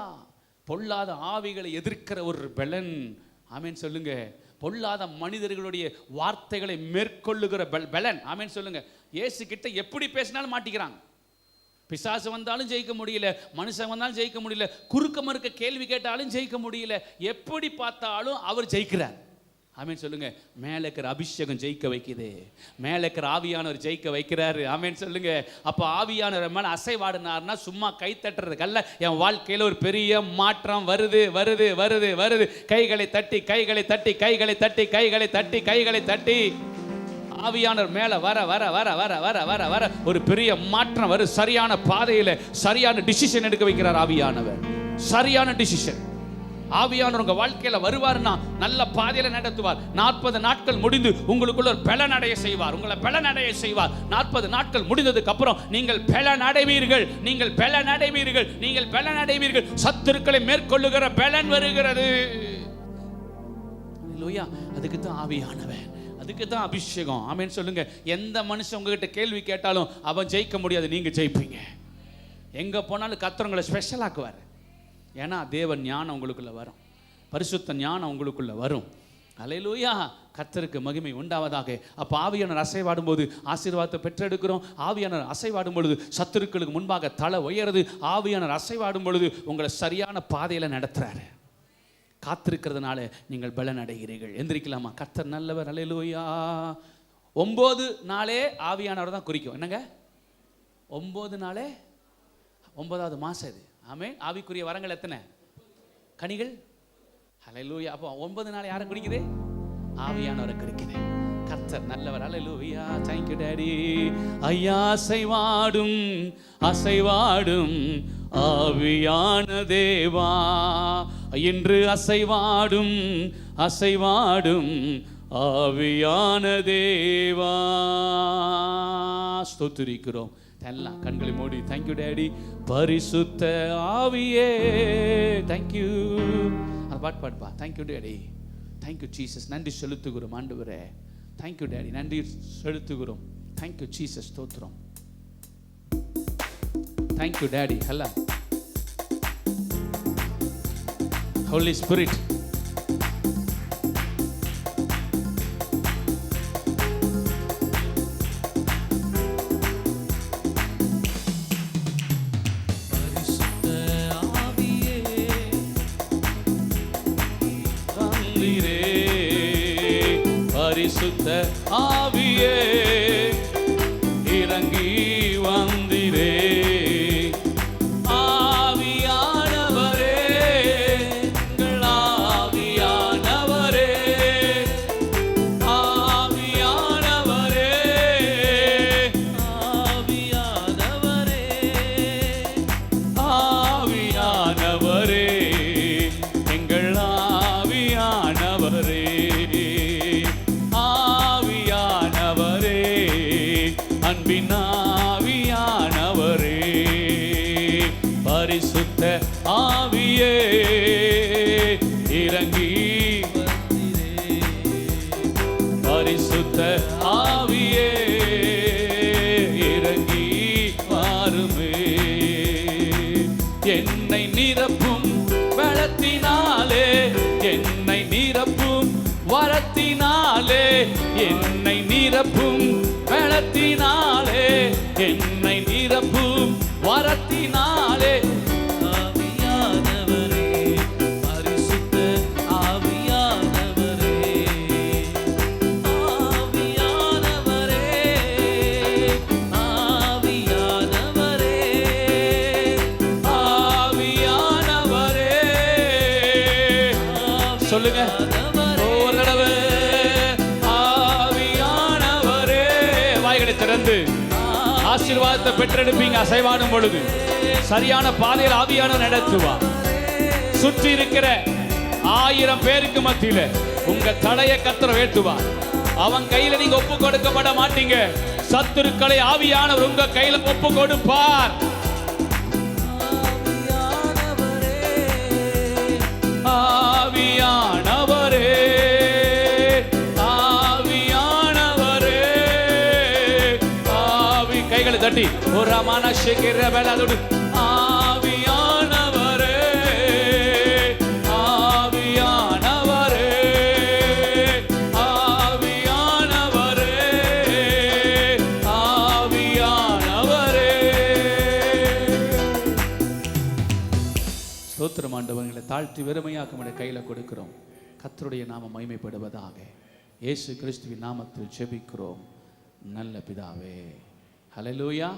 பொல்லாத ஆவிகளை எதிர்க்கிற ஒரு பலன். ஆமென் சொல்லுங்க. பொல்லாத மனிதர்களுடைய வார்த்தைகளை மேற்கொள்ளுகிற பலன். ஆமென் சொல்லுங்க. இயேசு கிட்ட எப்படி பேசினாலும் மாட்டிக்கிறாங்க. பிசாசு வந்தாலும் ஜெயிக்க முடியல, மனுஷன் வந்தாலும் ஜெயிக்க முடியல, குறுக்க மறுக்க கேள்வி கேட்டாலும் ஜெயிக்க முடியல. எப்படி பார்த்தாலும் அவர் ஜெயிக்கிறார். ஆமென் சொல்லுங்க. மேலே இருக்கிற அபிஷேகம் ஜெயிக்க வைக்குது, மேலே இருக்கிற ஆவியானவர் ஜெயிக்க வைக்கிறாரு. ஆமென் சொல்லுங்க. அப்போ ஆவியானவர் மேலே அசைவாடினார்னா சும்மா கை தட்டுறதுக்கல்ல, என் வாழ்க்கையில் ஒரு பெரிய மாற்றம் வருது வருது வருது வருது. கைகளை தட்டி கைகளை தட்டி கைகளை தட்டி கைகளை தட்டி கைகளை தட்டி ஆவியானவர் மேலே வர வர வர வர வர வர வர ஒரு பெரிய மாற்றம் வரும். சரியான பாதையில் சரியான டிசிஷன் எடுக்க வைக்கிறார் ஆவியானவர். சரியான டிசிஷன். ஆவியானவர் உங்க வாழ்க்கையில வருவார்னா நல்ல பாதையில நடத்துவார். 40 நாட்கள் முடிந்து உங்களுக்குள்ள ஒரு பலனடைய செய்வார், உங்களை பலனடைய செய்வார். 40 நாட்கள் முடிந்ததுக்கு அப்புறம் நீங்கள் பலனடைவீர்கள், நீங்கள் பலனடைவீர்கள், நீங்கள் பலனடைவீர்கள். சத்துருக்களை மேற்கொள்ளுகிற பலன் வருகிறது. ஹல்லேலூயா. அதுக்கு தான் ஆவியானவர், அதுக்கு தான் அபிஷேகம். ஆமென் சொல்லுங்க. எந்த மனுஷன் உங்ககிட்ட கேள்வி கேட்டாலும் அவன் ஜெயிக்க முடியாது, நீங்க ஜெயிப்பீங்க. எங்க போனாலும் கர்த்தர் உங்களை ஸ்பெஷல் ஆக்குவார். ஏன்னா தேவன் ஞானம் உங்களுக்குள்ள வரும், பரிசுத்த ஞானம் உங்களுக்குள்ள வரும். ஹல்லேலூயா. கர்த்தருக்கு மகிமை உண்டாவதாக. அப்போ ஆவியானவர் அசைவாடும் போது ஆசீர்வாதத்தை பெற்றெடுக்கிறோம். ஆவியானவர் அசைவாடும் பொழுது சத்துருக்களுக்கு முன்பாக தலை உயருது. ஆவியானவர் அசைவாடும் பொழுது உங்களை சரியான பாதையில் நடத்துறாரு. காத்திருக்கிறதுனால நீங்கள் பலன் அடைகிறீர்கள். எந்திரிக்கலாமா? கர்த்தர் நல்லவர். ஹல்லேலூயா. 9 நாளே ஆவியானவர் தான் குறிக்கும். என்னங்க? 9 நாளே 9வது மாசம் இது. ஆமென். ஆவிக்குரிய வரங்கள் எத்தனை? கனிகள். ஹல்லேலூயா. அப்போ 9 நாள் யாரை குறிக்குது? ஆவியானவரை குறிக்குது. கர்த்தர் நல்லவர். ஹல்லேலூயா. thank you daddy. ஐயா அசைவாடும் அசைவாடும் ஆவியான தேவா, இன்று அசைவாடும் அசைவாடும் ஆவியான தேவா, ஸ்தோத்திரிக்கிறோம். எல்லாம் கண்களை மூடி thank you daddy. பரிசுத்த ஆவியே thank you. அந்த பாடுப்பா. thank you daddy, thank you Jesus. நன்றி செலுத்துகிறோம் ஆண்டவரே. thank you daddy. நன்றி செலுத்துகிறோம். thank you Jesus. ஸ்தோத்திரம். thank you daddy. ஹல்ல Holy Spirit. பரிசுத்த ஆவியே இறங்கி வந்திரே. ஆவியானவரே, எங்கள் ஆவியானவரே, ஆவியானவரே, ஆவியானவரே, ஆவியானவரே, எங்கள் ஆவியானவரே, ஆவியானவரே, அன்பின் ஆவியானவரே, பரிசுத்த ஆவியே இறங்கி பரிசுத்த ஆவியே இறங்கி வாருமே. என்னை நிரப்பும் பலத்தினாலே, என்னை நிரப்பும் வரத்தினாலே, என்னை நிரப்பும் பலத்தினாலே, என்னை நிரப்பும் வரத்தினாலே. ஆவியானவரே, பரிசுத்த ஆவியானவரே, ஆவியானவரே, ஆவியானவரே, ஆவியானவரே. சொல்லுங்க ஒரு தடவை. ஆவியானவரே. வாய்களை திறந்து ஆசீர்வாதத்தை பெற்றெடுப்பீங்க. அசைவாடும் பொழுது சரியான பாதையில் ஆவியானவர் நடத்துவார். சுற்றி இருக்கிற 1000 பேருக்கு மத்தியில உங்க தடையை கர்த்தர் உயர்த்துவார். அவன் கையில நீங்க ஒப்பு கொடுக்கப்பட மாட்டீங்க. சத்துருக்களை ஆவியானவர் உங்க கையில ஒப்பு கொடுப்பார். ஆவியானவரே, ஆவியானவரே, ஆவி கைகளை தட்டி ஒரு மனசுக்கிற வேளாதோடு. ஆவியானவரே, ஆவியானவரே, ஆவியானவரே, ஆவியானவரே. ஸ்தோத்திரம் ஆண்டவர்களை தாழ்த்தி வெறுமையாக்கும் கையில கொடுக்கிறோம். கர்த்தருடைய நாமம் மகிமைப்படுவதாக. இயேசு கிறிஸ்துவின் நாமத்தில் ஜெபிக்கிறோம் நல்ல பிதாவே. ஹல்லேலூயா.